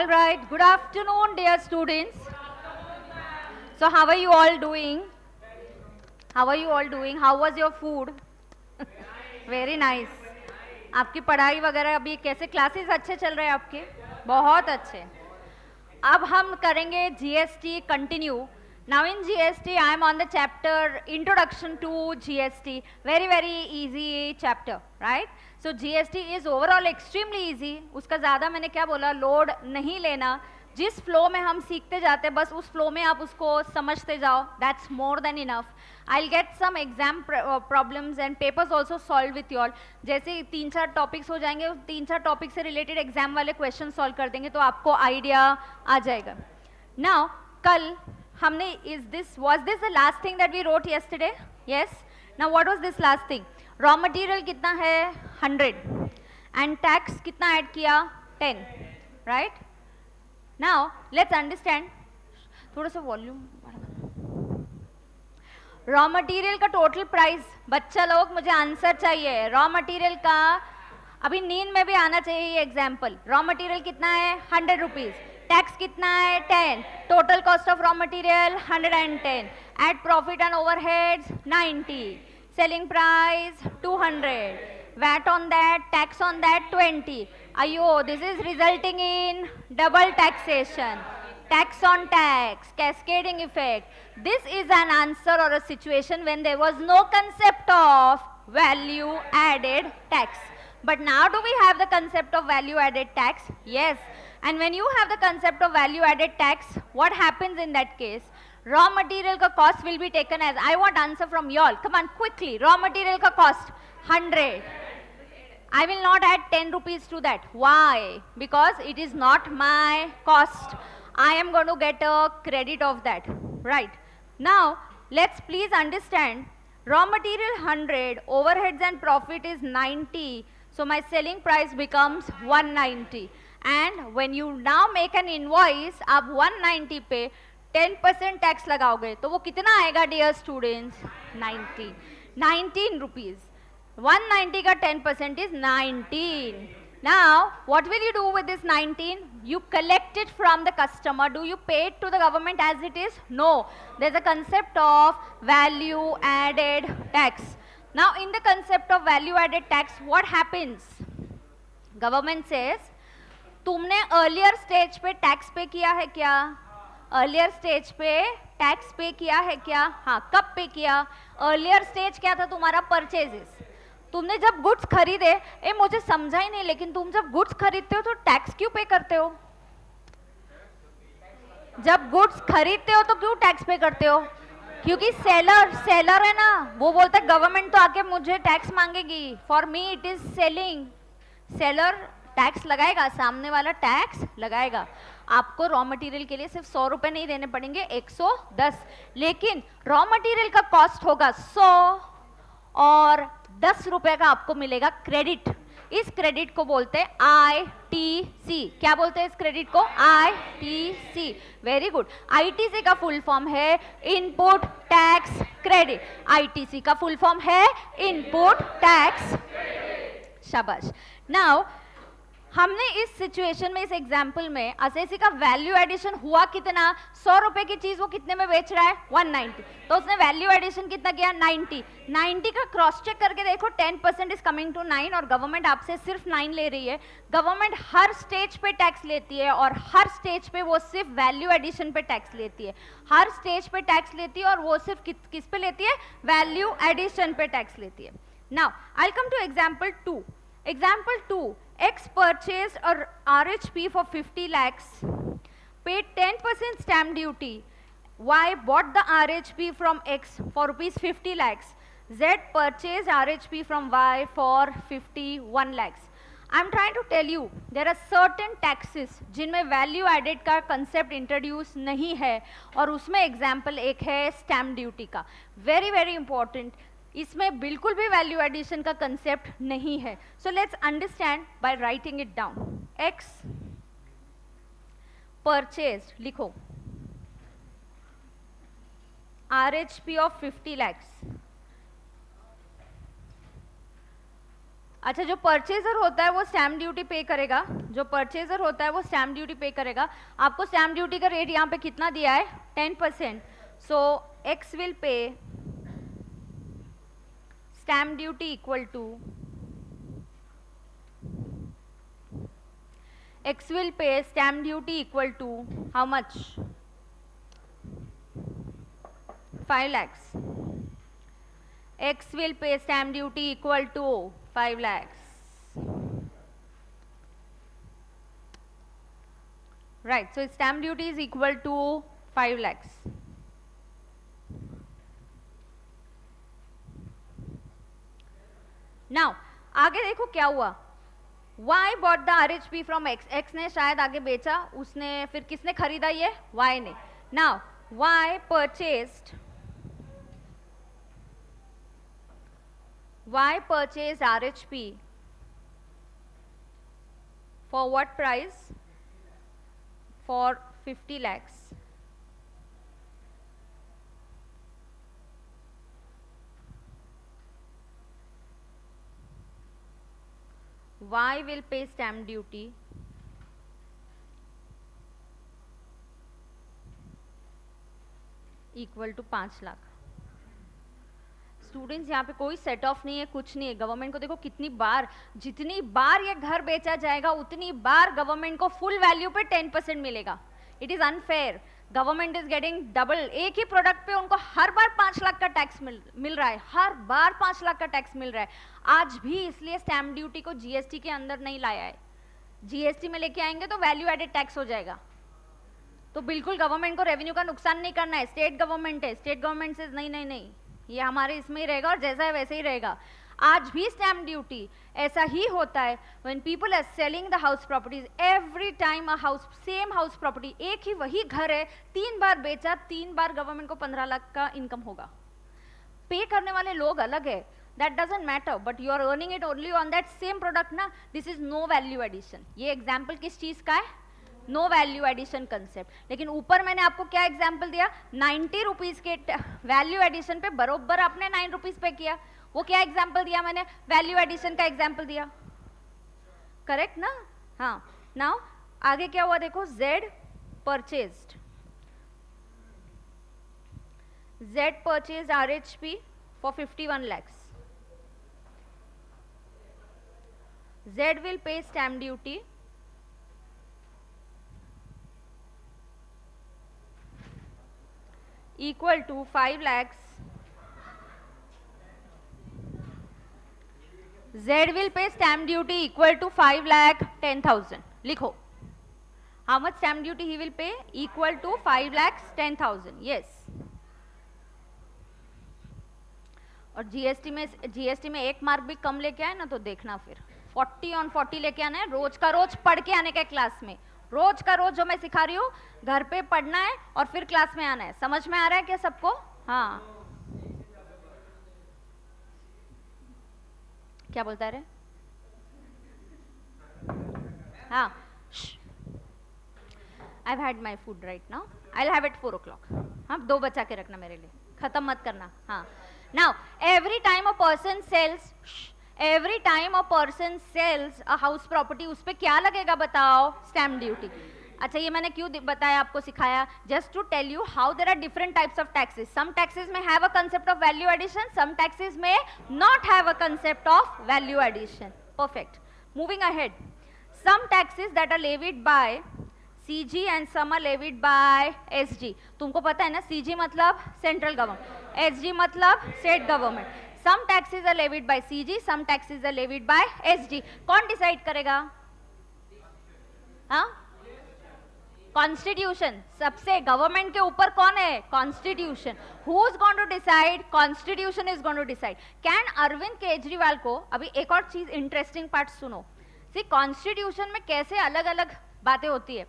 All right, good afternoon, dear students. So, how are you all doing? How are you all doing? How was your food? Very nice. आपकी पढ़ाई वगैरह अभी कैसे classes अच्छे चल रहे हैं आपके? बहुत अच्छे. अब हम करेंगे GST continue. Now in GST, I am on the chapter Introduction to GST. Very, very easy chapter, right? So GST is overall extremely easy. उसका ज़्यादा मैंने क्या बोला, लोड नहीं लेना. जिस फ्लो में हम सीखते जाते हैं बस उस फ्लो में आप उसको समझते जाओ. That's more than enough. I'll get some exam problems and papers also solved with you all. जैसे 3-4 टॉपिक्स हो जाएंगे, 3-4 टॉपिक से रिलेटेड एग्जाम वाले क्वेश्चन सॉल्व कर देंगे तो आपको आइडिया आ जाएगा. Now कल हमने was this the last thing that we wrote yesterday? Yes. Now what was this last thing? Raw material कितना है? 100 and tax कितना ऐड किया? 10, right? Now let's understand. थोड़ा सा वॉल्यूम. रॉ मटेरियल का टोटल प्राइस, बच्चा लोग मुझे आंसर चाहिए. रॉ मटेरियल का अभी नींद में भी आना चाहिए ये एग्जाम्पल. रॉ मटेरियल कितना है? 100 रुपीज. टैक्स कितना है? 10. Total cost of raw material 110. Eight profit and overheads 90. Selling price 200. VAT on that, tax on that 20. अयो, this is resulting in double taxation. Tax on tax, cascading effect. This is an answer or a situation when there was no concept of value added tax. But now do we have the concept of value added tax? Yes. And when you have the concept of value added tax, what happens in that case? Raw material ka cost will be taken as, I want answer from you all. Come on, quickly. Raw material ka cost 100. I will not add 10 rupees to that. Why? Because it is not my cost. I am going to get a credit of that, right? Now, let's please understand, raw material 100, overheads and profit is 90, so my selling price becomes 190. And when you now make an invoice, आप 190 पे 10% tax लगाओगे, तो वो कितना आएगा dear students? 19 rupees. 190 का 10% is 19. Now, what will you do with this 19? You collect it from the customer. Do you pay it to the government as it is? No. There's a concept of value added tax. Now, in the concept of value added tax, what happens? Government says, तुमने earlier stage पे tax pay किया है क्या? Earlier stage पे tax pay किया है क्या? हाँ, कब pay किया? Earlier stage क्या था तुम्हारा? Purchases. तुमने जब गुड्स खरीदे, मुझे समझा ही नहीं, लेकिन तुम जब गुड्स खरीदते हो तो टैक्स क्यों पे करते हो? जब गुड्स खरीदते हो तो क्यों टैक्स पे करते हो? क्योंकि सेलर है ना, वो बोलता है गवर्नमेंट तो आके मुझे टैक्स मांगेगी. For me it is selling. Seller tax लगाएगा, सामने वाला टैक्स लगाएगा. आपको रॉ मटेरियल के लिए सिर्फ 100 रुपए नहीं देने पड़ेंगे, 110. लेकिन रॉ मटेरियल का कॉस्ट होगा 100 और 10 रुपए का आपको मिलेगा क्रेडिट. इस क्रेडिट को बोलते हैं ITC. क्या बोलते हैं इस क्रेडिट को? ITC. Very good. ITC का फुल फॉर्म है इनपुट टैक्स क्रेडिट. ITC का फुल फॉर्म है इनपुट टैक्स. शाबाश. नाउ हमने इस सिचुएशन में, इस एग्जाम्पल में असेसी का वैल्यू एडिशन हुआ कितना? 100 रुपए की चीज वो कितने में बेच रहा है? 190. तो उसने वैल्यू एडिशन कितना किया? 90 का क्रॉस चेक करके देखो, 10% इज कमिंग टू 9 और गवर्नमेंट आपसे सिर्फ 9 ले रही है. गवर्नमेंट हर स्टेज पे टैक्स लेती है और हर स्टेज पे वो सिर्फ वैल्यू एडिशन पे टैक्स लेती है. हर स्टेज पे टैक्स लेती है और वो सिर्फ किस पे लेती है? वैल्यू एडिशन पे टैक्स लेती है. Now I will come to example 2. Example 2, X purchased a RHP for 50 lakhs, paid 10% stamp duty. Y bought the RHP from X for rupees 50 lakhs. Z purchased RHP from Y for 51 lakhs. I'm trying to tell you, there are certain taxes जिनमें value added का concept introduce नहीं है और उसमें example एक है stamp duty का. Very, very important. इसमें बिल्कुल भी वैल्यू एडिशन का कंसेप्ट नहीं है. So let's understand by writing it down. X purchase, लिखो RHP ऑफ 50 lakhs. अच्छा, जो परचेजर होता है वो स्टैम्प ड्यूटी पे करेगा, जो परचेजर होता है वो स्टैम्प ड्यूटी पे करेगा। आपको स्टैम्प ड्यूटी का रेट यहाँ पे कितना दिया है? 10%। So X will pay stamp duty equal to X will pay stamp duty equal to how much? 5 lakhs. X will pay stamp duty equal to 5 lakhs. Right, so stamp duty is equal to 5 lakhs. Now, आगे देखो क्या हुआ। Y bought the RHP from X. X ने शायद आगे बेचा, उसने फिर किसने खरीदा ये? Y ने. Now Y purchased RHP for what price? For 50 lakhs. Y will pay stamp duty equal to 5 lakh. Students यहाँ पे कोई सेट ऑफ नहीं है, कुछ नहीं है। गवर्नमेंट को देखो कितनी बार, जितनी बार ये घर बेचा जाएगा उतनी बार गवर्नमेंट को फुल वैल्यू पे 10% मिलेगा। It is unfair. Government is getting double. एक ही प्रोडक्ट पे उनको हर बार 5 लाख का टैक्स मिल रहा है, हर बार 5 लाख का टैक्स मिल रहा है आज भी। इसलिए स्टैम्प ड्यूटी को जीएसटी के अंदर नहीं लाया है। जीएसटी में लेके आएंगे तो वैल्यू एडेड टैक्स हो जाएगा। तो बिल्कुल गवर्नमेंट को रेवेन्यू का नुकसान नहीं करना है। स्टेट गवर्नमेंट है, स्टेट गवर्नमेंट से नहीं, ये हमारे इसमें ही रहेगा और जैसा है वैसे ही रहेगा। आज भी स्टैम्प ड्यूटी ऐसा ही होता है। When people are selling the house properties, every time a house, same house property, एक ही वही घर है, 3 बार बेचा, 3 बार गवर्नमेंट को 15 लाख का इनकम होगा। पे करने वाले लोग अलग है, that doesn't matter, but you are earning it only on that same product ना। this is no value addition। ये एग्जाम्पल किस चीज का है? No value addition concept. लेकिन ऊपर मैंने आपको क्या एग्जाम्पल दिया? 90 रुपीज के वैल्यू एडिशन पे बरोबर आपने 9 रुपीज पे किया। वो क्या एग्जाम्पल दिया मैंने? वैल्यू एडिशन का एग्जाम्पल दिया, करेक्ट ना? हाँ। नाउ आगे क्या हुआ देखो। Z purchased RHP for 51 lakhs. Z will pay stamp duty equal to 5 lakhs. Z will pay stamp duty equal to 5 lakh 10,000. लिखो, how much stamp duty he will pay? Equal to 5 lakhs 10,000. yes. और GST में 1 mark भी कम लेके आए ना तो देखना फिर 40 on 40 लेके आना है। रोज का रोज पढ़ के आने का क्लास में, रोज का रोज जो मैं सिखा रही हूँ घर पे पढ़ना है और फिर क्लास में आना है। समझ में आ रहा है क्या सबको? हाँ, क्या बोलता है रे? हाँ, I've had my food right now. I'll have it 4 o'clock. हाँ, 2 बचा के रखना मेरे लिए, खत्म मत करना। हाँ। Now, every time a person sells a house property, उस पे क्या लगेगा बताओ? Stamp duty. अच्छा, ये मैंने क्यों बताया, आपको सिखाया? Just to tell you how there are different types of taxes. Some taxes में have a concept of value addition, some taxes में not have a concept of value addition. Perfect. Moving ahead, some taxes that are levied by CG and some are levied by SG। तुमको पता है ना, CG मतलब central government, SG मतलब state government. Some taxes are levied by CG, some taxes are levied by SG। कौन decide करेगा? हाँ, constitution. सबसे गवर्नमेंट के ऊपर कौन है? Constitution. Who is going to decide? Constitution is going to decide. Can Arvind Kejriwal को, अभी एक और चीज इंटरेस्टिंग पार्ट सुनो। सी, कॉन्स्टिट्यूशन में कैसे अलग अलग बातें होती है।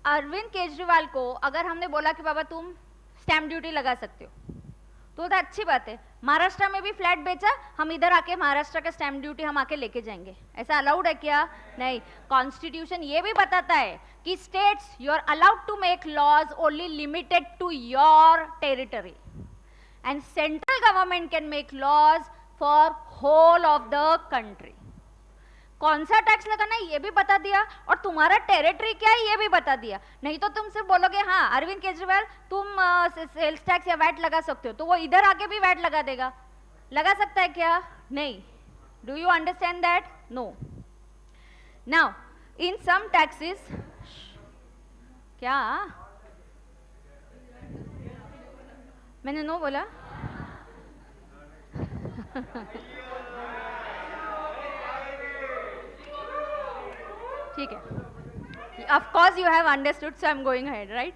अरविंद केजरीवाल को अगर हमने बोला कि बाबा तुम स्टैम्प ड्यूटी लगा सकते हो, तो अच्छी बात है। महाराष्ट्र में भी फ्लैट बेचा, हम इधर आके महाराष्ट्र का स्टैम्प ड्यूटी हम आके लेके जाएंगे, ऐसा अलाउड है क्या? नहीं। कॉन्स्टिट्यूशन ये भी बताता है कि states, you are allowed to make laws only limited to your territory, and central government can make laws for whole of the country. कौन सा टैक्स लगाना है ये भी बता दिया, और तुम्हारा टेरिटरी क्या है ये भी बता दिया। नहीं तो तुम सिर्फ बोलोगे हाँ अरविंद केजरीवाल तुम सेल्स टैक्स या वैट लगा सकते हो, तो वो इधर आके भी वैट लगा देगा। लगा सकता है क्या? नहीं। Do you understand that? No. Now in some taxes, क्या मैंने नो बोला? ठीक है, of course you have understood, so I'm going ahead, right?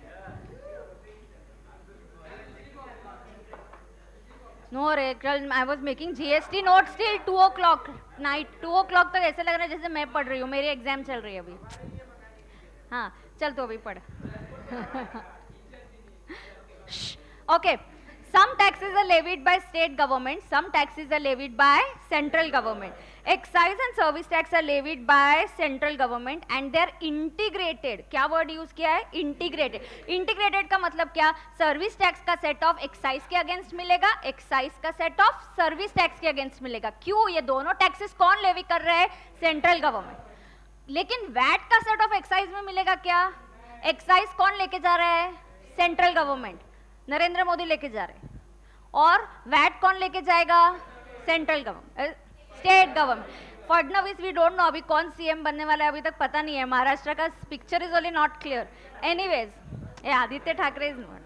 No रे, कल I was making GST notes till 2 o'clock night. 2 o'clock तक ऐसे लग रहा है जैसे मैं पढ़ रही हूँ, मेरी एग्जाम चल रही है अभी। हाँ चल तो अभी पढ़। Okay, some taxes are levied by state government, some taxes are levied by central government. Excise and service tax are levied by central government and they are integrated. क्या word use किया है? Integrated. Integrated का मतलब क्या? Service tax का set off excise के against मिलेगा, excise का set off service tax के against मिलेगा। क्यों? ये दोनों taxes कौन levy कर रहे हैं? Central government. लेकिन VAT का set off excise में मिलेगा क्या? Excise कौन लेके जा रहा है? Central government. नरेंद्र मोदी लेके जा रहे हैं। और वैट कौन लेके जाएगा? Central government, state government. Fadnavis we don't know अभी कौन सीएम बनने वाला है, अभी तक पता नहीं है। महाराष्ट्र का picture is only not clear. Anyways, ये आदित्य ठाकरे इज नॉट,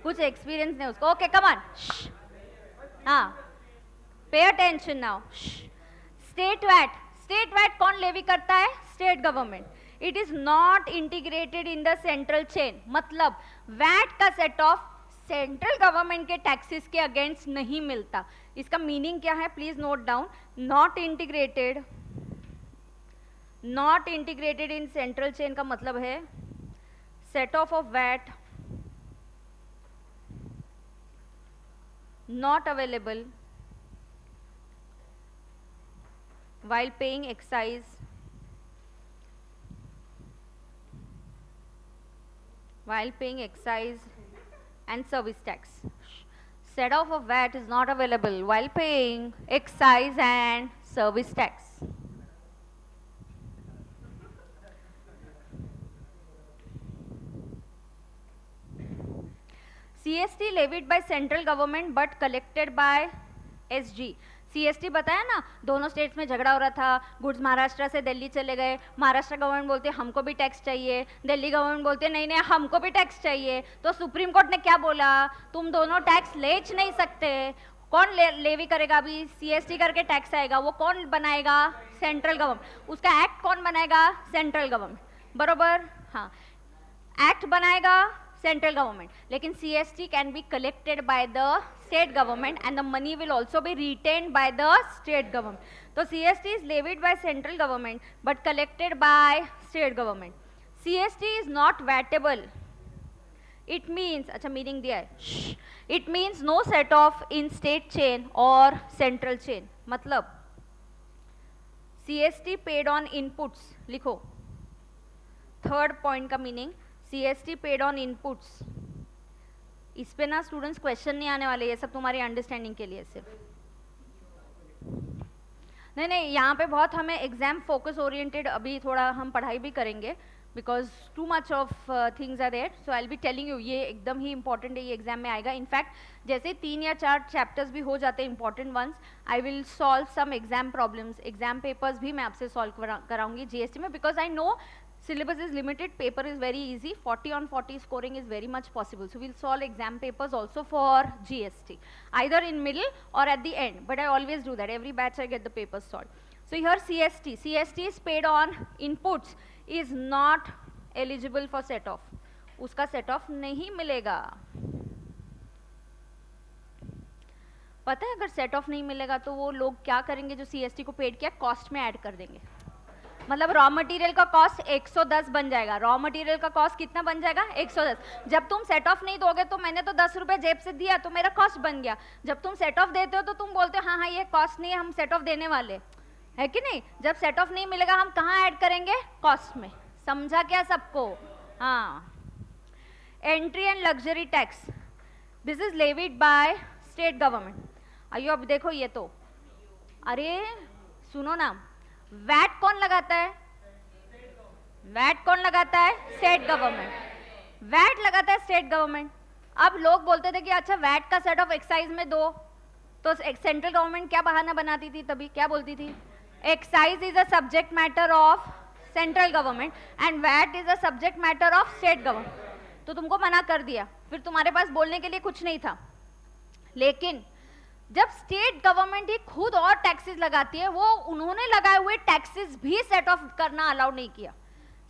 कुछ एक्सपीरियंस नहीं उसको। ओके कम ऑन, हाँ pay attention now. State VAT कौन लेवी करता है? State government. It is not integrated in the central chain, मतलब वैट का सेट ऑफ सेंट्रल गवर्नमेंट के टैक्सेस के अगेंस्ट नहीं मिलता। इसका मीनिंग क्या है? Please note down. Not integrated in central chain का मतलब है set off VAT not available while paying excise and service tax. Set off of VAT is not available while paying excise and service tax. CST levied by central government but collected by SG. CST बताया ना, दोनों states में झगड़ा हो रहा था, goods Maharashtra से दिल्ली चले गए, महाराष्ट्र गवर्नमेंट बोलते हमको भी टैक्स चाहिए, दिल्ली गवर्नमेंट बोलते नहीं नहीं हमको भी टैक्स चाहिए। तो सुप्रीम कोर्ट ने क्या बोला? तुम दोनों टैक्स ले नहीं सकते। कौन लेवी करेगा? अभी CST करके टैक्स आएगा, वो कौन बनाएगा? Central government. उसका एक्ट कौन बनाएगा? सेंट्रल गवर्नमेंट, बरोबर? हाँ, एक्ट बनाएगा सेंट्रल गवर्नमेंट, लेकिन CST can be collected by the state government and the money will also be retained by the state government. So CST is levied by central government but collected by state government. CST is not vatable. It means, अच्छा meaning दिया है, it means no set off in state chain or central chain. मतलब CST paid on inputs, लिखो। Third point का meaning, CST paid on inputs. इस पे ना students question नहीं आने वाले, ये सब तुम्हारी अंडरस्टैंडिंग के लिए सिर्फ। नहीं, यहाँ पे बहुत हमें एग्जाम फोकस ओरिएंटेड अभी थोड़ा हम पढ़ाई भी करेंगे, because too much of things are there. So I will be telling you, ये एकदम ही इंपॉर्टेंट है, ये एग्जाम में आएगा। इनफैक्ट जैसे 3 या 4 चैप्टर्स भी हो जाते हैं important ones, I will solve some exam problems, exam papers भी मैं आपसे सॉल्व कराऊंगी GST में, because I know syllabus is limited, paper is very easy, 40 on 40 scoring is very much possible. So we'll solve exam papers also for GST, either in middle or at the end, but I always do that. Every batch I get the papers solved. So here CST is paid on inputs, is not eligible for set off. उसका set off नहीं मिलेगा। पता है अगर set off नहीं मिलेगा तो वो लोग क्या करेंगे? जो CST को पेड किया कॉस्ट में ऐड कर देंगे। मतलब रॉ मटेरियल का कॉस्ट 110 बन जाएगा। रॉ मटेरियल का कॉस्ट कितना बन जाएगा? 110। जब तुम सेट ऑफ नहीं दोगे तो मैंने तो 10 रुपए जेब से दिया तो मेरा कॉस्ट बन गया। जब तुम सेट ऑफ देते हो तो तुम बोलते हो हाँ ये कॉस्ट नहीं है, हम सेट ऑफ देने वाले, है कि नहीं? जब सेट ऑफ नहीं मिलेगा हम कहाँ ऐड करेंगे? कॉस्ट में। समझा क्या सबको? हाँ। Entry and luxury tax, this is levied by state government. आइयो अब देखो ये तो, अरे सुनो ना, वैट कौन लगाता है? वैट कौन लगाता है? State government. वैट लगाता है स्टेट गवर्नमेंट। अब लोग बोलते थे कि अच्छा वैट का सेट ऑफ एक्साइज में दो, तो सेंट्रल गवर्नमेंट क्या बहाना बनाती थी? तभी क्या बोलती थी? Excise is a subject matter of central government and VAT is a subject matter of state government. तो तुमको मना कर दिया, फिर तुम्हारे पास बोलने के लिए कुछ नहीं था। लेकिन जब स्टेट गवर्नमेंट ही खुद और टैक्सेस लगाती है, वो उन्होंने लगाए हुए टैक्सेस भी सेट ऑफ करना अलाउड नहीं किया।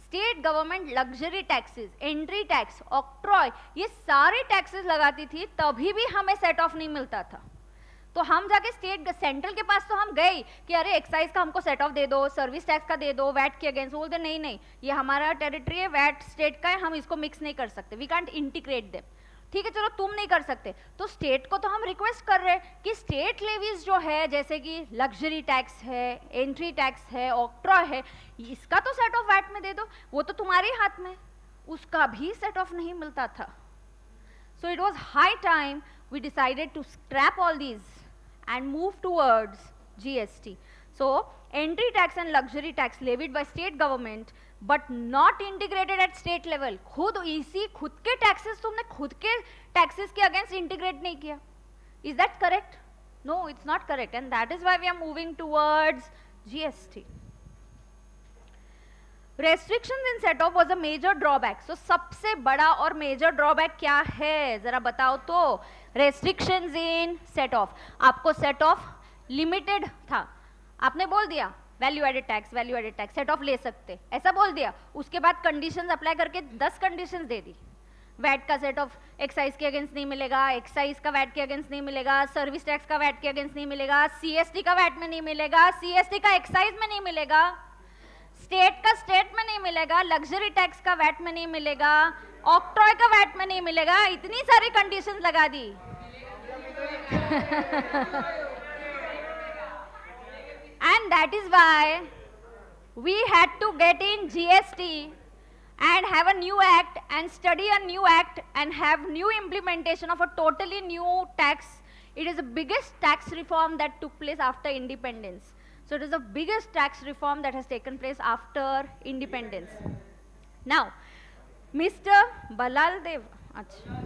State government luxury taxes, entry tax, octroi, ये सारे टैक्सेस लगाती थी, तभी भी हमें सेट ऑफ नहीं मिलता था। तो हम जाके सेंट्रल के पास तो हम गए कि अरे एक्साइज का हमको सेट ऑफ दे दो, सर्विस टैक्स का दे दो, वैट के अगेंस्ट। बोलते नहीं नहीं, ये हमारा टेरिटरी है, वैट स्टेट का है, हम इसको मिक्स नहीं कर सकते, वी कांट इंटीग्रेट देम। ठीक है चलो तुम नहीं कर सकते, तो स्टेट को तो हम रिक्वेस्ट कर रहे हैं कि स्टेट लेवीज जो है, जैसे कि लग्जरी टैक्स है, एंट्री टैक्स है, ऑक्ट्रॉय है, इसका तो सेट ऑफ वैट में दे दो। वो तो तुम्हारे हाथ में, उसका भी सेट ऑफ नहीं मिलता था। So it was high time we decided to scrap all these and move towards GST. So entry tax and luxury tax levied by state government but not integrated at state level. खुद इसी खुद के taxes तुमने खुद के taxes के against integrate नहीं किया. Is that correct? No, it's not correct, and that is why we are moving towards GST. Restrictions in set off was a major drawback. So सबसे बड़ा और major drawback क्या है जरा बताओ तो? Restrictions in set off, आपको set off limited था, आपने बोल दिया value added tax set off ले सकते, ऐसा बोल दिया। उसके बाद कंडीशंस अप्लाई करके 10 कंडीशंस दे दी। वैट का सेट ऑफ एक्साइज के अगेंस्ट नहीं मिलेगा, एक्साइज का वैट के अगेंस्ट नहीं मिलेगा, सर्विस टैक्स का वैट के अगेंस्ट नहीं मिलेगा, सीएसटी का वैट में नहीं मिलेगा, सीएसटी का एक्साइज में नहीं मिलेगा, स्टेट का स्टेट में नहीं मिलेगा, लग्जरी टैक्स का वैट में नहीं मिलेगा, ऑक्ट्रॉय का वैट में नहीं मिलेगा। इतनी सारी कंडीशंस लगा दी। And that is why we had to get in GST and have a new act and study a new act and have new implementation of a totally new tax. It is the biggest tax reform that took place after independence. So it is the biggest tax reform that has taken place after independence. Now, Mr. Balal Dev, अच्छा,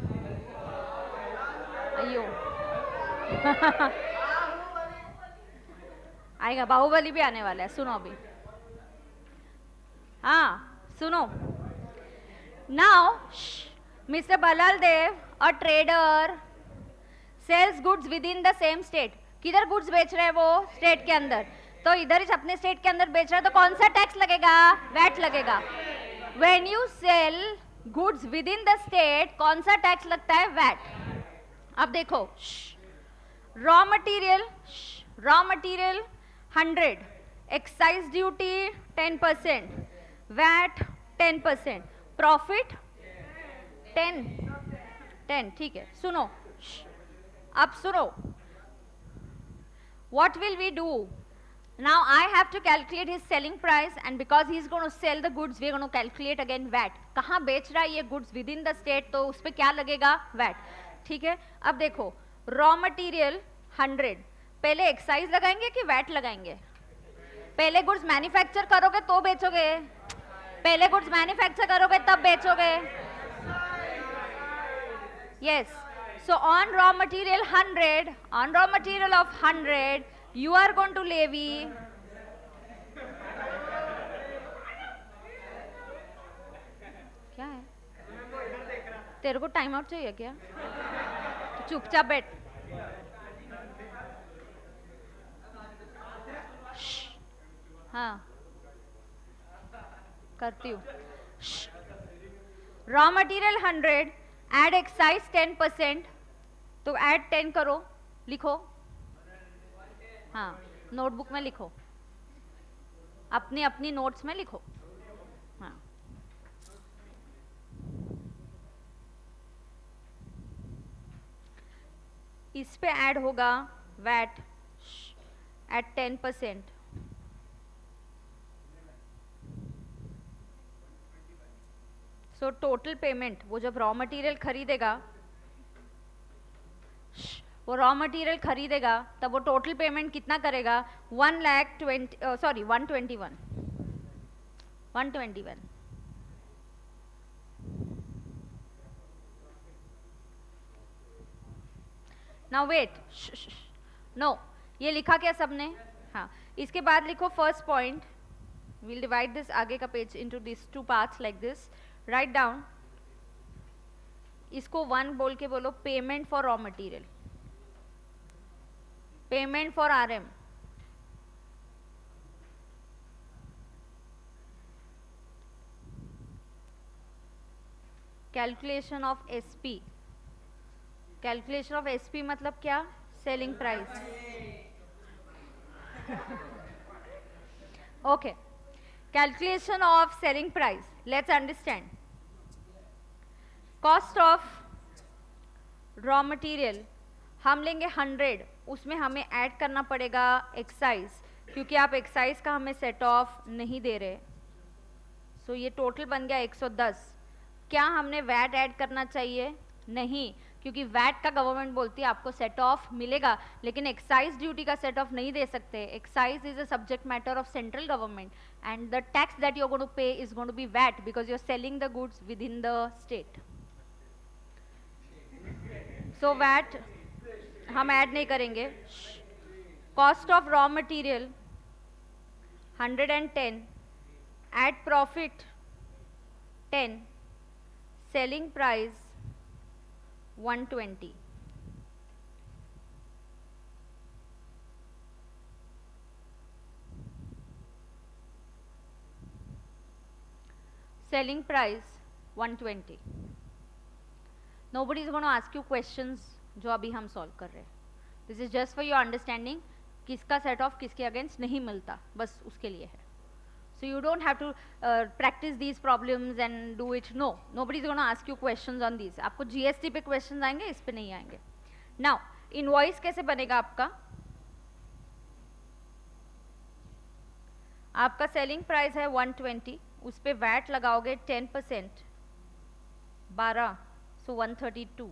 अयो, आएगा, बाहुबली भी आने वाला है, सुनो अभी, हाँ सुनो। Now, Mr. Balal Dev, a trader, sells goods within the same state. किधर गुड्स बेच रहे हैं वो? स्टेट के अंदर। तो इधर ही अपने स्टेट के अंदर बेच रहा है, तो कौन सा टैक्स लगेगा? वैट लगेगा। When you sell goods within the state, कौन सा टैक्स लगता है? वैट। अब देखो, raw material 100, excise duty 10%, VAT 10%, profit 10, ठीक है। सुनो, अब सुनो, what will we do? Now I have to calculate his selling price, and because he is going to sell the goods, we are going to calculate again VAT. कहाँ बेच रहा है ये goods within the state, तो उस पे क्या लगेगा? VAT, ठीक है। अब देखो, रॉ मटेरियल 100, पहले एक्साइज लगाएंगे कि वैट लगाएंगे? पहले गुड्स मैन्युफैक्चर करोगे तो बेचोगे, पहले गुड्स मैन्युफैक्चर करोगे तब बेचोगे। Yes, so on raw material 100, on raw material of 100, you are going to levy क्या है? तेरे को टाइम आउट चाहिए क्या? तो चुपचाप बैठ। हाँ करती हूँ। रॉ मटेरियल 100, एड एक्साइज 10%, तो ऐड 10 करो, लिखो, हाँ नोटबुक में लिखो, अपनी अपनी नोट्स में लिखो, हाँ। इस पे ऐड होगा वैट एट 10%, टोटल पेमेंट वो जब रॉ मटेरियल खरीदेगा वो रॉ मटेरियल खरीदेगा तब वो टोटल पेमेंट कितना करेगा, 121। नाउ वेट, नो, ये लिखा क्या सबने? हाँ, इसके बाद लिखो first point, we'll divide this आगे का page into these two parts like this. Write down, इसको 1 बोल के बोलो, payment for raw material, payment for RM, calculation of SP, calculation of SP मतलब क्या, selling price. Okay, calculation of selling price, let's understand. Cost of raw material हम लेंगे 100, उसमें हमें ऐड करना पड़ेगा एक्साइज, क्योंकि आप एक्साइज का हमें सेट ऑफ नहीं दे रहे, सो ये टोटल बन गया 110। क्या हमने वैट ऐड करना चाहिए? नहीं, क्योंकि वैट का गवर्नमेंट बोलती है आपको सेट ऑफ मिलेगा, लेकिन एक्साइज ड्यूटी का सेट ऑफ नहीं दे सकते। Excise is a subject matter of central government and the tax that you are going to pay is going to be VAT because you are selling the goods within the state. So VAT हम add नहीं करेंगे। Cost of raw material 110, eight profit 10, selling price 120। selling price 120। nobody is going to ask you questions जो अभी हम solve कर रहे हैं। This is just for your understanding, किसका सेट ऑफ किसके अगेंस्ट नहीं मिलता, बस उसके लिए है। So you don't have to practice these problems and do it. No, nobody is going to ask you questions on these. आपको GST पे questions आएंगे, इस पे नहीं आएंगे। Now, invoice कैसे बनेगा आपका? आपका selling price है 120, उस पे VAT लगाओगे 10%, 12, so 132।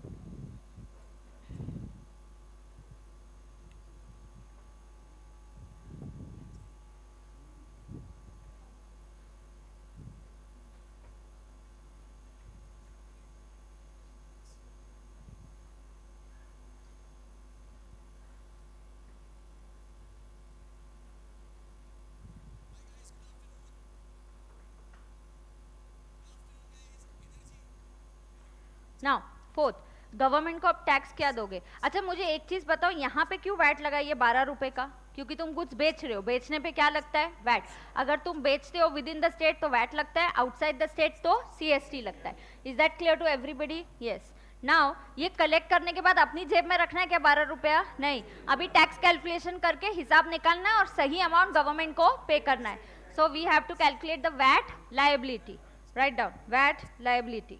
नाउ फोर्थ, गवर्नमेंट को अब टैक्स क्या दोगे? अच्छा मुझे एक चीज बताओ, यहाँ पे क्यों वैट लगाई है 12 रुपए का? क्योंकि तुम कुछ बेच रहे हो, बेचने पे क्या लगता है? वैट। अगर तुम बेचते हो विद इन द स्टेट तो वैट लगता है, आउटसाइड द स्टेट तो CST लगता है। Is that clear to everybody? Yes. Now ये कलेक्ट करने के बाद अपनी जेब में रखना है क्या 12 रुपया? नहीं, अभी टैक्स कैलकुलेशन करके हिसाब निकालना है और सही अमाउंट गवर्नमेंट को पे करना है। So we have to calculate the VAT liability. Write down, VAT liability.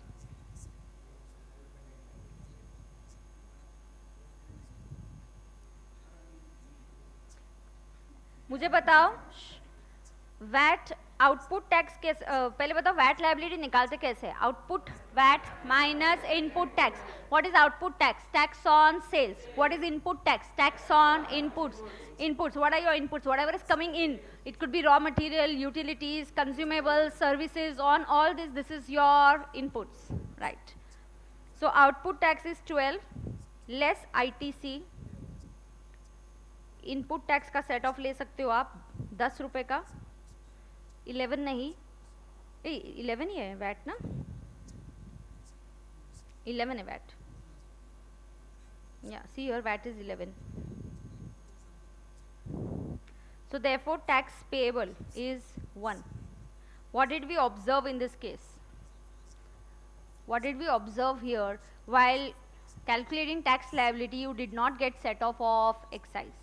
मुझे बताओ वैट आउटपुट टैक्स कैसे, पहले बताओ वैट लायबिलिटी निकालते कैसे? Output VAT minus input tax. What is output tax? Tax on sales. What is input tax? Tax on inputs. Inputs, what are your inputs? Whatever is coming in, it could be raw material, utilities, consumables, services, on all this, this is your inputs, right? So output tax is 12 less ITC। Input tax का set off ले सकते हो आप 10 रुपए का, 11 नहीं, 11 ही है VAT ना, 11 है VAT, yeah, see your VAT is 11। So therefore tax payable is 1। What did we observe in this case? What did we observe here? While calculating tax liability you did not get set off of excise,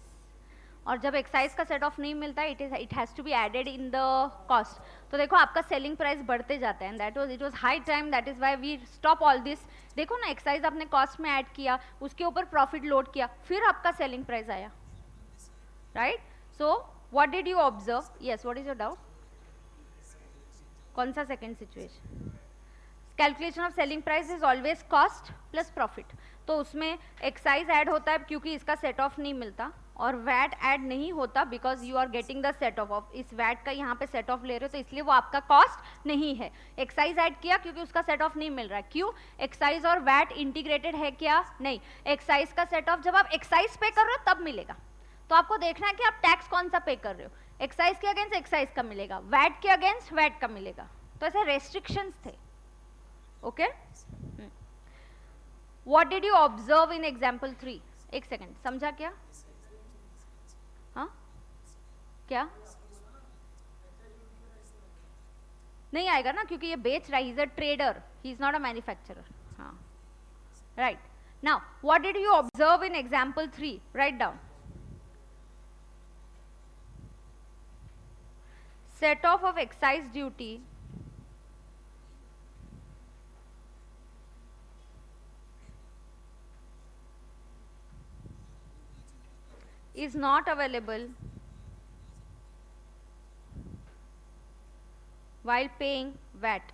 और जब excise का set off नहीं मिलता है it has to be added in the cost. तो देखो आपका selling price बढ़ते जाता है, and that was it was high time, that is why we stop all this. देखो ना, एक्साइज आपने कॉस्ट में ऐड किया, उसके ऊपर प्रॉफिट लोड किया, फिर आपका सेलिंग प्राइस आया, right? So what did you observe? Yes, what is your doubt? कौन सा second situation? Calculation of selling price is always cost plus profit. तो उसमें एक्साइज ऐड होता है क्योंकि इसका सेट ऑफ नहीं मिलता, और वैट ऐड नहीं होता because you are getting the set off इस वैट का यहाँ पे सेट ऑफ ले रहे हो, तो इसलिए वो आपका कॉस्ट नहीं है। एक्साइज ऐड किया क्योंकि उसका सेट ऑफ नहीं मिल रहा है। क्यों? एक्साइज और वैट इंटीग्रेटेड है क्या? नहीं। एक्साइज का सेट ऑफ जब आप एक्साइज पे कर रहे हो तब मिलेगा। तो आपको देखना है कि आप टैक्स कौन सा पे कर रहे हो, एक्साइज के अगेंस्ट एक्साइज का मिलेगा, वैट के अगेंस्ट वैट का मिलेगा। तो ऐसे रेस्ट्रिक्शंस थे। Okay, what did you observe in example 3? एक सेकेंड, समझा क्या? हाँ क्या? नहीं आएगा ना, क्योंकि ये बेच रहा है, he is a trader, he is not a manufacturer. हाँ, right. Now what did you observe in example 3? Write down. Set off of excise duty is not available while paying VAT.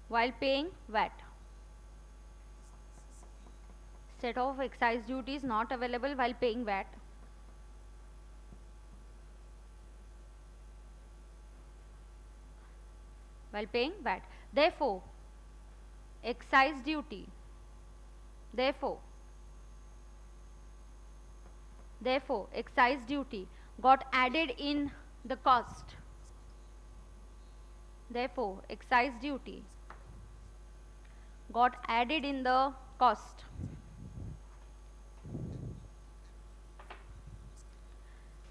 While paying VAT. Set off excise duty is not available while paying VAT. While paying VAT. Therefore, excise duty. Therefore, excise duty got added in the cost. Therefore, excise duty got added in the cost.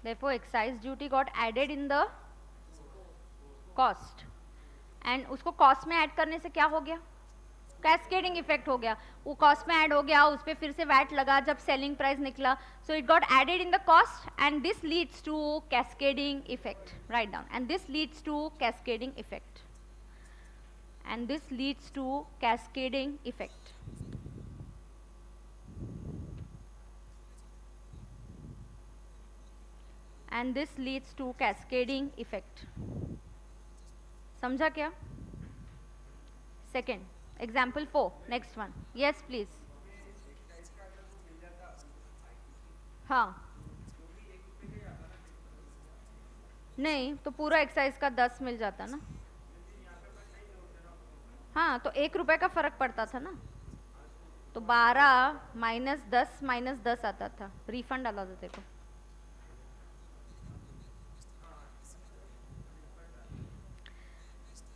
Therefore, excise duty got added in the cost. And उसको cost में add करने से क्या हो गया? Cascading effect हो गया। वो cost में add हो गया, उस पे फिर से VAT लगा जब selling price निकला, so it got added in the cost, and this leads to cascading effect. Write down. And this leads to cascading effect. And this leads to cascading effect. And this leads to cascading effect. समझा क्या? Second, example 4, next one. Yes, please. हाँ, नहीं तो पूरा excise का 10 मिल जाता ना। हाँ, तो 1 रुपए का फर्क पड़ता था ना, तो 12 माइनस 10 आता था, रिफंड डाला था देखो।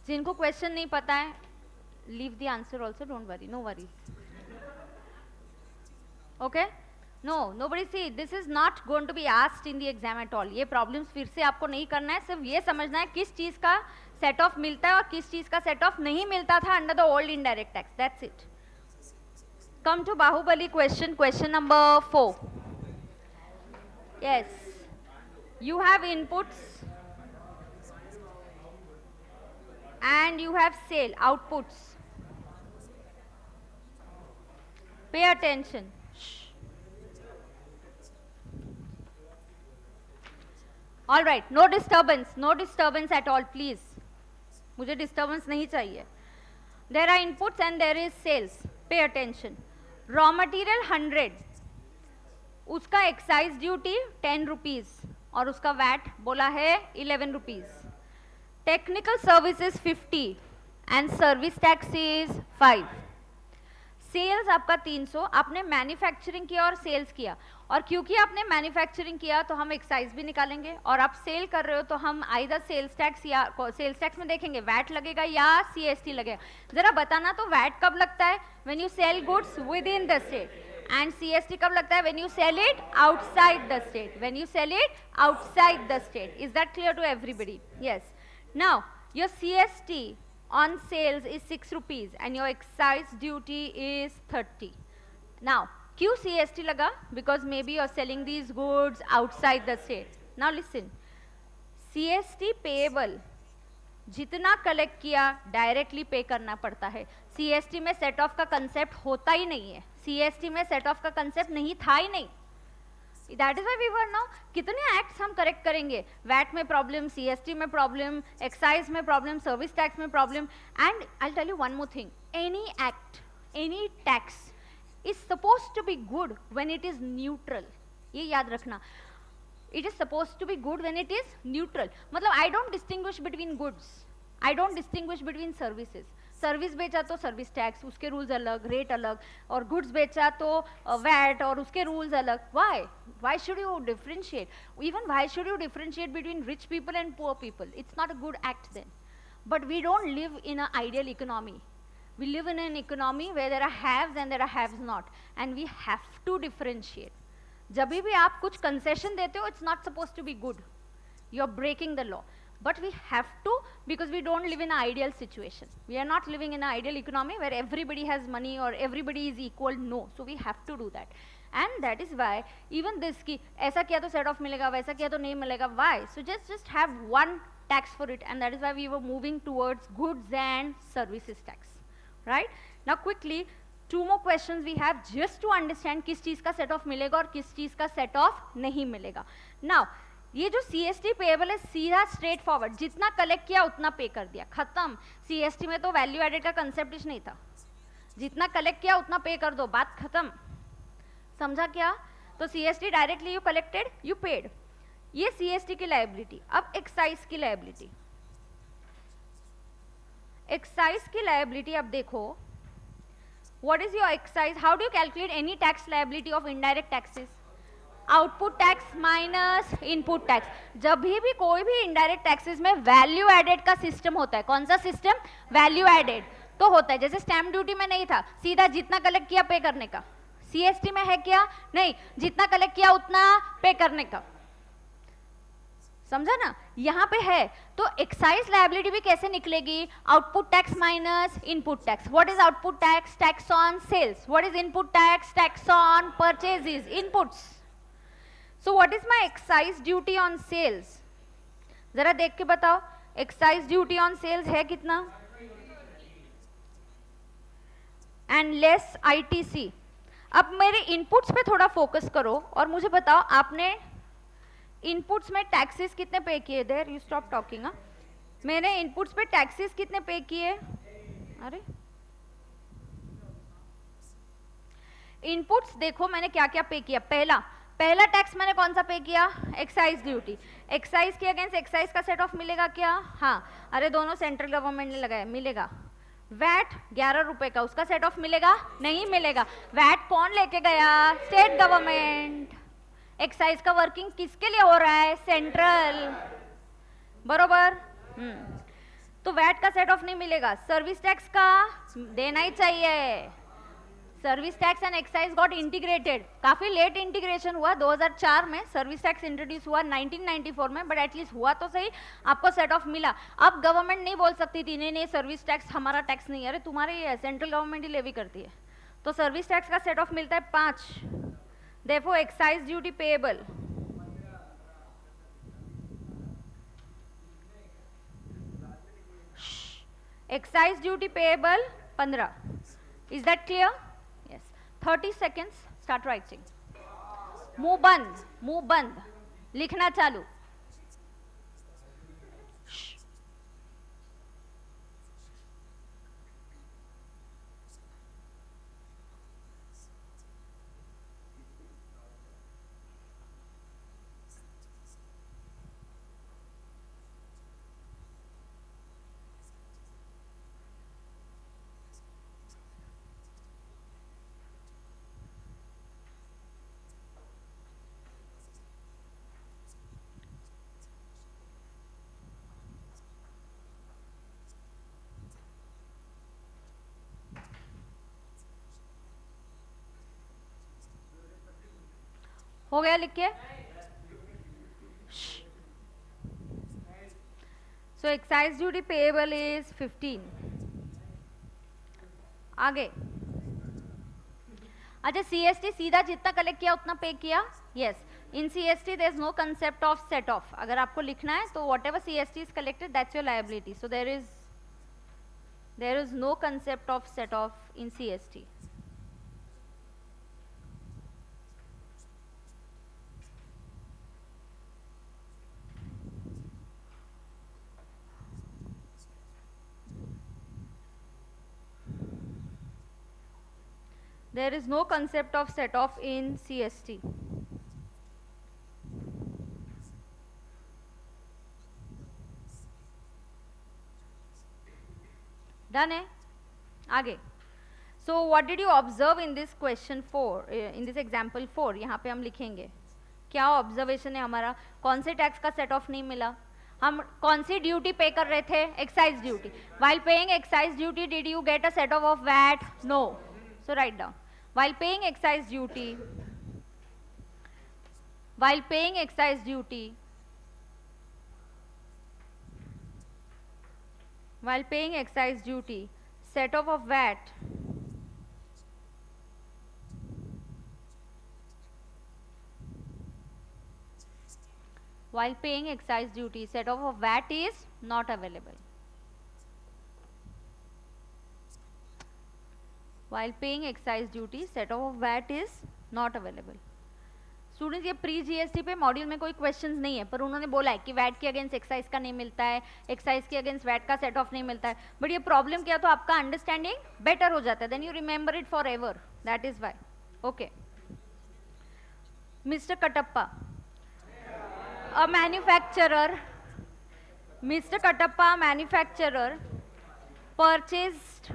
जिनको क्वेश्चन नहीं पता है, leave the answer also, don't worry, no worry. Okay, nobody see, this is not going to be asked in the exam at all. ये प्रॉब्लम्स फिर से आपको नहीं करना है, सिर्फ ये समझना है किस चीज का सेट ऑफ मिलता है और किस चीज का सेट ऑफ नहीं मिलता था under the old indirect tax. That's it. Come to Baahubali question number 4। Yes, you have inputs and you have sale outputs. Pay attention. All right, no disturbance at all, please. मुझे disturbance नहीं चाहिए. There are inputs and there is sales. Pay attention. Raw material 100, उसका excise duty 10 rupees और उसका VAT बोला है 11 rupees. Technical services 50 and service tax is 5. Sales आपका 300, आपने मैन्युफैक्चरिंग किया और सेल्स किया, और क्योंकि आपने मैन्युफैक्चरिंग किया तो हम एक्साइज भी निकालेंगे, और आप सेल कर रहे हो तो हम आइदर सेल्स टैक्स या सेल्स टैक्स में देखेंगे वैट लगेगा या सीएसटी लगेगा। जरा बताना तो वैट कब लगता है? When you sell goods within the state, and CST कब लगता है? When you sell it outside the state, when you sell it outside the state. Is that clear to everybody? Yes. Now your CST on sales is 6 rupees and your excise duty is 30. Now क्यों CST लगा? Because maybe you're selling these goods outside the state. Now listen, CST payable जितना collect किया directly pay करना पड़ता है। CST में set of का concept होता ही नहीं है, CST में सेट ऑफ का कंसेप्ट नहीं था ही नहीं। That is why we were now कितने एक्ट्स हम करेक्ट करेंगे, वैट में प्रॉब्लम, सीएसटी में प्रॉब्लम, एक्साइज में प्रॉब्लम, सर्विस टैक्स में problem. And I tell you one more thing, any act, any tax is suppose to be good when it is neutral. ये याद रखना, it is supposed to be good when it is neutral. मतलब I don't distinguish between goods, I don't distinguish between services. Service बेचा तो service tax, उसके rules अलग, rate अलग, और गुड्स बेचा तो वैट और उसके रूल्स अलग. why should you differentiate? Even why should you differentiate between rich people and poor people? It's not a good act then. But we don't live in an ideal economy. We live in an economy where there are haves and there are haves not, and we have to differentiate. जब भी आप कुछ concession देते हो, it's not suppose to be good, you are breaking the law, but we have to, because we don't live in a ideal situation. We are not living in a ideal economy where everybody has money और everybody is equal. No, so we have to do that. And that is why even this की ऐसा किया तो set off मिलेगा, वैसा किया तो नहीं मिलेगा. Why? So just have one tax for it, and that is why we were moving towards goods and services tax. Right now quickly, 2 more questions we have just to understand किस चीज का set off मिलेगा और किस चीज का set off नहीं मिलेगा. नाउ ये जो सीएसटी पेएबल है, सीधा स्ट्रेट फॉरवर्ड, जितना कलेक्ट किया उतना पे कर दिया, खत्म. सीएसटी में तो वैल्यू एडेड का कंसेप्ट ही नहीं था, जितना कलेक्ट किया उतना पे कर दो, बात खत्म. समझा क्या? तो CST directly you collected, you paid. ये सीएसटी की लायबिलिटी. अब एक्साइज की लायबिलिटी, एक्साइज की लायबिलिटी अब देखो, what is your excise? How do you calculate any tax liability of indirect taxes? Output tax minus input tax. जब भी कोई भी indirect taxes में value added का system होता है, कौन सा system? Value added तो होता है. जैसे stamp duty में नहीं था, सीधा जितना कलेक्ट किया पे करने का. CST में है क्या? नहीं, जितना कलेक्ट किया उतना पे करने का. समझा ना? यहाँ पे है. तो एक्साइज लायबिलिटी भी कैसे निकलेगी? Output tax minus input tax. What is output tax? Tax on sales. What is input tax? Tax on purchases, inputs. So what is my excise duty on sales? जरा देख के बताओ, एक्साइज ड्यूटी ऑन सेल्स है कितना? And less ITC. अब मेरे inputs पे थोड़ा फोकस करो और मुझे बताओ, आपने इनपुट्स में टैक्सेस कितने पे किए? There you stop talking. मैंने इनपुट्स पे टैक्सेस कितने पे किए? अरे इनपुट्स देखो मैंने क्या क्या पे किया. पहला टैक्स मैंने कौन सा पे किया? Excise duty. एक्साइज के अगेंस्ट एक्साइज का सेट ऑफ मिलेगा क्या? हाँ. अरे दोनों सेंट्रल गवर्नमेंट ने लगाया, मिलेगा. वैट 11 रुपए का, उसका सेट ऑफ मिलेगा? नहीं मिलेगा. वैट कौन लेके गया? State government. एक्साइज का वर्किंग किसके लिए हो रहा है? सेंट्रल. बरोबर. तो वैट का सेट ऑफ नहीं मिलेगा. सर्विस टैक्स का देना ही चाहिए. Service tax and excise got integrated. काफी लेट इंटीग्रेशन हुआ, 2004 में सर्विस टैक्स इंट्रोड्यूस हुआ, 1994 में, बट एटलीस्ट हुआ तो सही. आपको सेट ऑफ मिला. अब गवर्नमेंट नहीं बोल सकती थी नहीं नहीं सर्विस टैक्स हमारा टैक्स नहीं है. अरे तुम्हारे ये सेंट्रल गवर्नमेंट ही लेवी करती है. तो सर्विस टैक्स का सेट ऑफ मिलता है 5. Therefore, excise duty payable. Excise duty payable 15. Is that clear? Yes. 30 seconds. Start writing. मुंह बंद. लिखना चालू. हो गया लिख के? So excise duty payable is 15. आगे. अच्छा, CST सीधा जितना कलेक्ट किया उतना पे किया. Yes. In CST there is no concept of set off. अगर आपको लिखना है तो whatever CST is collected, that's your liability. So there is no concept of set off in CST. There is no concept of set off in CST. Done है? आगे. So what did you observe in this question 4, in this example 4? यहाँ पे हम लिखेंगे क्या observation है हमारा. कौन से टैक्स का सेट ऑफ नहीं मिला. हम कौन सी ड्यूटी पे कर रहे थे. Excise duty. while paying excise duty did you get a set off of VAT? No. So write down. while paying excise duty while paying excise duty while paying excise duty set off of VAT while paying excise duty set off of VAT is not available. While paying excise duty set off of VAT is not available. Students ये pre GST पे module में कोई questions नहीं है, पर उन्होंने बोला है कि वैट के अगेंस्ट एक्साइज का नहीं मिलता है, एक्साइज के अगेंस्ट वैट का सेट ऑफ नहीं मिलता है. बट ये प्रॉब्लम क्या तो आपका अंडरस्टैंडिंग बेटर हो जाता है, then you remember it forever. That is why. Okay. Mister Kattappa, a manufacturer, Mr. Katappa, manufacturer, purchased,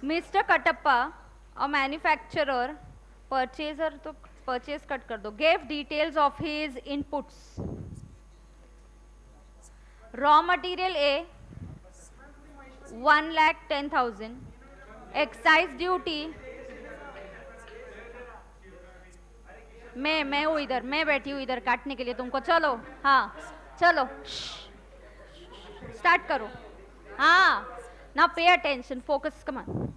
Mr. Katappa, a manufacturer, purchaser तो purchase कट कर दो, gave details of his inputs. Raw material A 1,10,000, excise duty मैं हूँ इधर, मैं बैठी हूँ इधर काटने के लिए तुमको. चलो हाँ चलो स्टार्ट करो. हाँ ना pay attention, focus come on.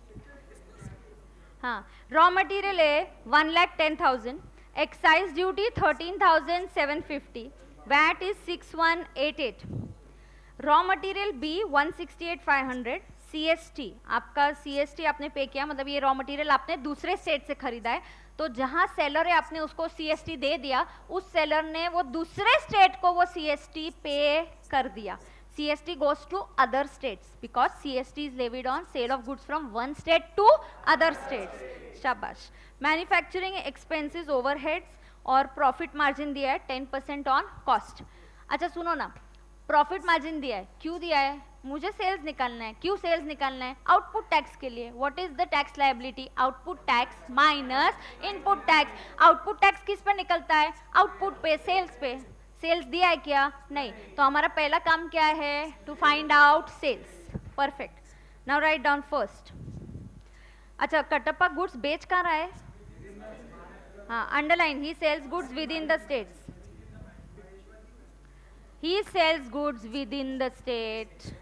हाँ रॉ मटेरियल है 1,10,000, excise duty 13,750, VAT is 6,188. Raw material B 168,500, CST आपका CST आपने पे किया, मतलब ये रॉ मटेरियल आपने दूसरे स्टेट से खरीदा है, तो जहां सेलर है आपने उसको CST दे दिया, उस सेलर ने वो दूसरे स्टेट को वो CST पे कर दिया. CST goes to other states because CST is levied on sale of goods from one state to other states. शाबाश. मैन्युफैक्चरिंग एक्सपेंसेस ओवरहेड्स और प्रॉफिट मार्जिन दिया है 10% ऑन कॉस्ट. अच्छा सुनो ना, प्रॉफिट मार्जिन दिया है, क्यों दिया है? मुझे सेल्स निकालना है. क्यों सेल्स निकालना है? आउटपुट टैक्स के लिए. What is the tax liability? Output tax minus input tax. Output tax किस पे निकलता है? आउटपुट पे, सेल्स पे. सेल्स दिया है क्या? नहीं. तो हमारा पहला काम क्या है? To find out sales. Perfect. Now write down first. अच्छा कटप्पा गुड्स बेच कहाँ रहा है? हाँ underline, he sells goods within the states. He sells goods within the state.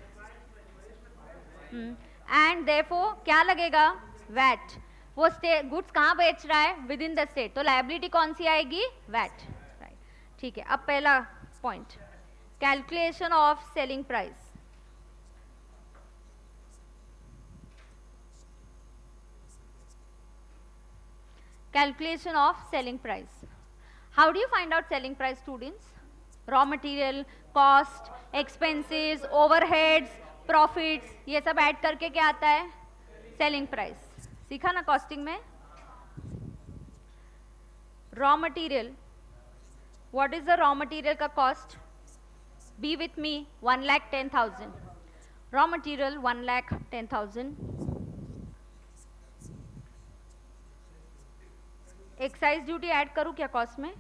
And therefore क्या लगेगा? VAT. वो गुड्स कहाँ बेच रहा है? Within the state. तो लायबिलिटी कौन सी आएगी? वैट. राइट. ठीक है. अब पहला point, calculation of selling price. Calculation of selling price. How do you find out selling price students? Raw material, cost, expenses, overheads, profits, ये सब ऐड करके क्या आता है? Selling price. सीखा ना कॉस्टिंग में? Raw material, what is the raw material का cost? Be with me, 1,10,000. Raw material 1,10,000. Excise duty add करूं क्या कॉस्ट में?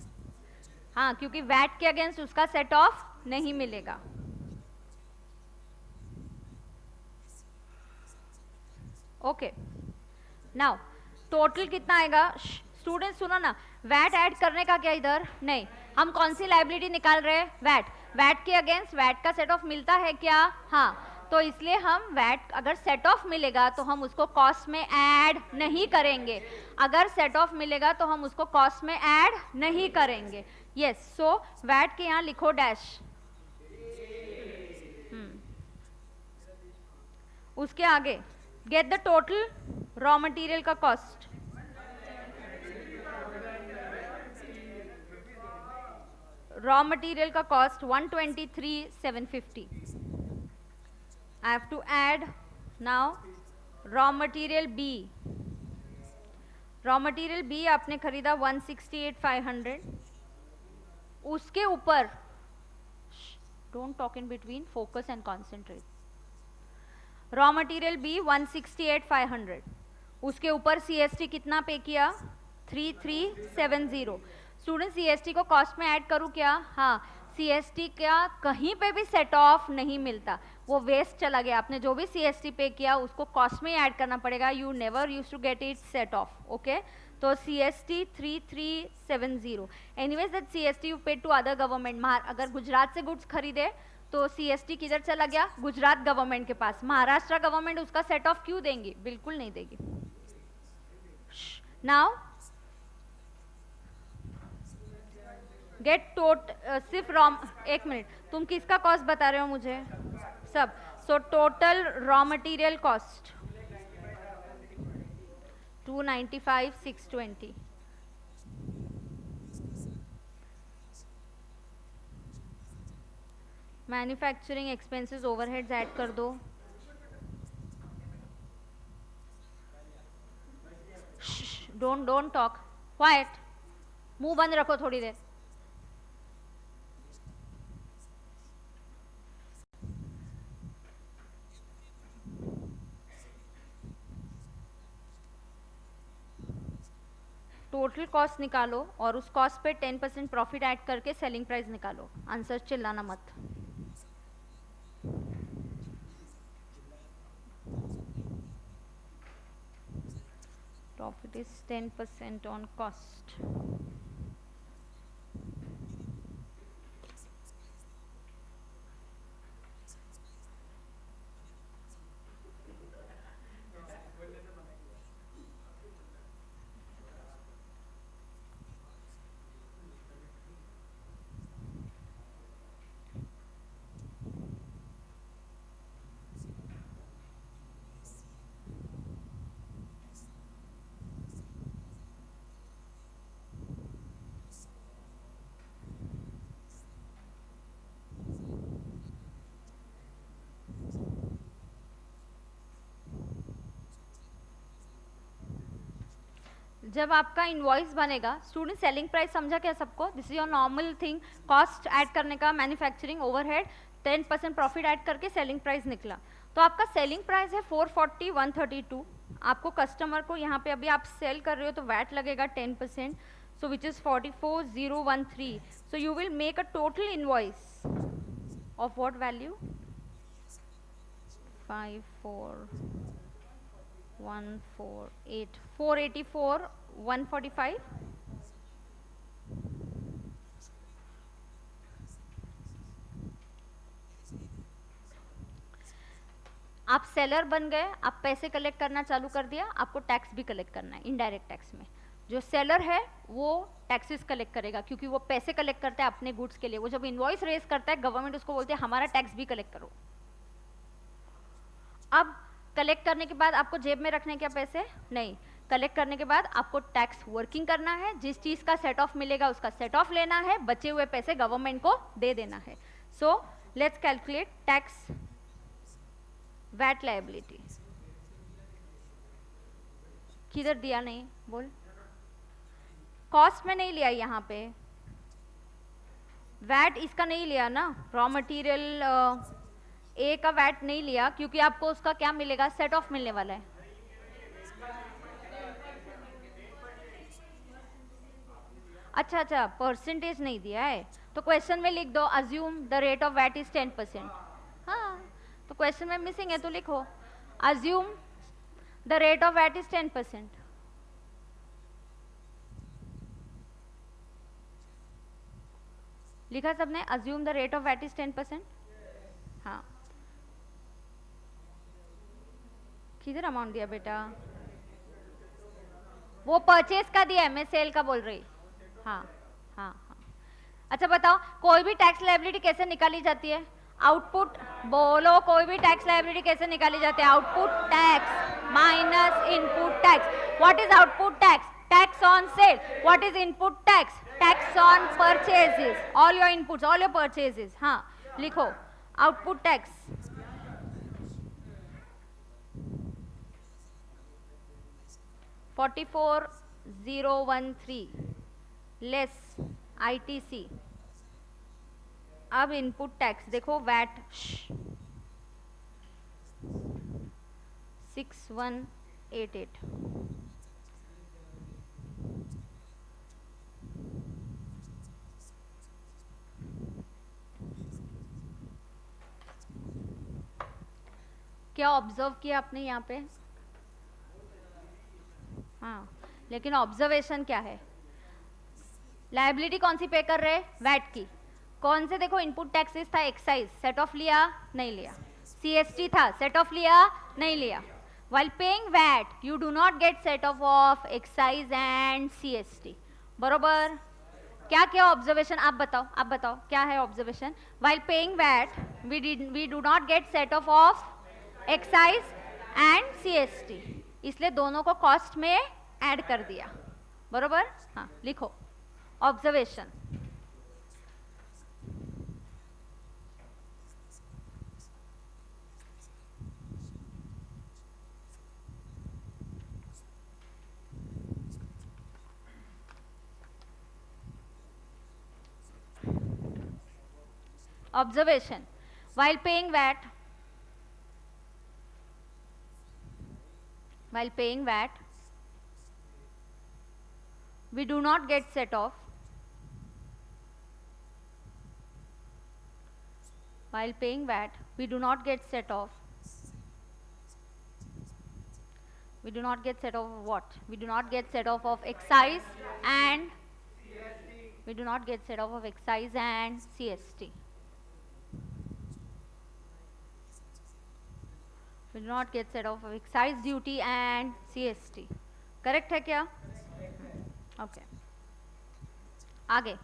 हाँ, क्योंकि वैट के अगेंस्ट उसका सेट ऑफ नहीं मिलेगा. ओके. नाउ टोटल कितना आएगा? स्टूडेंट सुनो ना, वैट ऐड करने का क्या इधर? नहीं. हम कौन सी लायबिलिटी निकाल रहे हैं? वैट. वैट के अगेंस्ट वैट का सेट ऑफ मिलता है क्या? हाँ. तो इसलिए हम वैट अगर सेट ऑफ मिलेगा तो हम उसको कॉस्ट में ऐड नहीं करेंगे. अगर सेट ऑफ मिलेगा तो हम उसको कॉस्ट में ऐड नहीं करेंगे. यस. सो वैट के यहाँ लिखो डैश. उसके आगे get the total raw material का कॉस्ट. रॉ मटेरियल का cost 123,750. I have to add now raw material B आपने खरीदा 168,500, उसके ऊपर, don't talk in between, focus and concentrate, raw material B 168,500, उसके ऊपर सीएसटी कितना पे किया, 3370। स्टूडेंट सीएसटी को कॉस्ट में ऐड करूं क्या, हाँ, सीएसटी का कहीं पे भी सेट ऑफ नहीं मिलता, वो वेस्ट चला गया, आपने जो भी सीएसटी पे किया उसको कॉस्ट में ऐड करना पड़ेगा, you never use to get it set off, okay. तो CST 3370, anyways that CST you paid to other government, अगर गुजरात से गुड्स खरीदे तो सीएसटी किधर चला गया, गुजरात गवर्नमेंट के पास, महाराष्ट्र गवर्नमेंट उसका सेट ऑफ क्यों देंगी, बिल्कुल नहीं देगी। नाउ गेट सिर्फ एक मिनट, तुम किसका कॉस्ट बता रहे हो मुझे, सब, so total raw material cost 295,620, manufacturing expenses overheads add कर दो, डोंट टॉक, क्वाइट, मुंह बंद रखो थोड़ी देर। टोटल कॉस्ट निकालो और उस कॉस्ट पे 10% प्रॉफिट ऐड करके सेलिंग प्राइस निकालो, आंसर चिल्लाना मत। Profit is 10% on cost. जब आपका इनवॉइस बनेगा, स्टूडेंट सेलिंग प्राइस समझा क्या सबको, this is your normal thing, cost add करने का, मैन्युफैक्चरिंग ओवरहेड, 10% प्रॉफिट ऐड करके सेलिंग प्राइस निकला, तो आपका सेलिंग प्राइस है 440, 132, आपको कस्टमर को यहाँ पे अभी आप सेल कर रहे हो तो वैट लगेगा 10%, so which is 44,013, so you will make a total invoice of what value, 54,148, 484, 145, आप सेलर बन गए, आप पैसे कलेक्ट करना चालू कर दिया, आपको टैक्स भी कलेक्ट करना है, इनडायरेक्ट टैक्स में जो सेलर है वो टैक्सेस कलेक्ट करेगा, क्योंकि वो पैसे कलेक्ट करता है अपने गुड्स के लिए, वो जब इनवॉइस रेज करता है गवर्नमेंट उसको बोलते है हमारा टैक्स भी कलेक्ट करो। अब कलेक्ट करने के बाद आपको जेब में रखने के पैसे नहीं, कलेक्ट करने के बाद आपको टैक्स वर्किंग करना है, जिस चीज का सेट ऑफ मिलेगा उसका सेट ऑफ लेना है, बचे हुए पैसे गवर्नमेंट को दे देना है। So let's calculate tax VAT liability, किधर दिया नहीं बोल, कॉस्ट में नहीं लिया, यहाँ पे वैट इसका नहीं लिया ना, रॉ मटेरियल ए का वैट नहीं लिया, क्योंकि आपको उसका क्या मिलेगा, सेट ऑफ मिलने वाला है। अच्छा, परसेंटेज नहीं दिया है तो क्वेश्चन में लिख दो, assume the rate of VAT is 10%, हाँ, तो क्वेश्चन में मिसिंग है तो लिखो assume the rate of VAT is 10%, लिखा सबने, assume the rate of VAT is 10%, हाँ, किधर अमाउंट दिया बेटा, वो परचेज का दिया है, मैं सेल का बोल रही, हाँ। अच्छा बताओ, कोई भी टैक्स लायबिलिटी कैसे निकाली जाती है, आउटपुट, बोलो, कोई भी टैक्स लायबिलिटी कैसे निकाली जाती है, output tax minus input tax. What is output tax, tax on sale. What is input tax, tax on purchases, all your inputs, all your purchases, हाँ, लिखो आउटपुट टैक्स। 44,013 less ITC. अब input tax देखो, VAT 6188. क्या observe किया आपने यहाँ पे? हाँ, लेकिन ऑब्जर्वेशन क्या है? लायबिलिटी कौन सी पे कर रहे हैं? वैट की. कौन से देखो इनपुट टैक्सेस था? एक्साइज. सेट ऑफ लिया? नहीं लिया. CST था, सेट ऑफ लिया? नहीं लिया. While paying VAT, you do not get set off of excise and CST. बरोबर? क्या क्या ऑब्जर्वेशन आप बताओ, आप बताओ क्या है observation? While paying VAT, we do not get set off of excise and CST. इसलिए दोनों को कॉस्ट में ऐड कर दिया. बरोबर? हाँ, लिखो observation. Observation. While paying VAT, we do not get set off. While paying VAT, we do not get set off. We do not get set off of what? We do not get set off of excise and we do not get set off of excise and CST. We do not get set off of excise duty and CST. Correct है क्या? Okay. आगे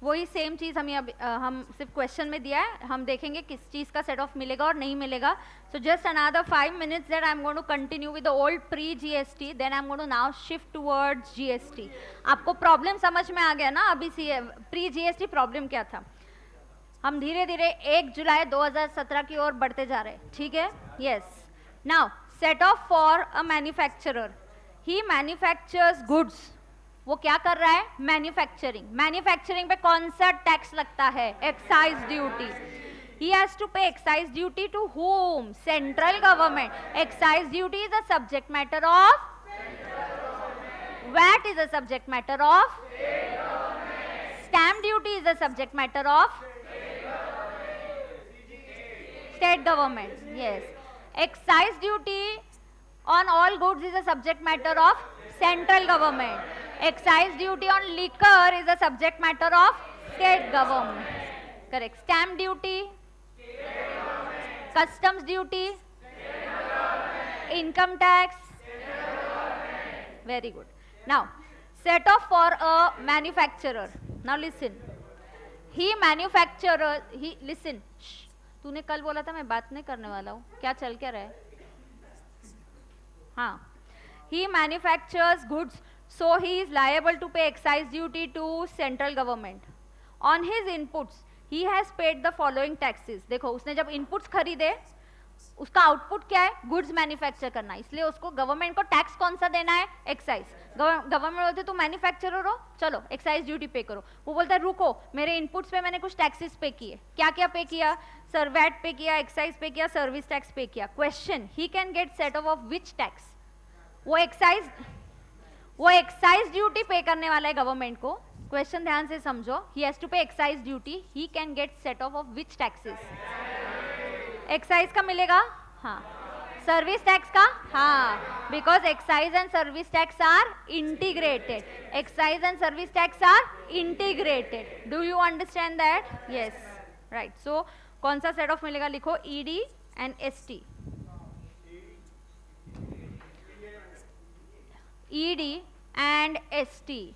वही same चीज हम सिर्फ question में दिया है. हम देखेंगे किस चीज का सेट ऑफ मिलेगा और नहीं मिलेगा. So just another 5 minutes that I'm going to continue with the old pre-GST, then I'm going to now shift towards GST. आपको प्रॉब्लम समझ में आ गया ना? अभी pre-GST प्रॉब्लम क्या था? हम धीरे धीरे 1 जुलाई 2017 की ओर बढ़ते जा रहे हैं. ठीक है? Yes. Now set off for a manufacturer. He manufactures goods. वो क्या कर रहा है? मैन्युफैक्चरिंग. मैन्युफैक्चरिंग पे कौन सा टैक्स लगता है? Excise duty. He has to pay excise duty to whom? Central government. Excise duty is a subject matter of VAT is a subject matter of stamp duty is a subject matter of state government. Yes. Excise duty on all goods is a subject matter of central government. Excise duty on liquor is a subject matter of state government. Correct. Stamp duty, customs duty, income tax. Very good. Now, set off for a manufacturer. Now listen. Listen. तूने कल बोला था मैं बात नहीं करने वाला हूँ. क्या चल क्या रहा है? हाँ. He manufactures goods, so he is liable to pay excise duty to central government. On his inputs, he has paid the following taxes. देखो उसने जब inputs खरीदे उसका आउटपुट क्या है? गुड्स मैन्युफैक्चर करना. इसलिए उसको गवर्नमेंट को टैक्स कौन सा देना है? एक्साइज. गवर्नमेंट बोलते तुम मैन्युफैक्चरर हो, चलो एक्साइज ड्यूटी पे करो. वो बोलता है रुको, मेरे इनपुट्स पे मैंने कुछ टैक्सेस पे किए. क्या क्या पे किया? सर वैट पे किया, एक्साइज पे किया, सर्विस टैक्स पे किया. Question, he can get set off which tax? वो एक्साइज ड्यूटी पे करने वाला है गवर्नमेंट को. क्वेश्चन ध्यान से समझो. He has to pay excise duty. He can get set off which taxes? Excise का मिलेगा. हाँ. सर्विस टैक्स का. हाँ, because excise and service tax are integrated. Excise and service tax are integrated. Do you understand that? Yes. Right. So कौन सा set off मिलेगा? लिखो ED and ST. ED and ST.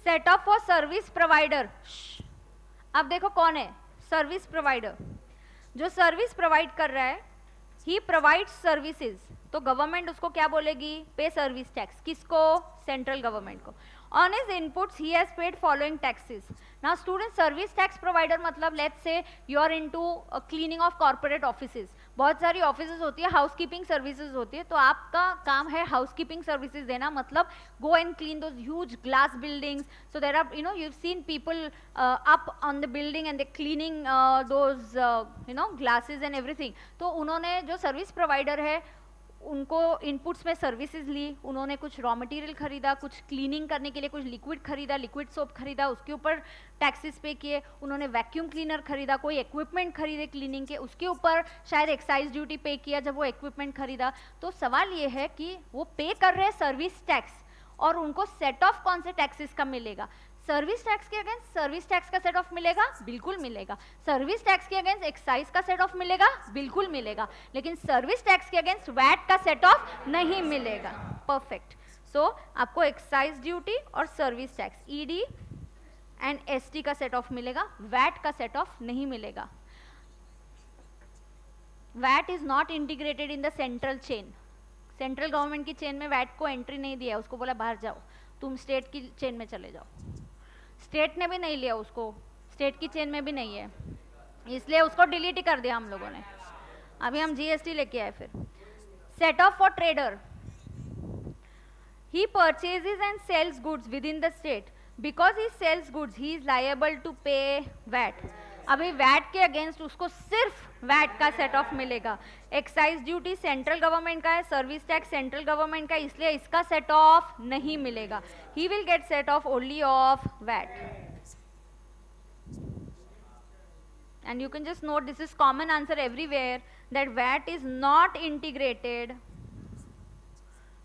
Set off for service provider. अब देखो कौन है service provider. जो service provide कर रहा है, ही प्रोवाइड्स सर्विसेज. तो गवर्नमेंट उसको क्या बोलेगी, पे सर्विस टैक्स। किसको, सेंट्रल गवर्नमेंट को। On his inputs he has paid following taxes. Now student, service tax provider मतलब let's say you are into cleaning of corporate offices. बहुत सारी ऑफिसेज होती है, हाउसकीपिंग सर्विसेज होती है, तो आपका काम है हाउसकीपिंग सर्विसेज देना, मतलब go and clean those huge glass buildings. So there are, you know, you've seen people up on the building and they're cleaning those you know, glasses and everything. तो उन्होंने जो सर्विस प्रोवाइडर है उनको inputs में services ली, उन्होंने कुछ raw material खरीदा, कुछ क्लीनिंग करने के लिए कुछ लिक्विड खरीदा, लिक्विड सोप खरीदा, उसके ऊपर टैक्सेस पे किए, उन्होंने वैक्यूम क्लीनर खरीदा, कोई इक्विपमेंट खरीदे क्लीनिंग के, उसके ऊपर शायद एक्साइज ड्यूटी पे किया जब वो इक्विपमेंट खरीदा। तो सवाल ये है कि वो पे कर रहे हैं सर्विस टैक्स और उनको सेट ऑफ कौन से टैक्सेस का मिलेगा। सर्विस टैक्स के अगेंस्ट सर्विस टैक्स का सेट ऑफ मिलेगा, बिल्कुल मिलेगा। सर्विस टैक्स के अगेंस्ट एक्साइज का सेट ऑफ मिलेगा, बिल्कुल मिलेगा। लेकिन सर्विस टैक्स के अगेंस्ट वैट का सेट ऑफ नहीं मिलेगा। परफेक्ट। सो आपको एक्साइज ड्यूटी और service tax ED and ST का सेट ऑफ मिलेगा, वैट का सेट ऑफ नहीं मिलेगा। VAT is not integrated in the central chain. Central government की चेन में वैट को एंट्री नहीं दिया, उसको बोला बाहर जाओ, तुम स्टेट की चेन में चले जाओ। स्टेट ने भी नहीं लिया उसको, स्टेट की चेन में भी नहीं है, इसलिए उसको डिलीट ही कर दिया हम लोगों ने। अभी हम जीएसटी लेके आए। फिर set off for trader, he purchases and sells goods within the state. Because he sells goods he is liable to pay VAT. अभी वैट के अगेंस्ट उसको सिर्फ वैट का सेट ऑफ मिलेगा। एक्साइज ड्यूटी सेंट्रल गवर्नमेंट का है, service tax central government का, इसलिए इसका सेट ऑफ नहीं मिलेगा। He will get set off only of VAT. And you can just note, this is common answer everywhere, that VAT is not integrated.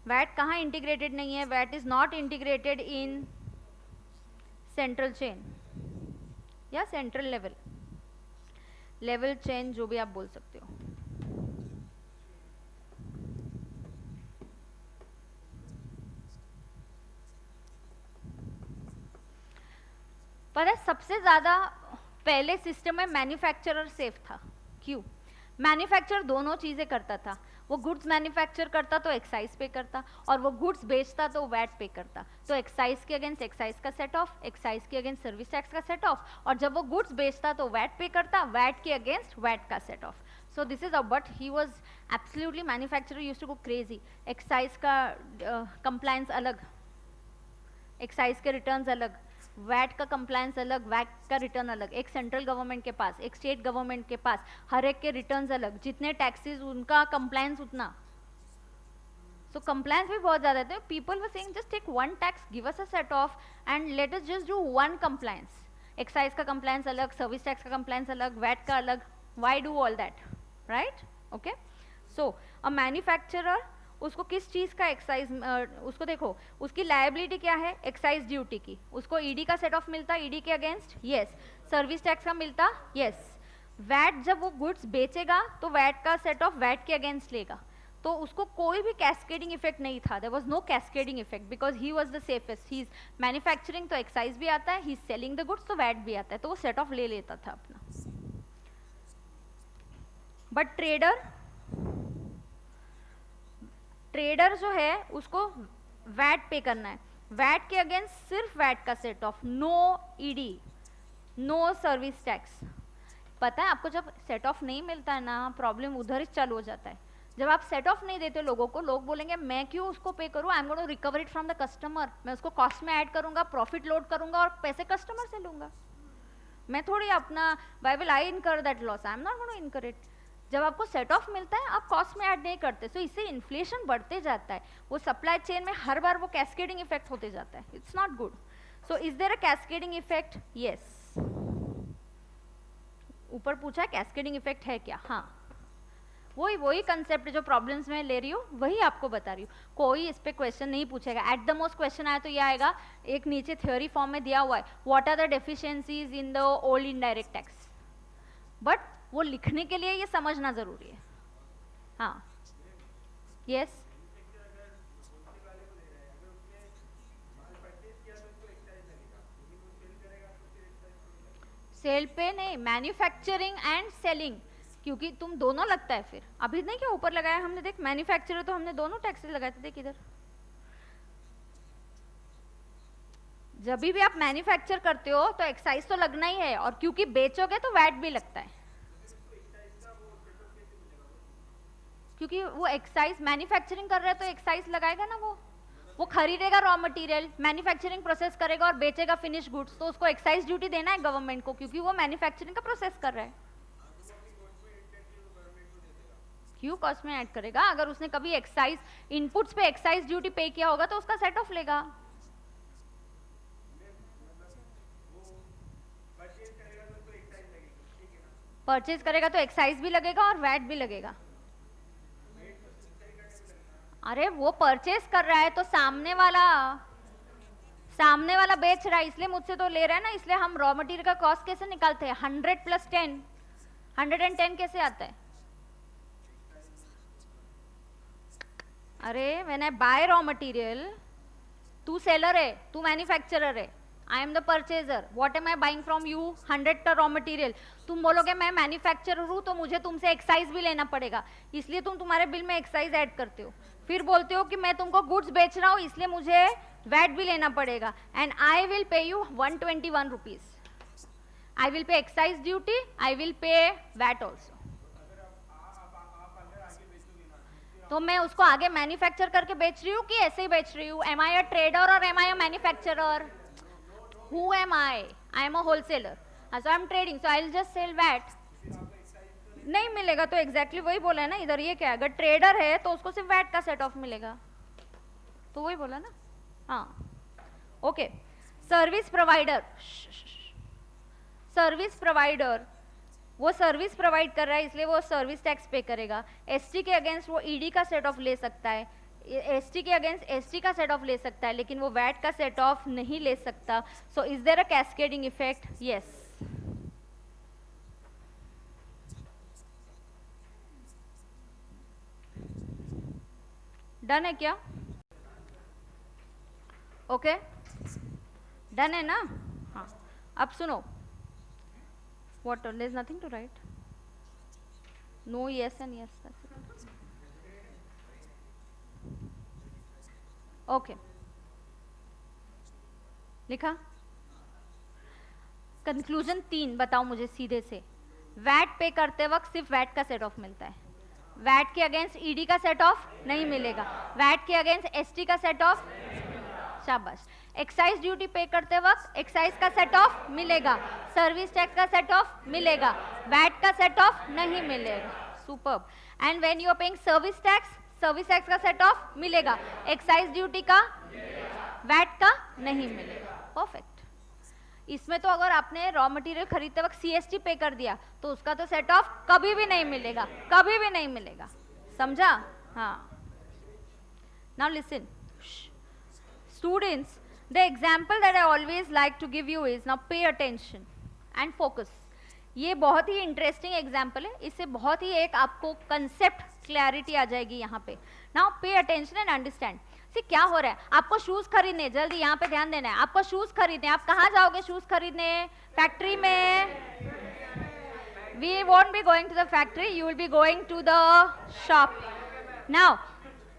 VAT कहाँ integrated नहीं है, VAT is not integrated in central chain या central level, level chain जो भी आप बोल सकते हो। पर सबसे ज्यादा पहले सिस्टम में मैन्युफैक्चरर सेफ था। क्यों? मैन्युफैक्चर दोनों चीजें करता था, वो गुड्स मैन्युफैक्चर करता तो एक्साइज पे करता, और वो गुड्स बेचता तो वैट पे करता। तो एक्साइज के अगेंस्ट एक्साइज का सेट ऑफ, एक्साइज के अगेंस्ट सर्विस टैक्स का सेट ऑफ, और जब वो गुड्स बेचता तो वैट पे करता, वैट के अगेंस्ट वैट का set off. So this is a, but he was absolutely, manufacturer used to go crazy. Excise का कंप्लायंस अलग, एक्साइज के रिटर्न्स अलग, वैट का कंप्लायंस अलग, वैट का रिटर्न अलग, एक सेंट्रल गवर्नमेंट के पास, एक स्टेट गवर्नमेंट के पास, हर एक के रिटर्न्स अलग, जितने टैक्सेस उनका कंप्लायंस उतना। सो कंप्लायंस भी बहुत ज़्यादा थे। People were saying just take one tax, give us a set off and let us just do one compliance. Excise का कंप्लायंस अलग, सर्विस टैक्स का कंप्लायंस अलग, वैट का अलग, why do all that, right? Okay, so a manufacturer, उसको किस चीज़ का excise, उसको देखो उसकी लायबिलिटी क्या है, एक्साइज ड्यूटी की, उसको ईडी का सेट ऑफ मिलता, ईडी के अगेंस्ट, यस। सर्विस टैक्स का मिलता, यस। वैट जब वो गुड्स बेचेगा तो वैट का सेट ऑफ वैट के अगेंस्ट लेगा, तो उसको कोई भी कैस्केडिंग इफेक्ट नहीं था। There was no cascading effect because he was the safest. He is manufacturing तो एक्साइज भी आता है, he is selling the goods तो वैट भी आता है, तो वो सेट ऑफ ले लेता था अपना। बट ट्रेडर जो है उसको वैट पे करना है, वैट के अगेंस्ट सिर्फ वैट का set off, no ED, no service tax. पता है आपको, जब सेट ऑफ नहीं मिलता है ना, प्रॉब्लम उधर ही चालू हो जाता है। जब आप सेट ऑफ नहीं देते लोगों को, लोग बोलेंगे मैं क्यों उसको पे करूं, I am going to recover it from the customer. मैं उसको कॉस्ट में ऐड करूंगा, प्रॉफिट लोड करूंगा और पैसे कस्टमर से लूंगा। मैं थोड़ी अपना why will I incur that loss, I am not going to incur it. जब आपको सेट ऑफ मिलता है आप कॉस्ट में ऐड नहीं करते, सो इससे इन्फ्लेशन बढ़ते जाता है, वो सप्लाई चेन में हर बार वो कैस्केडिंग इफेक्ट होते जाता है। It's not good. So is there a cascading effect? Yes. ऊपर पूछा है कैस्केडिंग इफेक्ट है क्या? हाँ, वही कंसेप्ट जो प्रॉब्लम्स में ले रही हूँ वही आपको बता रही हूँ। कोई इस पे क्वेश्चन नहीं पूछेगा। एट द मोस्ट क्वेश्चन आया तो ये आएगा, एक नीचे थ्योरी फॉर्म में दिया हुआ है, what are the deficiencies in the old indirect tax, but वो लिखने के लिए ये समझना जरूरी है। हाँ, यस। सेल पे नहीं, मैन्युफैक्चरिंग एंड सेलिंग, क्योंकि तुम दोनों लगता है फिर, अभी नहीं क्या ऊपर लगाया हमने, देख मैन्युफैक्चरर तो हमने दोनों टैक्सेस लगाए थे, देख इधर। जब भी आप मैन्युफैक्चर करते हो तो एक्साइज तो लगना ही है, और क्योंकि बेचोगे तो वैट भी लगता है, क्योंकि वो एक्साइज मैन्युफैक्चरिंग कर रहा है तो एक्साइज लगाएगा ना। वो खरीदेगा रॉ मटेरियल, मैन्युफैक्चरिंग प्रोसेस करेगा और बेचेगा फिनिश गुड्स, तो उसको एक्साइज ड्यूटी देना है गवर्नमेंट को, क्योंकि वो मैन्युफैक्चरिंग का प्रोसेस कर रहा है। क्यों कॉस्ट में ऐड करेगा? अगर उसने कभी एक्साइज इनपुट्स पे एक्साइज ड्यूटी पे किया होगा तो उसका सेट ऑफ लेगा। परचेज करेगा तो एक्साइज भी लगेगा और वैट भी लगेगा। अरे वो परचेज कर रहा है तो सामने वाला बेच रहा है, इसलिए मुझसे तो ले रहा है ना, इसलिए हम रॉ मटेरियल का कॉस्ट कैसे निकालते हैं? 100 + 10, 110 कैसे आता है? अरे when I buy raw material, तू सेलर है, तू मैन्युफैक्चरर है, I am the purchaser, what am I buying from you? 100 का रॉ मटेरियल। तुम बोलोगे मैं मैन्युफैक्चरर हूँ तो मुझे तुमसे एक्साइज भी लेना पड़ेगा, इसलिए तुम तुम्हारे बिल में एक्साइज ऐड करते हो। फिर बोलते हो कि मैं तुमको गुड्स बेच रहा हूँ इसलिए मुझे वैट भी लेना पड़ेगा, and I will pay you 121 rupees. I will pay excise duty, I will pay VAT also. तो मैं उसको आगे मैन्युफैक्चर करके बेच रही हूँ कि ऐसे ही बेच रही हूँ? एम आई अ ट्रेडर और am I a manufacturer? Who am I? I am a wholesaler. So I am trading. So I will just sell VAT. नहीं मिलेगा तो एग्जैक्टली वही बोला है ना इधर। ये क्या है, अगर ट्रेडर है तो उसको सिर्फ वैट का सेट ऑफ मिलेगा, तो वही बोला ना। हाँ ओके। सर्विस प्रोवाइडर, वो सर्विस प्रोवाइड कर रहा है इसलिए वो सर्विस टैक्स पे करेगा। एसटी के अगेंस्ट वो ईडी का सेट ऑफ ले सकता है, एसटी के अगेंस्ट एसटी का सेट ऑफ ले सकता है, लेकिन वो वैट का सेट ऑफ नहीं ले सकता। So is there a cascading effect? Yes. Done है क्या? ओके डन है ना? हाँ अब सुनो, what there's nothing to write, no yes and yes, that's it. Okay लिखा? कंक्लूजन 3 बताओ मुझे सीधे से। वैट पे करते वक्त सिर्फ वैट का सेट ऑफ मिलता है, वैट के अगेंस्ट ईडी का सेट ऑफ नहीं मिलेगा, वैट के अगेंस्ट एसटी का सेट ऑफ, शाबाश। एक्साइज ड्यूटी पे करते वक्त एक्साइज का सेट ऑफ मिलेगा, सर्विस टैक्स का सेट ऑफ मिलेगा, वैट का सेट ऑफ नहीं मिलेगा। Superb. And when you are paying service tax का सेट ऑफ मिलेगा, एक्साइज ड्यूटी का, वैट का नहीं मिलेगा। परफेक्ट। इसमें तो अगर आपने रॉ मटेरियल खरीदते वक्त सीएसटी पे कर दिया तो उसका तो सेट ऑफ कभी भी नहीं मिलेगा, कभी भी नहीं मिलेगा। समझा? हाँ। Now listen students, the example that I always like to give you is, now pay attention and focus. ये बहुत ही इंटरेस्टिंग एग्जाम्पल है, इससे बहुत ही एक आपको कंसेप्ट क्लैरिटी आ जाएगी यहाँ पे। Now pay attention and understand. सी क्या हो रहा है, आपको शूज खरीदने, जल्दी यहाँ पे ध्यान देना है, आपको शूज खरीदने, आप कहाँ जाओगे शूज खरीदने? फैक्ट्री में। We won't be going to the factory, you will be going to the shop. Now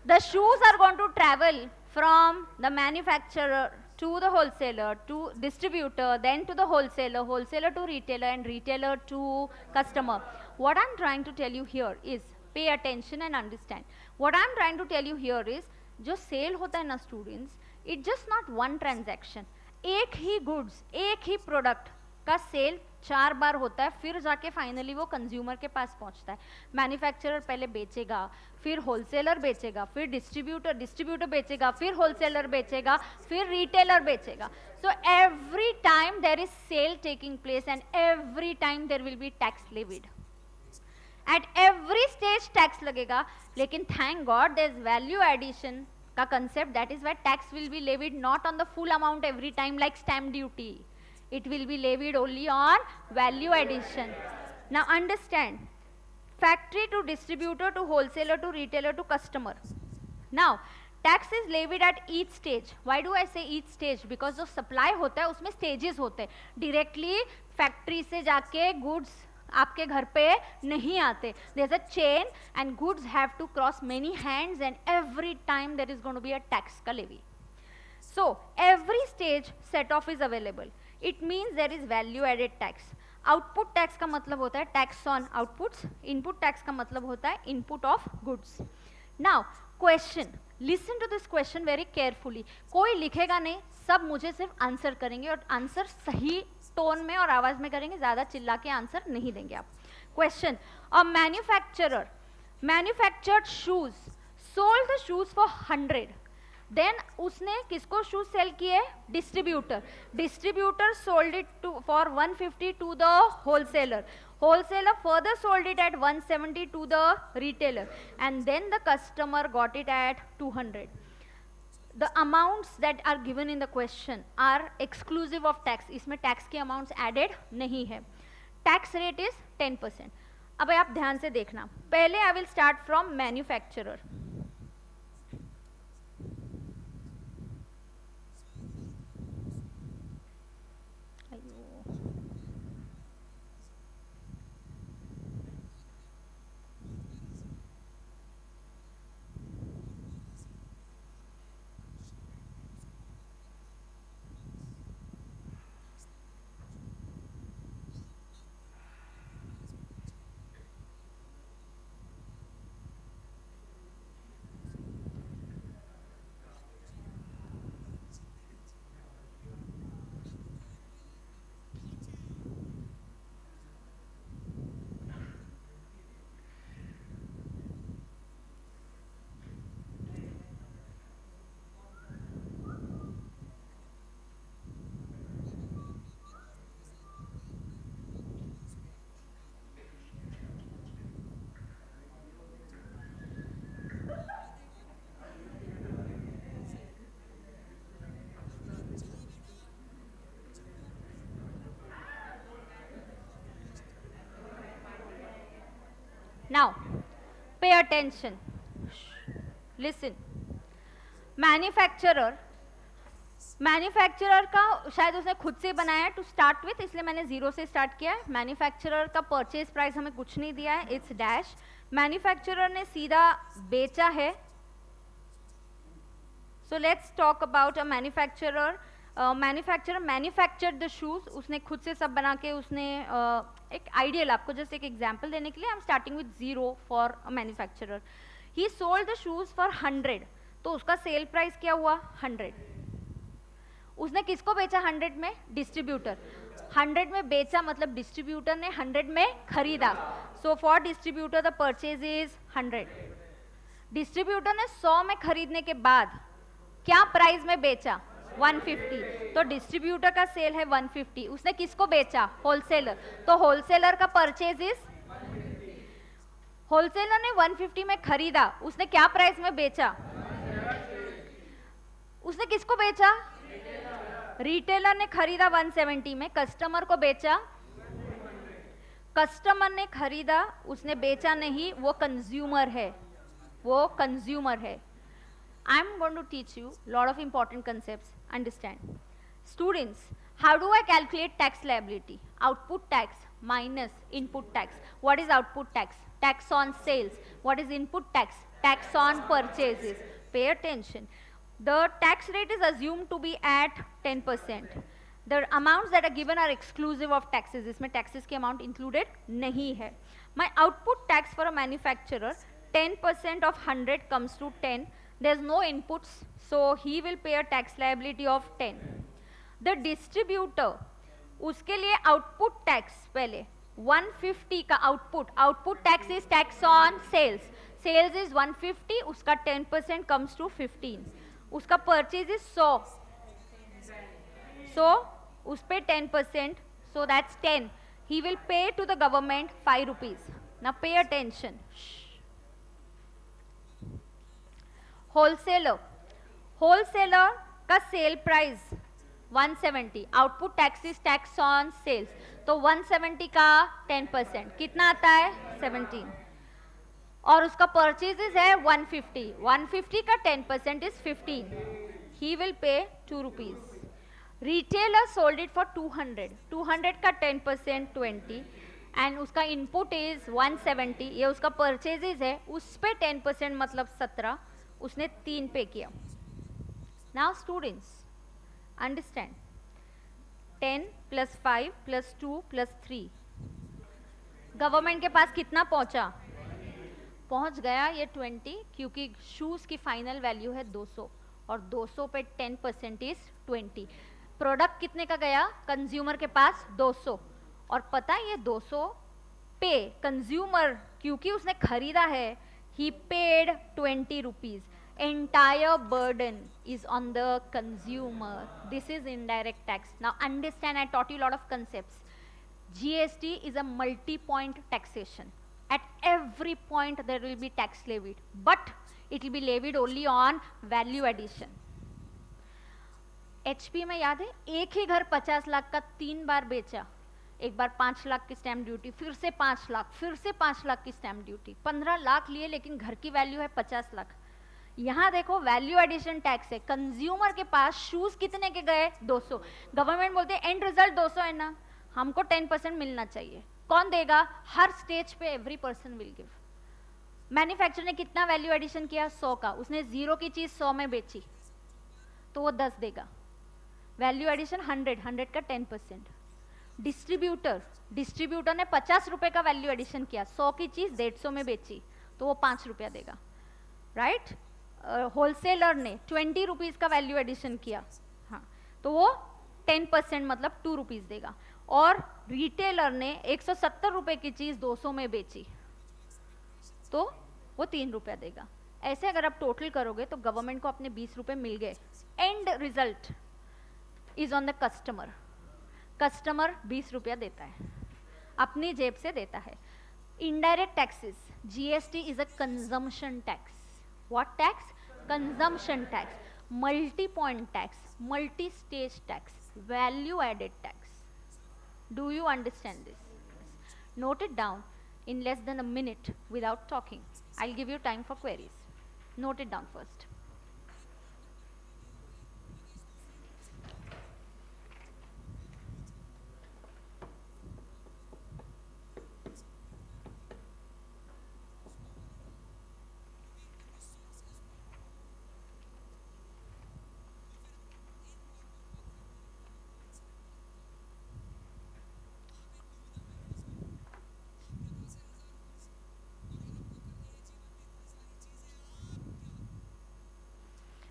the shoes are going to travel from the manufacturer to the wholesaler, to distributor, then to the wholesaler, wholesaler to retailer, and retailer to customer. What I'm trying to tell you here is, pay attention and understand. What I'm trying to tell you here is, जो cell होता है ना students, it just not one transaction. एक ही goods, एक ही product का cell 4 बार होता है, फिर जाके फाइनली वो कंज्यूमर के पास पहुंचता है। मैन्युफैक्चरर पहले बेचेगा, फिर होलसेलर बेचेगा, फिर डिस्ट्रीब्यूटर बेचेगा, फिर होलसेलर बेचेगा, फिर रिटेलर बेचेगा। So every time there is sale taking place and every time there will be tax levied. At every stage tax लगेगा, लेकिन thank God there is value addition का concept, that is why tax will be levied not on the full amount every time like stamp duty. It will be levied only on value addition. Now understand, factory to distributor to wholesaler to retailer to customer. Now tax is levied at each stage. Why do I say each stage? Because जो supply होता है उसमें stages होते हैं. Directly factory से जाके goods आपके घर पे नहीं आते. There's a chain and goods have to cross many hands and every time there is going to be a tax का levy. So every stage set off is available. It means there is value added tax. Output tax का मतलब होता है tax on outputs. Input tax का मतलब होता है input of goods. Now question, listen to this question very carefully. कोई लिखेगा नहीं, सब मुझे सिर्फ आंसर करेंगे और आंसर सही टोन में और आवाज में करेंगे, ज्यादा चिल्ला के आंसर नहीं देंगे आप. Question, a manufacturer manufactured shoes, sold the shoes for 100. Then उसने किसको शूज सेल किए? Distributor. Distributor sold it to for 150 to the wholesaler. Wholesaler further sold it at 170 to the retailer and then the customer got it at 200. The amounts that are given in the question are exclusive of tax. इसमें tax के amounts added नहीं है. Tax rate is 10%. अब आप ध्यान से देखना. पहले I will start from manufacturer. Now, pay attention. Listen. Manufacturer का शायद उसने खुद से बनाया है टू स्टार्ट विथ, इसलिए मैंने जीरो से स्टार्ट किया है. मैन्युफैक्चरर का परचेज प्राइस हमें कुछ नहीं दिया है, इट्स डैश. मैन्युफैक्चरर ने सीधा बेचा है. So let's talk about a manufacturer. Manufacturer manufactured the shoes. उसने खुद से सब बना के उसने एक आइडियल, आपको जस्ट एक एग्जांपल देने के लिए, I am starting with 0 for a manufacturer. He sold the shoes for 100. तो उसका सेल प्राइस क्या हुआ? 100. उसने किसको बेचा 100 में? डिस्ट्रीब्यूटर. 100 में बेचा मतलब डिस्ट्रीब्यूटर ने 100 में खरीदा. So for distributor the purchase is 100. Distributor ने 100 में खरीदने के बाद क्या प्राइस में बेचा? 150. तो डिस्ट्रीब्यूटर का सेल है 150. उसने किसको बेचा? होलसेलर. तो होलसेलर का परचेज इज, होलसेलर ने 150 में खरीदा, उसने क्या प्राइस में बेचा? उसने किसको बेचा? रिटेलर ने खरीदा 170 में, कस्टमर को बेचा. कस्टमर ने खरीदा, उसने बेचा नहीं, वो कंज्यूमर है, वो कंज्यूमर है. I am going to teach you lot of important concepts. Understand, students, how do I calculate tax liability? Output tax minus input tax. What is output tax? Tax on sales. What is input tax? Tax on purchases. Pay attention. The tax rate is assumed to be at 10%. The amounts that are given are exclusive of taxes. इसमें taxes के amount included नहीं है. My output tax for a manufacturer, 10% of 100 comes to 10. There's no inputs, so he will pay a tax liability of 10. The distributor, उसके लिए output tax पहले 150 का output tax is tax on sales. Sales is 150, उसका 10% comes to 15. उसका purchase is 100, so उस पे 10%, so that's 10. He will pay to the government 5 rupees. Now pay attention. Wholesaler का sale price 170. Output tax is tax on sales. तो 170 का 10% कितना आता है? 17. और उसका परचेजेस है 150. 150 का 10% is 15. He will pay 2 rupees. Retailer sold it for 200. 200 का 10% 20. एंड उसका इनपुट इज 170, ये उसका परचेजेज है, उस पे 10% मतलब 17, उसने 3 पे किया. Now students understand, 10 plus 5 plus 2 plus 3, government के पास कितना पहुंचा? पहुंच गया ये 20, क्योंकि शूज की फाइनल वैल्यू है 200 और 200 पे 10% इज 20. प्रोडक्ट कितने का गया कंज्यूमर के पास? 200. और पता है ये 200 पे कंज्यूमर, क्योंकि उसने खरीदा है, he paid 20 rupees. entire burden is on the consumer. This is indirect tax. Now understand, I taught you a lot of concepts. GST is a multi-point taxation. At every point there will be tax levied, but it will be levied only on value addition. HP में याद है, एक ही घर 50 लाख का 3 बार बेचा. एक बार 5 लाख की stamp duty, फिर से 5 लाख, फिर से 5 लाख की स्टैम्प ड्यूटी, 15 लाख लिए, लेकिन घर की वैल्यू है 50 लाख. यहाँ देखो वैल्यू एडिशन टैक्स है. कंज्यूमर के पास शूज कितने के गए? 200. गवर्नमेंट बोलते हैं एंड रिजल्ट 200 है ना, हमको 10% मिलना चाहिए. कौन देगा? हर स्टेज पे every person will give. Manufacturer ने कितना वैल्यू एडिशन किया? 100 का. उसने 0 की चीज 100 में बेची तो वो 10 देगा. वैल्यू एडिशन 100 का 10%. डिस्ट्रीब्यूटर ने 50 रुपए का वैल्यू एडिशन किया, 100 की चीज 150 में बेची तो वो 5 रुपया देगा. राइट? होलसेलर ने 20 रुपीज का वैल्यू एडिशन किया, हाँ, तो वो 10% मतलब 2 रुपीज देगा. और रिटेलर ने 170 रुपए की चीज 200 में बेची तो वो 3 रुपया देगा. ऐसे अगर आप टोटल करोगे तो गवर्नमेंट को अपने 20 रुपए मिल गए. And result is on the customer. Customer 20 रुपया देता है, अपनी जेब से देता है. Indirect taxes, GST is a consumption tax. What tax? Consumption tax, multi point tax, multi stage tax, value added tax. Do you understand this? Note it down in less than a minute without talking. I'll give you time for queries. Note it down first.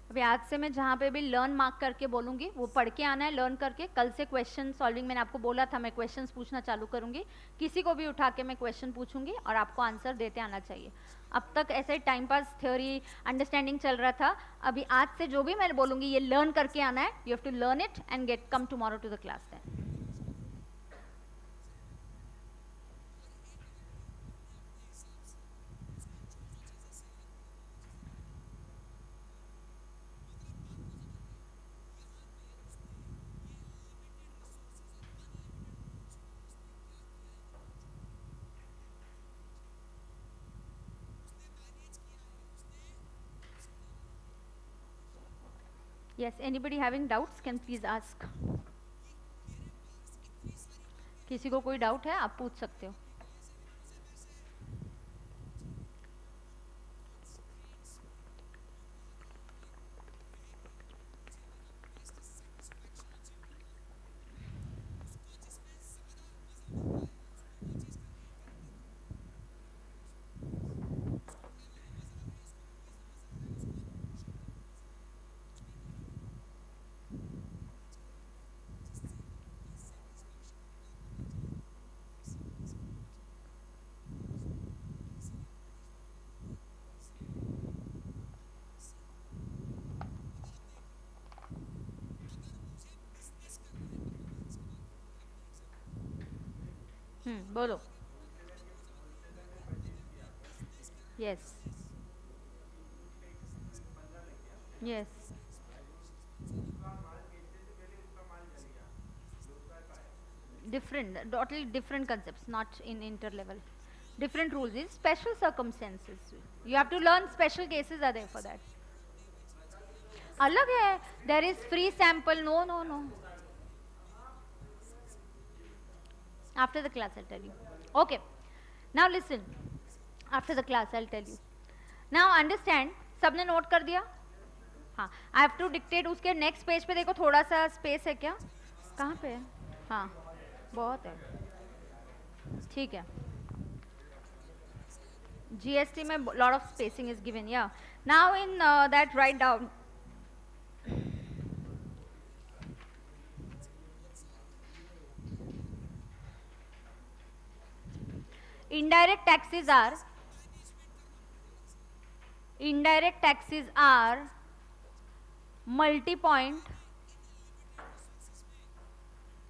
अभी आज से मैं जहाँ पे भी learn mark करके बोलूँगी वो पढ़ के आना है, लर्न करके. कल से क्वेश्चन सॉल्विंग मैंने आपको बोला था, मैं क्वेश्चंस पूछना चालू करूँगी. किसी को भी उठा के मैं क्वेश्चन पूछूंगी और आपको आंसर देते आना चाहिए. अब तक ऐसे टाइम पास थ्योरी अंडरस्टैंडिंग चल रहा था. अभी आज से जो भी मैं बोलूँगी ये लर्न करके आना है. You have to learn it and get come tomorrow to the class. Then yes, anybody having doubts can please ask. किसी को कोई डाउट है आप पूछ सकते हो. बोलो. Yes yes different, totally different concepts, not in inter level. Different rules is special circumstances. You have to learn, special cases are there for that. अलग है. There is free sample. No. After the class I'll tell you. Okay, now listen, after the class I'll tell you. Now understand, सबने note कर दिया? हाँ, I have to dictate. उसके next page पे देखो थोड़ा सा स्पेस है क्या? कहाँ पे है? हाँ, बहुत है, ठीक है. GST में lot of spacing is given, yeah. Now in that write down. Indirect taxes are multi-point.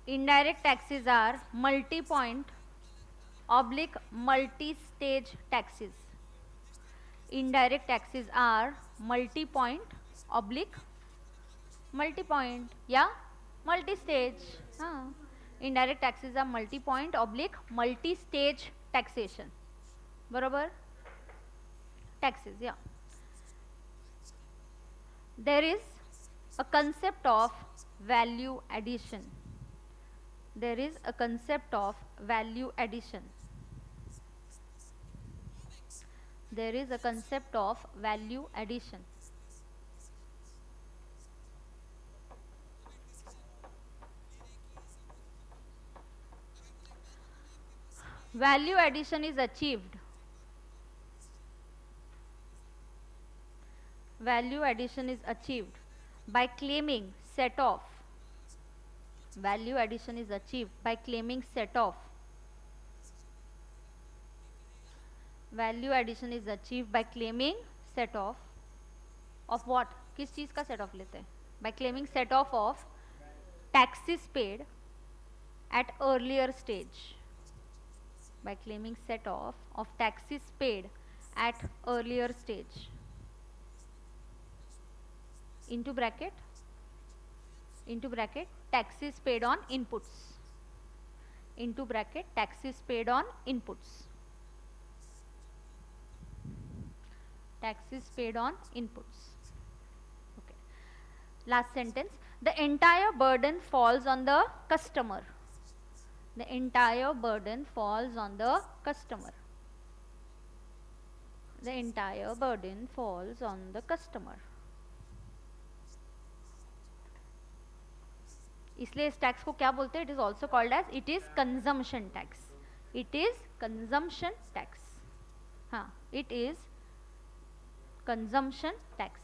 Indirect taxes are multi-point oblique multi-stage taxes. Indirect taxes are multi-point oblique multi-point, yeah, multi-stage. हाँ, indirect taxes are multi-point oblique multi-stage taxation. बरोबर? Taxes, yeah. There is a concept of value addition. There is a concept of value addition. There is a concept of value addition. Value addition is achieved. Value addition is achieved by claiming set off. Value addition is achieved by claiming set off. Value addition is achieved by claiming set off of what? किस चीज का set off लेते हैं? By claiming set off of taxes paid at earlier stage. By claiming set off of taxes paid at earlier stage. Into bracket taxes paid on inputs. Into bracket taxes paid on inputs. Taxes paid on inputs. Okay. Last sentence. The entire burden falls on the customer. The entire burden falls on the customer. The entire burden falls on the customer. इसलिए इस tax को क्या बोलते हैं? It is also called as, it is consumption tax. It is consumption tax. हाँ, it is consumption tax.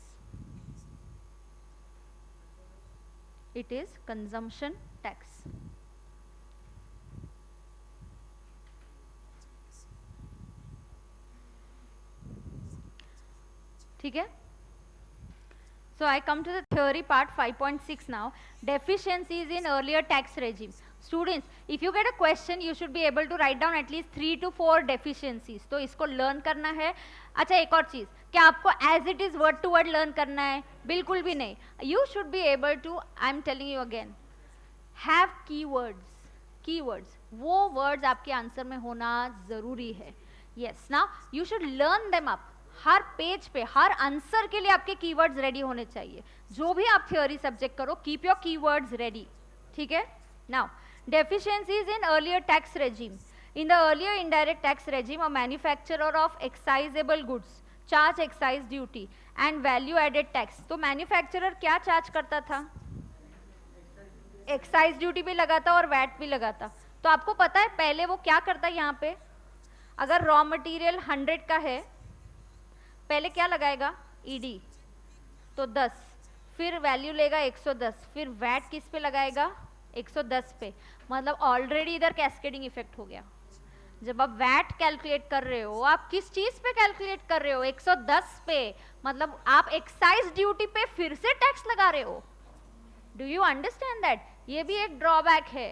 It is consumption tax. ठीक है. So I come to the theory part 5.6 now. Deficiencies in earlier tax regime. Students, if you get a question, you should be able to write down at least 3 to 4 deficiencies. तो इसको learn करना है. अच्छा, एक और चीज़, क्या आपको as it is word to word learn करना है? बिल्कुल भी नहीं. You should be able to, I'm telling you again, have keywords. Keywords, वो words आपके आंसर में होना ज़रूरी है. Yes, now you should learn them up. Her page पे हर आंसर के लिए आपके कीवर्ड्स रेडी होने चाहिए. जो भी आप थ्योरी सब्जेक्ट करो, कीप योर कीवर्ड्स रेडी. ठीक है. Now, deficiencies in earlier tax regime. In the earlier indirect tax regime, a manufacturer of excisable goods charge excise duty and value added tax. तो manufacturer क्या charge करता था? Excise duty भी लगाता और VAT भी लगाता. तो आपको पता है पहले वो क्या करता है? यहाँ पे अगर रॉ मटेरियल 100 का है, पहले क्या लगाएगा? ईडी, तो 10, फिर वैल्यू लेगा 110, फिर वैट किस पे लगाएगा? 110 पे. मतलब ऑलरेडी इधर कैस्केडिंग इफेक्ट हो गया. जब आप वैट कैलकुलेट कर रहे हो, आप किस चीज पे कैलकुलेट कर रहे हो? 110 पे. मतलब आप एक्साइज ड्यूटी पे फिर से टैक्स लगा रहे हो. Do you understand that? ये भी एक ड्रॉबैक है.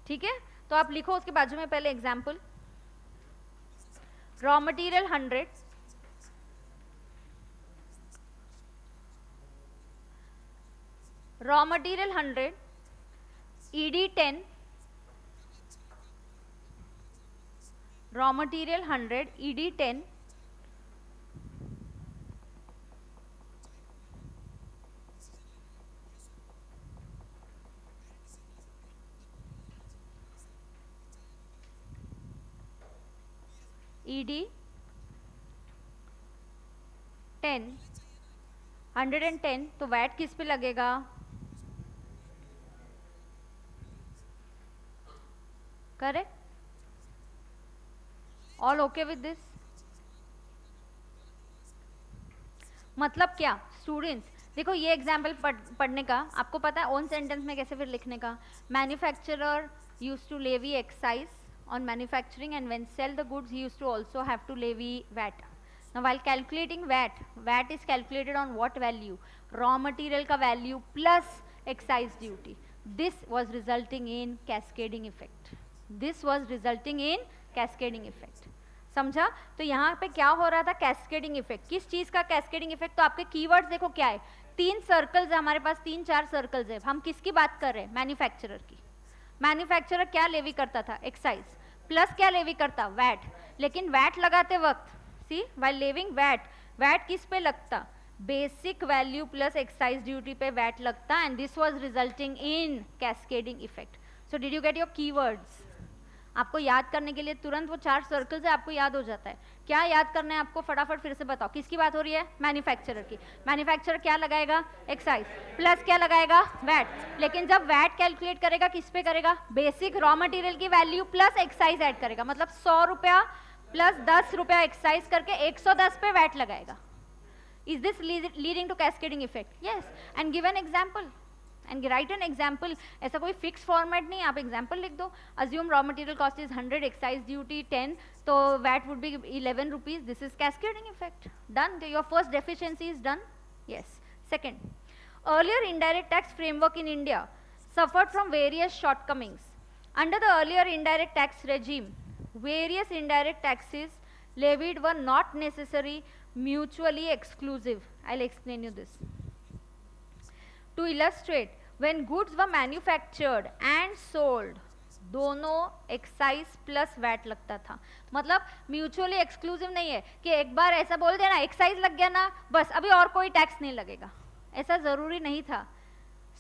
ठीक है. तो आप लिखो उसके बाजू में पहले example. Raw material 100, raw material 100, ED 10, raw material 100, ED 10, ED 10 110, तो वैट किस पे लगेगा? Correct? All okay with this? मतलब क्या स्टूडेंट्स, देखो ये एग्जाम्पल पढ़ने का आपको पता है ओन सेंटेंस में कैसे फिर लिखने का. Manufacturer use to levy excise on manufacturing, and when sell the goods he used to also have to levy VAT. Now while calculating VAT, VAT is calculated on what value? Raw material ka value plus excise duty. This was resulting in cascading effect. This was resulting in cascading effect. समझा? तो यहाँ पे क्या हो रहा था? Cascading effect. किस चीज का कैस्केडिंग इफेक्ट? तो आपके कीवर्ड्स देखो क्या है. 3 सर्कल्स है हमारे पास, 3-4 सर्कल्स है. हम किसकी बात कर रहे हैं? मैन्युफैक्चरर की. मैन्युफैक्चरर क्या लेवी करता था? एक्साइज. प्लस क्या लेवी करता? वैट. लेकिन वैट लगाते वक्त, सी व्हाइल लेविंग वैट, वैट किस पे लगता? Basic value plus excise duty पे वैट लगता. And this was resulting in cascading effect. So did you get your keywords? आपको याद करने के लिए तुरंत वो 4 सर्कल से आपको याद हो जाता है. क्या याद करना है आपको? फटाफट फिर से बताओ. किसकी बात हो रही है? मैन्युफैक्चरर की. मैन्युफैक्चरर क्या लगाएगा? एक्साइज. प्लस क्या लगाएगा? वैट. लेकिन जब वैट कैलकुलेट करेगा किस पे करेगा? बेसिक रॉ मटेरियल की वैल्यू प्लस एक्साइज ऐड करेगा. मतलब 100 रुपया प्लस 10 रुपया एक्साइज करके 110 पे वैट लगाएगा. Is this leading to cascading effect? Yes. And give an example and write an example. ऐसा कोई फिक्स फॉर्मेट नहीं, आप एग्जाम्पल लिख दो. assume raw material cost is 100, excise duty 10, तो VAT would be 11 rupees. this is cascading effect. Done. Your first deficiency is done. Yes. Second, earlier indirect tax framework in India suffered from various shortcomings. Under the earlier indirect tax regime, various indirect taxes levied were not necessarily mutually exclusive. I'll explain you this. To illustrate, when goods were manufactured and sold, दोनों excise plus VAT लगता था. मतलब mutually exclusive नहीं है कि एक बार ऐसा बोल देना एक्साइज लग गया ना बस अभी और कोई टैक्स नहीं लगेगा. ऐसा ज़रूरी नहीं था.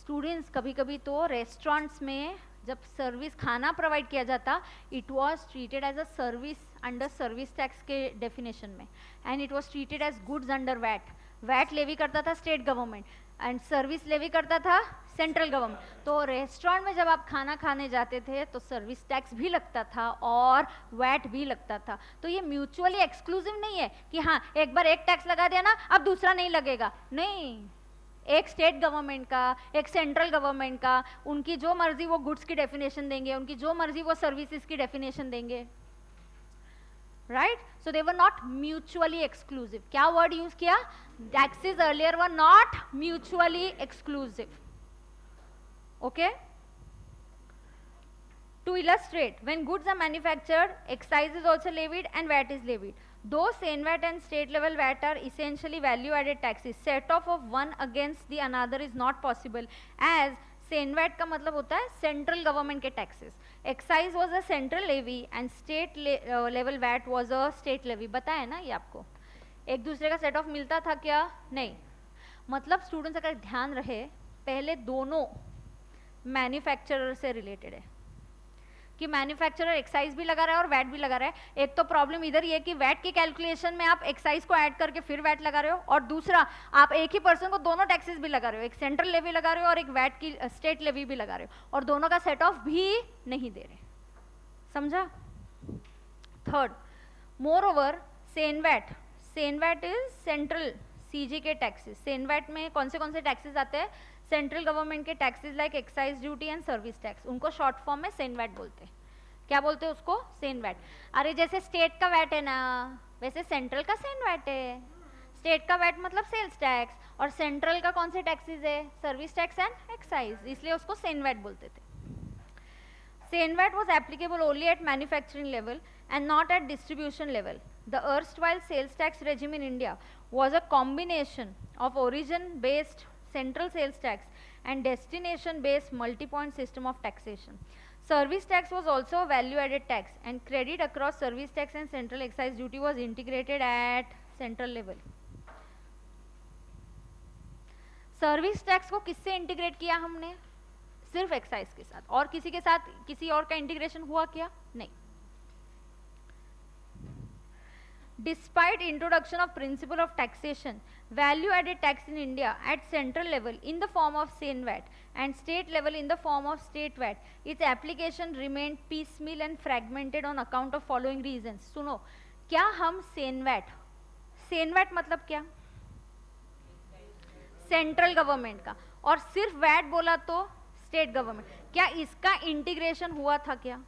स्टूडेंट्स, कभी कभी तो रेस्टोरेंट्स में जब सर्विस खाना प्रोवाइड किया जाता, it was treated as a service under service tax के डेफिनेशन में, and it was treated as goods under VAT. VAT levy करता था state government and service levy करता था सेंट्रल गवर्नमेंट. तो रेस्टोरेंट में जब आप खाना खाने जाते थे तो सर्विस टैक्स भी लगता था और वैट भी लगता था. तो ये म्यूचुअली एक्सक्लूसिव नहीं है कि हाँ एक बार एक टैक्स लगा दिया ना अब दूसरा नहीं लगेगा. नहीं, एक स्टेट गवर्नमेंट का, एक सेंट्रल गवर्नमेंट का, उनकी जो मर्जी वो गुड्स की डेफिनेशन देंगे, उनकी जो मर्जी वो सर्विसेज की डेफिनेशन देंगे. Right? So they were not mutually exclusive. क्या वर्ड यूज किया? Taxes earlier were not mutually exclusive. Okay? To illustrate, when goods are manufactured, excise is also levied and VAT is levied. Though SENVAT and state level VAT are essentially value added taxes, set off of one against the another is not possible, as SENVAT का मतलब होता है central government के taxes, excise was a central levy and state level VAT was a state levy. बताया ना ये आपको. एक दूसरे का सेट ऑफ मिलता था क्या? नहीं. मतलब स्टूडेंट्स अगर ध्यान रहे, पहले दोनों मैन्युफैक्चरर से रिलेटेड है कि मैन्युफैक्चरर एक्साइज भी लगा रहा है और वैट भी लगा रहा है. एक तो प्रॉब्लम इधर ये कि वैट की कैलकुलेशन में आप एक्साइज को ऐड करके फिर वैट लगा रहे हो, और दूसरा आप एक ही पर्सन को दोनों टैक्सेस भी लगा रहे हो, एक सेंट्रल लेवी लगा रहे हो और एक वैट की स्टेट लेवी भी लगा रहे हो, और दोनों का सेट ऑफ भी नहीं दे रहे. समझा? Third, more over CENVAT, CENVAT is central CG के टैक्सेस. सेनवैट में कौन से टैक्सेस आते हैं? सेंट्रल गवर्नमेंट के taxes like excise duty and service tax. उनको शॉर्ट फॉर्म में सेनवैट बोलते हैं. क्या बोलते हैं उसको? सेनवैट. अरे जैसे स्टेट का वैट है ना, वैसे सेंट्रल का सेनवैट है. स्टेट का वैट मतलब सेल्स टैक्स, और सेंट्रल का कौन से टैक्सेस है? सर्विस टैक्स एंड एक्साइज, इसलिए उसको सेनवैट बोलते थे. CENVAT was applicable only at manufacturing level and not at distribution level. The erstwhile sales tax regime in India was a combination of origin-based central sales tax and destination-based multi-point system of taxation. Service tax was also a value-added tax, and credit across service tax and central excise duty was integrated at central level. Service tax को किससे integrate किया हमने? सिर्फ excise के साथ, और किसी के साथ किसी और का इंटीग्रेशन हुआ क्या? नहीं. Despite introduction of principle of taxation, value added tax in India at central level in the form of SEN VAT and state level in the form of state VAT, its application remained piecemeal and fragmented on account of following reasons. सुनो, क्या हम SEN VAT मतलब क्या? Central government का, और सिर्फ VAT बोला तो स्टेट गवर्नमेंट, क्या इसका इंटीग्रेशन हुआ था? क्या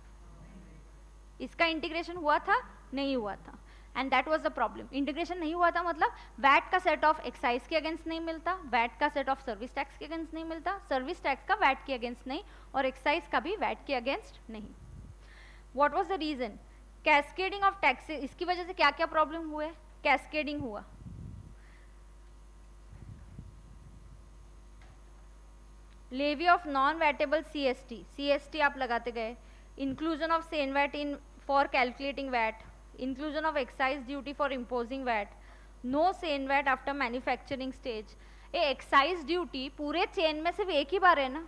इसका इंटीग्रेशन हुआ था? नहीं हुआ था, and that was the problem. Integration नहीं हुआ था मतलब वैट का सेट ऑफ एक्साइज के अगेंस्ट नहीं मिलता, वैट का सेट ऑफ सर्विस टैक्स के अगेंस्ट नहीं मिलता, सर्विस टैक्स का वैट के अगेंस्ट नहीं, और एक्साइज का भी वैट के अगेंस्ट नहीं. What was the reason? Cascading of taxes. इसकी वजह से क्या क्या प्रॉब्लम हुए? कैस्केडिंग हुआ. Levy of non vatable CST आप लगाते गए. Inclusion of CENVAT in for calculating VAT, inclusion of excise duty for imposing VAT, no CENVAT after manufacturing stage. ये एक्साइज ड्यूटी पूरे चेन में सिर्फ एक ही बार है ना,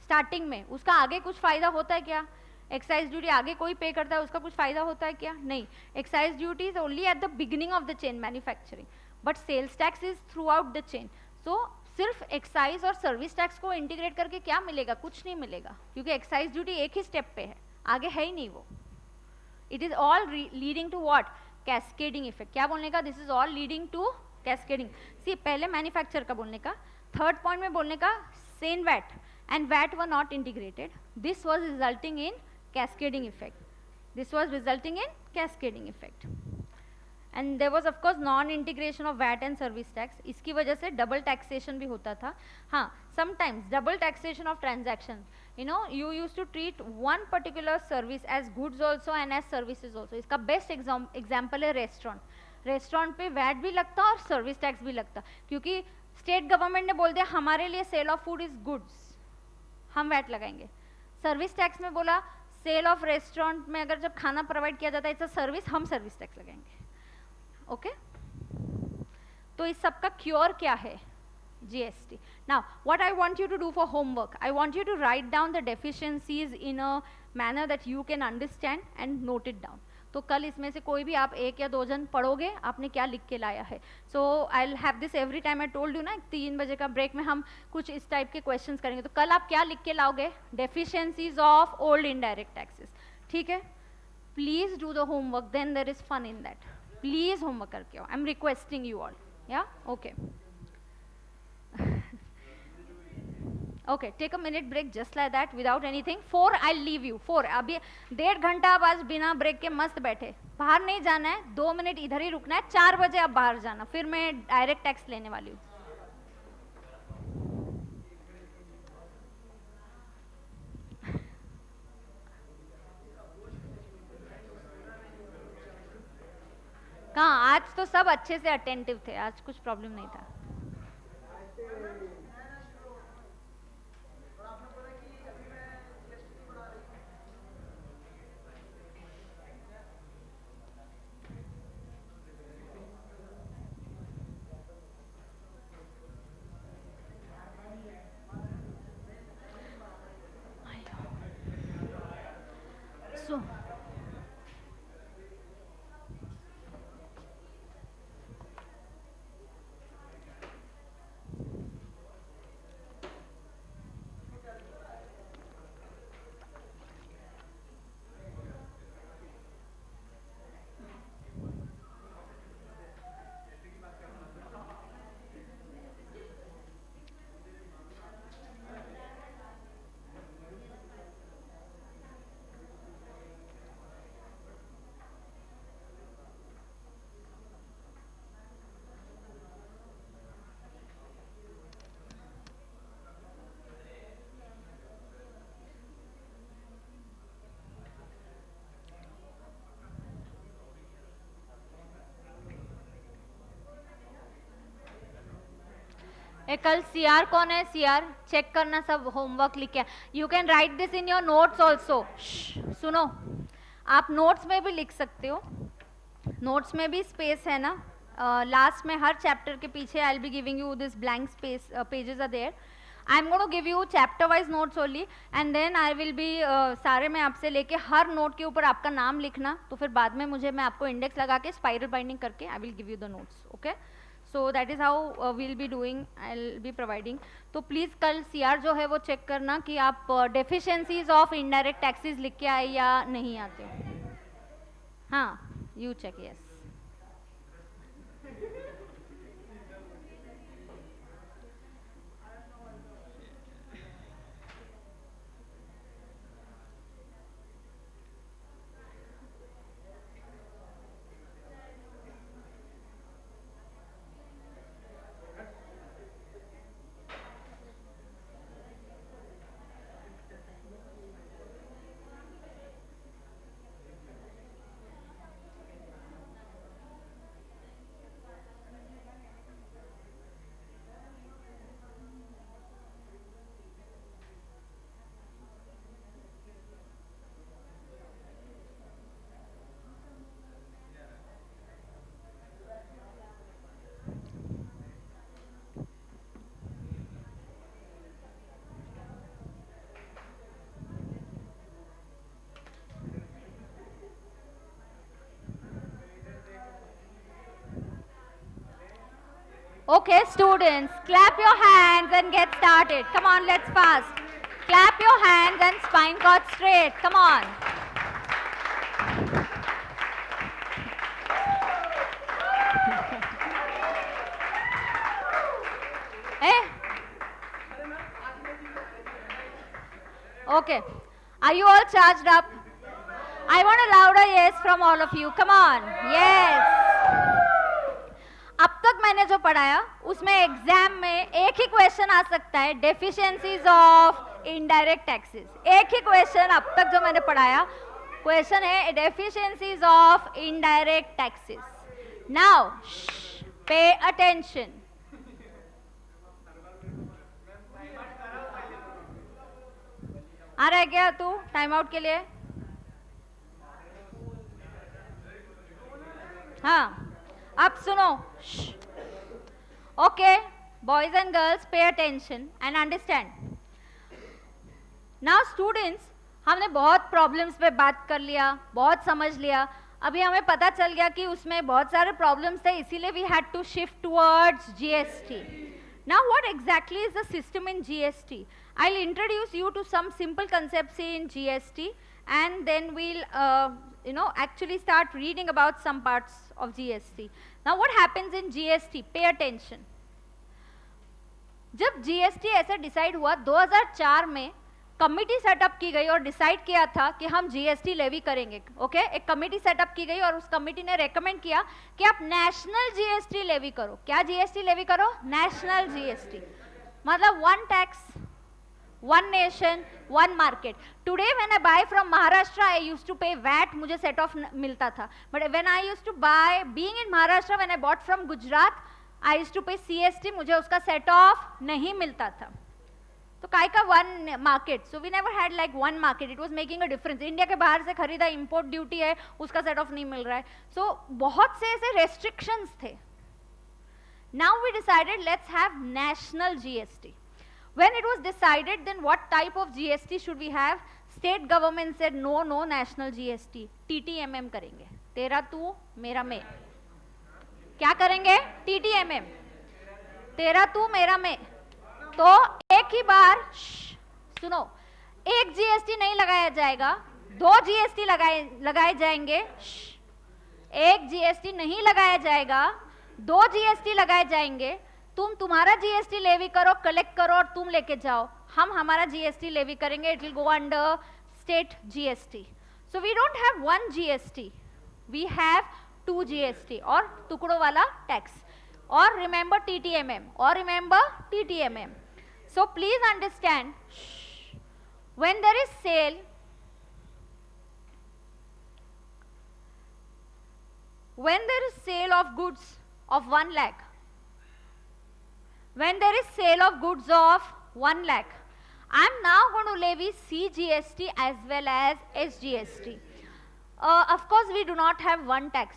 स्टार्टिंग में. उसका आगे कुछ फायदा होता है क्या? एक्साइज ड्यूटी आगे कोई पे करता है, उसका कुछ फायदा होता है क्या? नहीं. Excise duty is only at the beginning of the chain manufacturing, but sales tax is throughout the chain. So सिर्फ एक्साइज और सर्विस टैक्स को इंटीग्रेट करके क्या मिलेगा? कुछ नहीं मिलेगा, क्योंकि एक्साइज ड्यूटी एक ही स्टेप पे है, आगे है ही नहीं वो. It is all leading to what? Cascading effect. क्या बोलने का? This is all leading to cascading. See, पहले मैन्युफैक्चर का बोलने का, थर्ड पॉइंट में बोलने का CENVAT and VAT were not integrated. This was resulting in cascading effect. This was resulting in cascading effect. And there was of course non integration of VAT and service tax. इसकी वजह से double taxation भी होता था. हाँ, sometimes double taxation of transaction. You know, you used to treat one particular service as goods also and as services also. इसका best example है restaurant. Restaurant पे वैट भी लगता और सर्विस टैक्स भी लगता, क्योंकि स्टेट गवर्नमेंट ने बोल दिया हमारे लिए sale of food is goods, हम वैट लगाएंगे. सर्विस टैक्स में बोला सेल ऑफ रेस्टोरेंट में अगर जब खाना प्रोवाइड किया जाता है इट्स अ सर्विस, हम सर्विस टैक्स लगाएंगे. ओके, तो इस सब का क्योर क्या है? GST. Now, what I want you to do for homework, I want you to write down the deficiencies in a manner that you can understand and note it down. तो कल इसमें से कोई भी आप एक या दो जन पढ़ोगे आपने क्या लिख के लाया है. So I will have this every time. I told you ना 3 बजे का ब्रेक में हम कुछ इस टाइप के क्वेश्चंस करेंगे. तो कल आप क्या लिख के लाओगे? Deficiencies of old indirect taxes. ठीक है, please do the homework, then there is fun in that. Please homework करके आओ. I am requesting you all. Yeah okay. Okay, take a minute break just like that without anything. 4 I'll leave you. 4 अभी 1.5 घंटा आप आज बिना break के मस्त बैठे. बाहर नहीं जाना है, 2 मिनट इधर ही रुकना है. 4 बजे आप बाहर जाना, फिर मैं डायरेक्ट टैक्स लेने वाली हूँ. कहाँ? आज तो सब अच्छे से अटेंटिव थे, आज कुछ प्रॉब्लम नहीं था. So, कल CR कौन है? CR चेक करना सब होमवर्क लिख के. You can write this in your notes also. सुनो, आप नोट्स में भी लिख सकते हो. नोट्स में भी स्पेस है ना, लास्ट में हर चैप्टर के पीछे I will be giving you this blank space, pages are there. I am going to give you chapter wise notes only and then I will be सारे मैं आपसे लेके हर नोट के ऊपर आपका नाम लिखना, तो फिर बाद में मैं आपको इंडेक्स लगा के स्पाइरल बाइंडिंग करके I will give you the notes. Okay, so that is how we'll be doing, I will be providing. तो प्लीज कल सीआर जो है वो चेक करना कि आप डेफिशिएंसीज ऑफ इनडायरेक्ट टैक्सेस लिख के आए या नहीं आते. हाँ, you check. Yes. Okay, students, clap your hands and get started. Come on, let's fast. Clap your hands and spine cord straight. Come on. Hey. Okay. Are you all charged up? I want a louder yes from all of you. Come on. Yes. अब तक मैंने जो पढ़ाया उसमें exam में एक ही question आ सकता है, डेफिशिएंसीज ऑफ इनडायरेक्ट टैक्सेस. एक ही क्वेश्चन अब तक जो मैंने पढ़ाया, क्वेश्चन है deficiencies of indirect taxes. Now pay attention. आ रहा है क्या तू टाइम आउट के लिए? हाँ, अब सुनो. Okay, boys and girls, pay attention and understand. Now students, हमने बहुत प्रॉब्लम्स पे बात कर लिया, बहुत समझ लिया. अभी हमें पता चल गया कि उसमें बहुत सारे प्रॉब्लम्स थे, इसीलिए we had to shift towards GST. Now what exactly is the system in GST? I'll introduce you to some simple concepts in GST and then we'll actually start reading about some parts of GST. Now what happens in GST? Pay attention. जब GST ऐसे decide हुआ 2004 में committee setup की गई और decide किया था कि हम जीएसटी लेवी करेंगे. ओके, एक कमिटी सेटअप की गई और उस कमिटी ने रेकमेंड किया कि आप नेशनल जीएसटी लेवी करो. क्या जीएसटी लेवी करो? National GST. मतलब one tax, one nation, one market. Today when I buy from Maharashtra I used to pay VAT, मुझे सेट ऑफ मिलता था. But when I used to buy, being in Maharashtra, when I bought from Gujarat I used to pay CST, मुझे उसका set off नहीं मिलता था. तो काय का one market. So we never had like one market, it was making a difference. India के बाहर से खरीदा, इंपोर्ट ड्यूटी है, उसका सेट ऑफ नहीं मिल रहा है. सो बहुत से ऐसे रेस्ट्रिक्शंस थे. Now we decided let's have national GST. When it was decided, then what type of GST should we have? State government said no no national GST, TTMM करेंगे. तेरा तू मेरा मैं. क्या करेंगे? टीटीएमएम. तेरा तू मेरा मैं. तो एक ही बार सुनो, एक जीएसटी नहीं लगाया जाएगा, दो जीएसटी लगाए जाएंगे. एक जीएसटी नहीं लगाया जाएगा, दो जीएसटी लगाए जाएंगे. तुम तुम्हारा जीएसटी लेवी करो, कलेक्ट करो और तुम लेके जाओ. हम हमारा जीएसटी लेवी करेंगे. It will go under state GST. So we don't have one GST, we have two GST और टुकड़ों वाला टैक्स. और रिमेंबर टीटीएमएम, और remember TTMM. So please understand, when there is sale, of goods of 1 lakh, when there is sale of goods of 1 lakh, I am now going to levy CGST as well as SGST. Of course, we do not have one tax.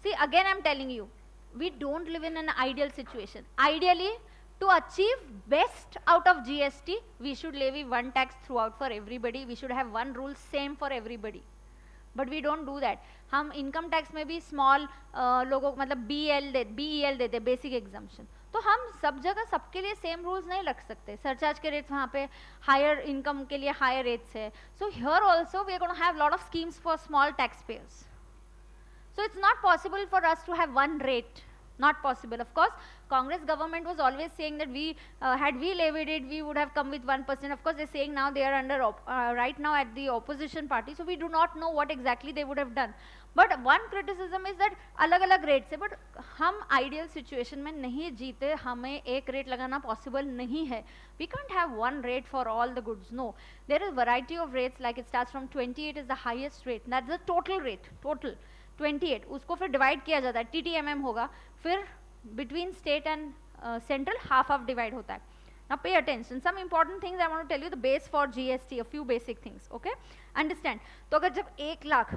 See, again I am telling you, we don't live in an ideal situation. Ideally, To achieve best out of GST, we should levy one tax throughout for everybody. We should have one rule same for everybody. But we don't do that. हम income tax में भी small लोगों को मतलब BEL देते basic exemption. तो हम सब जगह सबके लिए सेम रूल्स नहीं रख सकते. सरचार्ज के रेट्स वहाँ पे हायर इनकम के लिए हायर रेट्स है. So here also we are gonna have lot of schemes for small tax payers. So it's not possible for us to have one rate. Not possible. Of course, Congress government was always saying that had we levied it, we would have come with 1%. Of course, they're saying now they are under right now at the opposition party, so we do not know what exactly they would have done. But one criticism is that अलग-अलग rates है, but हम ideal situation में नहीं जीते, हमें एक rate लगाना possible नहीं है. We can't have one rate for all the goods. No, there is variety of rates. Like it starts from 28 is the highest rate. That's the total rate. Total. 28 उसको फिर डिवाइड किया जाता है. TTMM होगा, फिर between state and central half half divide होता है. Now pay attention. Some important things I want to tell you. The base for GST, a few basic things. Okay, understand. तो अगर जब 1 lakh,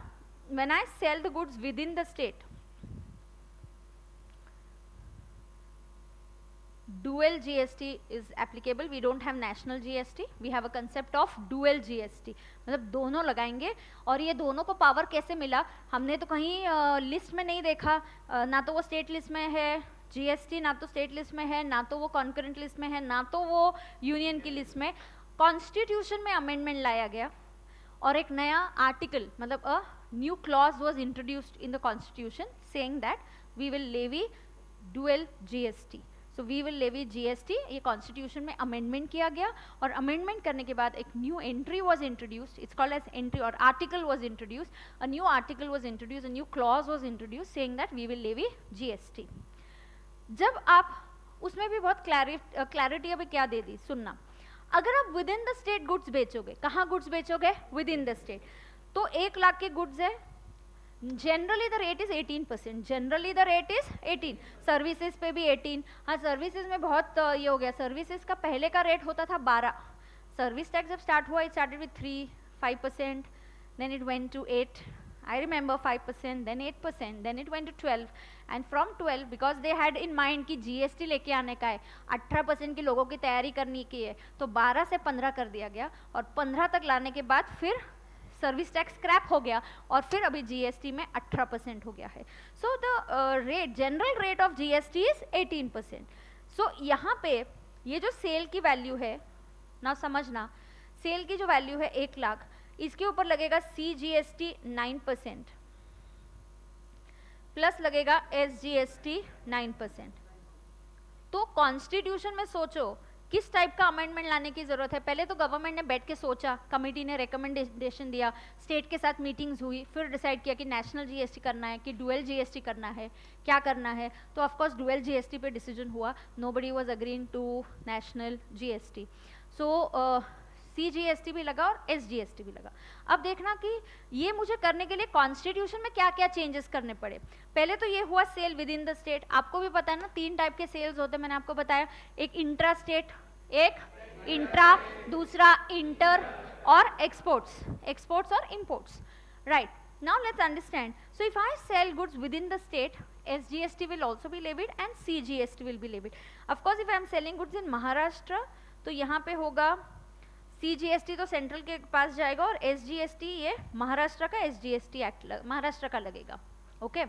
when I sell the goods within the state, dual GST is applicable. We don't have national GST. We have a concept of dual GST. मतलब दोनों लगाएंगे. और ये दोनों को पावर कैसे मिला, हमने तो कहीं लिस्ट में नहीं देखा. ना तो वो स्टेट लिस्ट में है GST, ना तो स्टेट लिस्ट में है, ना तो वो कॉन्करेंट लिस्ट में है, ना तो वो यूनियन की लिस्ट में. कॉन्स्टिट्यूशन में अमेंडमेंट लाया गया और एक नया आर्टिकल मतलब a new clause was introduced in the constitution saying that we will levy dual GST. So we will levy GST. ये कॉन्स्टिट्यूशन में अमेंडमेंट किया गया और अमेंडमेंट करने के बाद एक new entry was introduced. It's called as entry और article was introduced. A new article was introduced, a new clause was introduced saying that we will levy GST. जब आप उसमें भी बहुत क्लैरिटी अभी क्या दे दी सुनना. अगर आप within the state goods बेचोगे, कहाँ गुड्स बेचोगे? Within the state. तो 1 लाख के गुड्स है, generally the rate is 18%. Generally the rate is 18. Services पे भी 18. हाँ, सर्विसेज में बहुत ये हो गया. सर्विसेज का पहले का रेट होता था 12. सर्विस टैक्स जब स्टार्ट हुआ, it started with 5%, then it went to 8. I remember 5%, then 8%, then it went to 12, and from 12 because they had in mind कि GST लेके आने का है, 18% के लोगों की तैयारी करनी की है, तो 12 से 15 कर दिया गया और 15 तक लाने के बाद फिर सर्विस टैक्स स्क्रैप हो गया और फिर अभी GST में 18% हो गया है. So the rate, general rate of GST is 18%. सो यहाँ पे ये जो सेल की वैल्यू है ना, समझना, सेल की जो वैल्यू है 1 लाख, इसके ऊपर लगेगा CGST 9% प्लस लगेगा SGST 9%. तो कॉन्स्टिट्यूशन में सोचो किस टाइप का अमेंडमेंट लाने की जरूरत है. पहले तो गवर्नमेंट ने बैठ के सोचा, कमेटी ने रिकमेंडेशन दिया, स्टेट के साथ मीटिंग्स हुई, फिर डिसाइड किया कि नेशनल GST करना है कि डुअल GST करना है, क्या करना है. तो ऑफकोर्स डुअल GST पे डिसीजन हुआ. Nobody was agreeing to national GST. So CGST भी लगा और SGST भी लगा. अब देखना कि ये मुझे करने के लिए कॉन्स्टिट्यूशन में क्या क्या चेंजेस करने पड़े. पहले तो ये हुआ sale within the state. आपको भी पता है ना 3 टाइप के सेल्स होते हैं, मैंने आपको बताया. एक इंट्रा स्टेट, एक इंट्रा, दूसरा इंटर और एक्सपोर्ट्स और imports. Right. Now let's understand. So if I sell goods within the state, SGST will also be levied and CGST will be levied. Of course, if I am selling goods in Maharashtra तो यहाँ पे होगा CGST तो central के पास जाएगा और SGST ये महाराष्ट्र का SGST एक्ट महाराष्ट्र का लगेगा. ओके.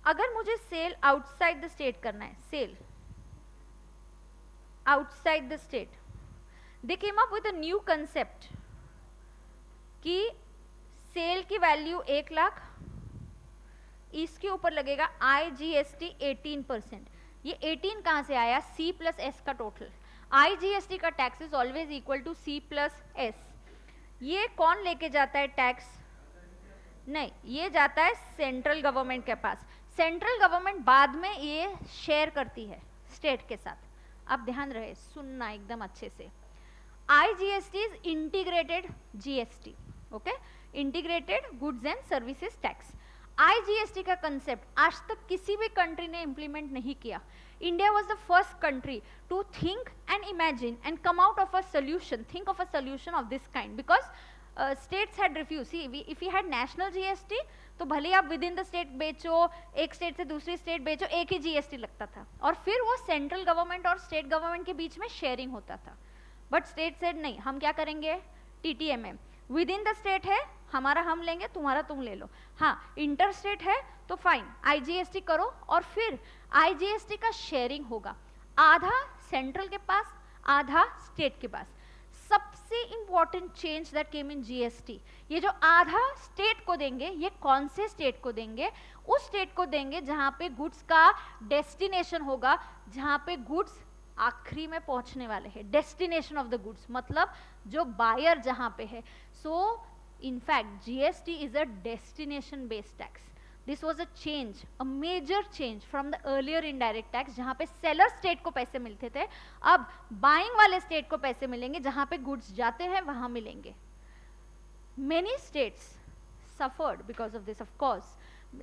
अगर मुझे सेल आउटसाइड द स्टेट करना है, sale outside the state, they came up with a new concept कि सेल की वैल्यू 1 लाख, इसके ऊपर लगेगा IGST 18%. ये 18 कहाँ से आया? C प्लस S का टोटल. IGST का tax is always equal to C plus S. ये कौन लेके जाता है टैक्स? नहीं, ये जाता है सेंट्रल गवर्नमेंट के पास. सेंट्रल गवर्नमेंट बाद में ये शेयर करती है स्टेट के साथ. अब ध्यान रहे, सुनना एकदम अच्छे से. IGST is integrated GST. Okay, integrated goods and services tax. IGST का कंसेप्ट आज तक किसी भी कंट्री ने इंप्लीमेंट नहीं किया. India was the first country to think and imagine and come out of a solution, think of a solution of this kind, because states had refused. See, if we had national GST, तो भले आप within the state बेचो, एक state से दूसरी state बेचो, एक ही GST लगता था, और फिर वो सेंट्रल गवर्नमेंट और स्टेट गवर्नमेंट के बीच में शेयरिंग होता था. बट स्टेट सेड नहीं, हम क्या करेंगे, TTMM with in the state है, हमारा हम लेंगे, तुम्हारा तुम ले लो. हाँ, इंटर स्टेट है तो फाइन, IGST करो, और फिर IGST का शेयरिंग होगा, आधा सेंट्रल के पास, आधा स्टेट के पास. सबसे important change that came in GST, ये जो आधा स्टेट को देंगे, ये कौन से स्टेट को देंगे, उस स्टेट को देंगे जहां पे गुड्स का डेस्टिनेशन होगा, जहां पे गुड्स आखिरी में पहुंचने वाले हैं, डेस्टिनेशन ऑफ द गुड्स, मतलब जो बायर जहां पे है. So in fact GST is a destination based tax. This was a change, a major change from the earlier indirect tax, जहां पे सेलर स्टेट को पैसे मिलते थे, अब बाइंग वाले स्टेट को पैसे मिलेंगे, जहां पे गुड्स जाते हैं वहां मिलेंगे. Many states suffered because of this, of course,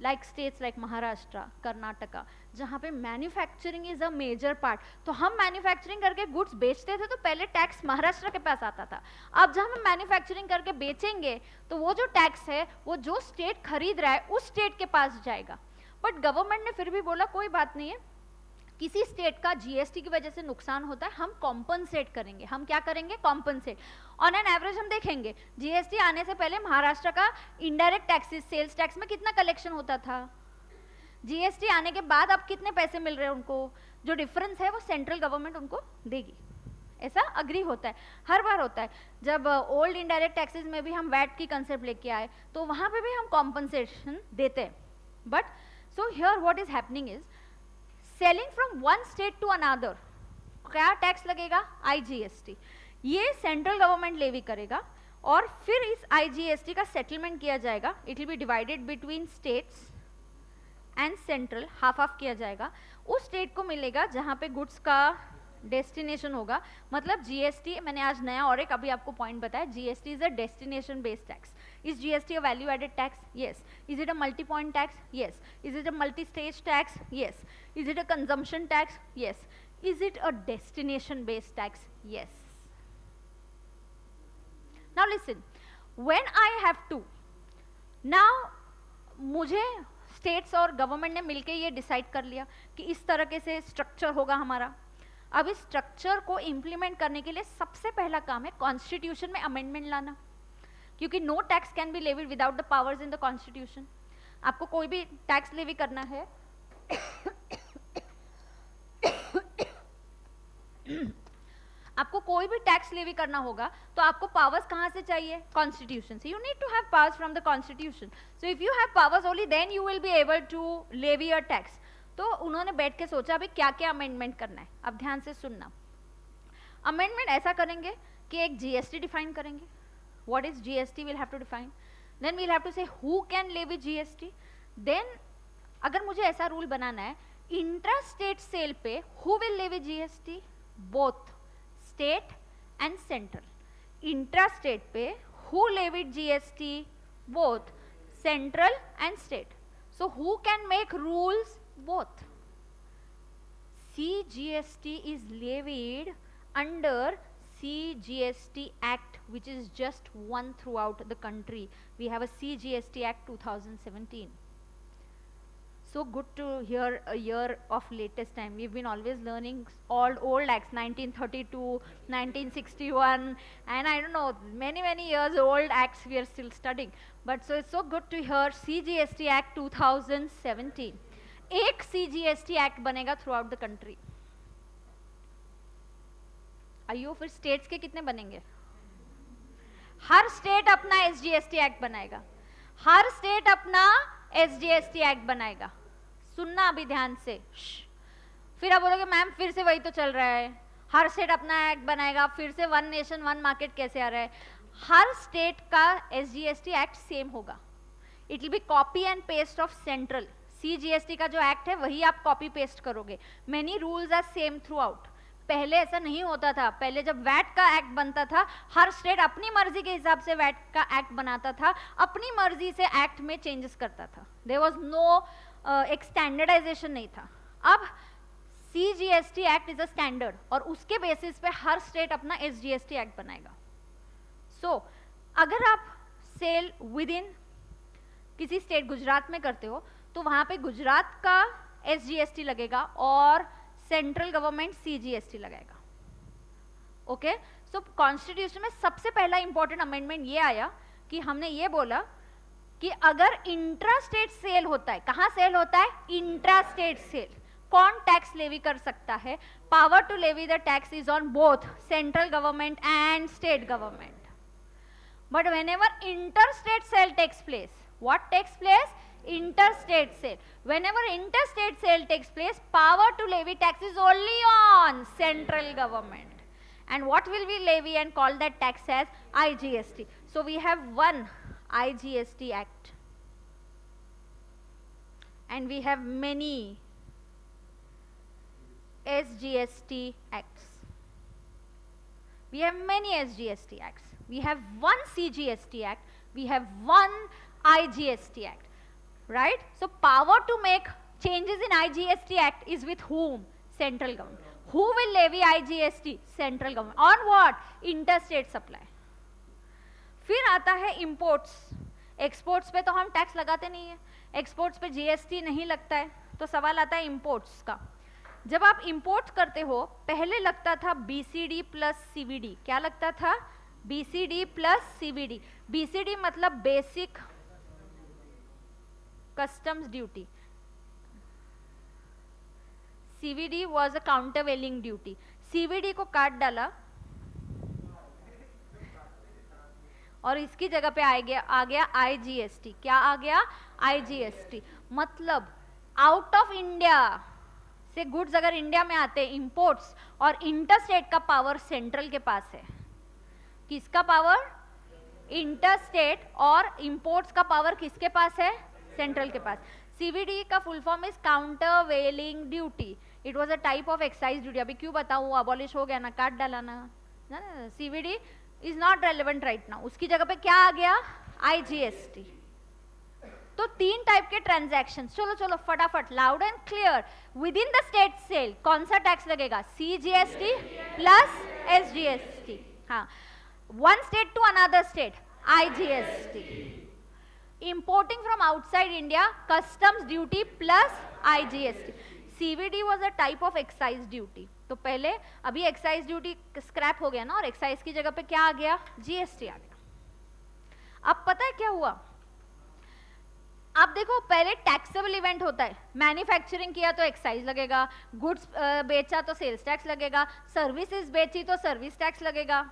like states like Maharashtra, Karnataka, जहाँ पे manufacturing is a major part. तो हम मैन्युफैक्चरिंग करके गुड्स बेचते थे तो पहले टैक्स महाराष्ट्र के पास आता था. अब जब हम मैन्युफैक्चरिंग करके बेचेंगे तो वो जो टैक्स है वो जो स्टेट खरीद रहा है उस स्टेट के पास जाएगा. बट गवर्नमेंट ने फिर भी बोला कोई बात नहीं है, किसी स्टेट का GST की वजह से नुकसान होता है, हम कॉम्पनसेट करेंगे. हम क्या करेंगे, कॉम्पनसेट. ऑन एन एवरेज हम देखेंगे GST आने से पहले महाराष्ट्र का इनडायरेक्ट टैक्सेस, सेल्स टैक्स में कितना कलेक्शन होता था, GST आने के बाद अब कितने पैसे मिल रहे हैं उनको, जो डिफरेंस है वो सेंट्रल गवर्नमेंट उनको देगी. ऐसा अग्री होता है, हर बार होता है. जब ओल्ड इनडायरेक्ट टैक्सेस में भी हम वैट की कंसेप्ट लेके आए तो वहां पे भी हम कॉम्पनसेशन देते हैं. But so here what is happening is, selling from one state to another, क्या टैक्स लगेगा, IGST. ये सेंट्रल गवर्नमेंट लेवी करेगा, और फिर इस IGST का सेटलमेंट किया जाएगा. It will be divided between states and central, half half किया जाएगा. उस स्टेट को मिलेगा जहाँ पे गुड्स का डेस्टिनेशन होगा. मतलब GST, मैंने आज नया और एक अभी आपको पॉइंट बताया, GST is a destination based tax. Is GST a value added tax? Yes. Is it a multi-point tax? Yes. Is it a multi-stage tax? Yes. Is it a consumption tax? Yes. Is it a destination based tax? Yes. Now listen, when I have to, now मुझे states और government ने मिलके ये decide कर लिया कि इस तरह से स्ट्रक्चर होगा हमारा. अब इस स्ट्रक्चर को इम्प्लीमेंट करने के लिए सबसे पहला काम है कॉन्स्टिट्यूशन में अमेंडमेंट लाना, क्योंकि no tax can be levied without the powers in the constitution. आपको कोई भी टैक्स लेवी करना है आपको कोई भी टैक्स लेवी करना होगा तो आपको पावर्स कहाँ से चाहिए, कॉन्स्टिट्यूशन से. You need to have powers from the constitution. So if you have powers only then you will be able to levy a tax. तो उन्होंने बैठ के सोचा अभी क्या क्या अमेंडमेंट करना है. अब ध्यान से सुनना. अमेंडमेंट ऐसा करेंगे कि एक GST डिफाइन करेंगे. What is GST we'll have to define. Then we'll have to say who can levy GST. Then अगर मुझे ऐसा रूल बनाना है, इंट्रा स्टेट सेल पे who will levy GST, both state and central. Intra state पे who levied GST, both central and state. So who can make rules, both. CGST is levied under CGST Act, which is just one throughout the country. We have a CGST Act 2017. So good to hear a year of latest time. We've been always learning old acts, 1932, 1961, and I don't know, many years old acts we are still studying. But so it's so good to hear CGST Act 2017. एक CGST Act बनेगा throughout the country. आइयो फिर states के कितने बनेंगे? हर state अपना SGST act बनाएगा, हर state अपना SGST एक्ट बनाएगा. सुनना अभी ध्यान से. फिर आप बोलोगे मैम फिर से वही तो चल रहा है, हर स्टेट अपना एक्ट बनाएगा, फिर से वन नेशन वन मार्केट कैसे आ रहा है? हर स्टेट का SGST एक्ट सेम होगा. It will be copy and paste of central. CGST का जो एक्ट है वही आप कॉपी पेस्ट करोगे. Many rules are same throughout. पहले ऐसा नहीं होता था. पहले जब वैट का एक्ट बनता था, हर स्टेट अपनी मर्जी के हिसाब से वैट का एक्ट बनाता था, अपनी मर्जी से एक्ट में चेंजेस करता था. देयर वाज नो एक स्टैंडर्डाइजेशन नहीं था. अब CGST act is a standard और उसके बेसिस पे हर स्टेट अपना SGST एक्ट बनाएगा. सो अगर आप सेल विद इन किसी स्टेट, गुजरात में करते हो तो वहां पे गुजरात का SGST लगेगा और सेंट्रल गवर्नमेंट CGST लगाएगा। ओके, सो कॉन्स्टिट्यूशन में सबसे पहला इंपॉर्टेंट अमेंडमेंट ये आया कि हमने ये बोला कि अगर इंट्रा स्टेट सेल होता है, कहां सेल होता है? इंट्रा स्टेट सेल, कौन टैक्स लेवी कर सकता है? Power to levy the tax is on both central government and state government. But whenever interstate sale takes place, what takes place? Interstate sale. Whenever interstate sale takes place, power to levy tax is only on central government. And what will we levy and call that tax as? IGST. So we have one IGST Act. And we have many SGST Acts. We have many SGST Acts. We have one CGST Act, we have one IGST Act, right? So power to make changes in IGST Act is with whom? Central government. Who will levy IGST? Central government. On what? Interstate supply. फिर आता है imports. Exports पे तो हम tax लगाते नहीं है, exports पे GST नहीं लगता है, तो सवाल आता है imports का. जब आप इंपोर्ट करते हो पहले लगता था BCD प्लस CVD. क्या लगता था? BCD plus CVD. BCD मतलब basic customs duty, CVD was a countervailing duty. CVD को काट डाला और इसकी जगह पे आ गया IGST. क्या आ गया? IGST. मतलब आउट ऑफ इंडिया से गुड्स अगर इंडिया में आते हैं, इंपोर्ट्स, और इंटरस्टेट का पावर सेंट्रल के पास है. किसका पावर? इंटरस्टेट. और इंपोर्ट्स का पावर किसके पास है? सेंट्रल के पास. CVD का full form is countervailing duty. It was a type of excise duty. अभी क्यों बताऊं, अबॉलिश हो गया ना, काट डाला ना. CVD is not relevant right now. उसकी जगह पे क्या आ गया? IGST. तो तीन टाइप के ट्रांजैक्शन. चलो चलो फटाफट, loud and clear. Within the state sale कौन सा टैक्स लगेगा? CGST plus SGST. हाँ, one state to another state, IGST. Importing from outside India, customs duty plus IGST. CVD was a type of excise duty. तो पहले अभी excise duty scrap हो गया ना, और एक्साइज की जगह पे क्या आ गया? GST आ गया. अब पता है क्या हुआ? आप देखो, पहले टैक्सेबल इवेंट होता है. मैन्युफैक्चरिंग किया तो एक्साइज लगेगा, गुड्स बेचा तो सेल्स टैक्स लगेगा, सर्विसेज बेची तो सर्विस टैक्स लगेगा.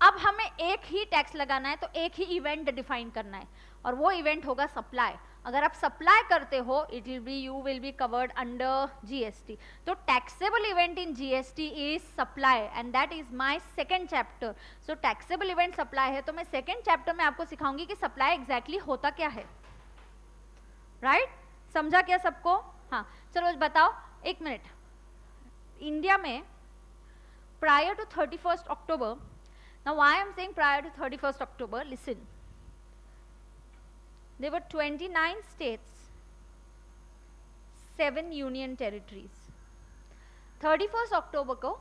अब हमें एक ही टैक्स लगाना है, तो एक ही इवेंट डिफाइन करना है, और वो इवेंट होगा सप्लाई. अगर आप सप्लाई करते हो, it will B, you will be covered under GST. तो taxable event in GST is supply, and that is my second chapter. So taxable event supply है, तो मैं सेकंड चैप्टर में आपको सिखाऊंगी कि सप्लाई एग्जैक्टली होता क्या है. राइट? समझा क्या सबको? हाँ, चलो बताओ. एक मिनट. इंडिया में prior to 31st October, now why I am saying prior to 31st October, listen, there were 29 states, 7 union territories. 31st October को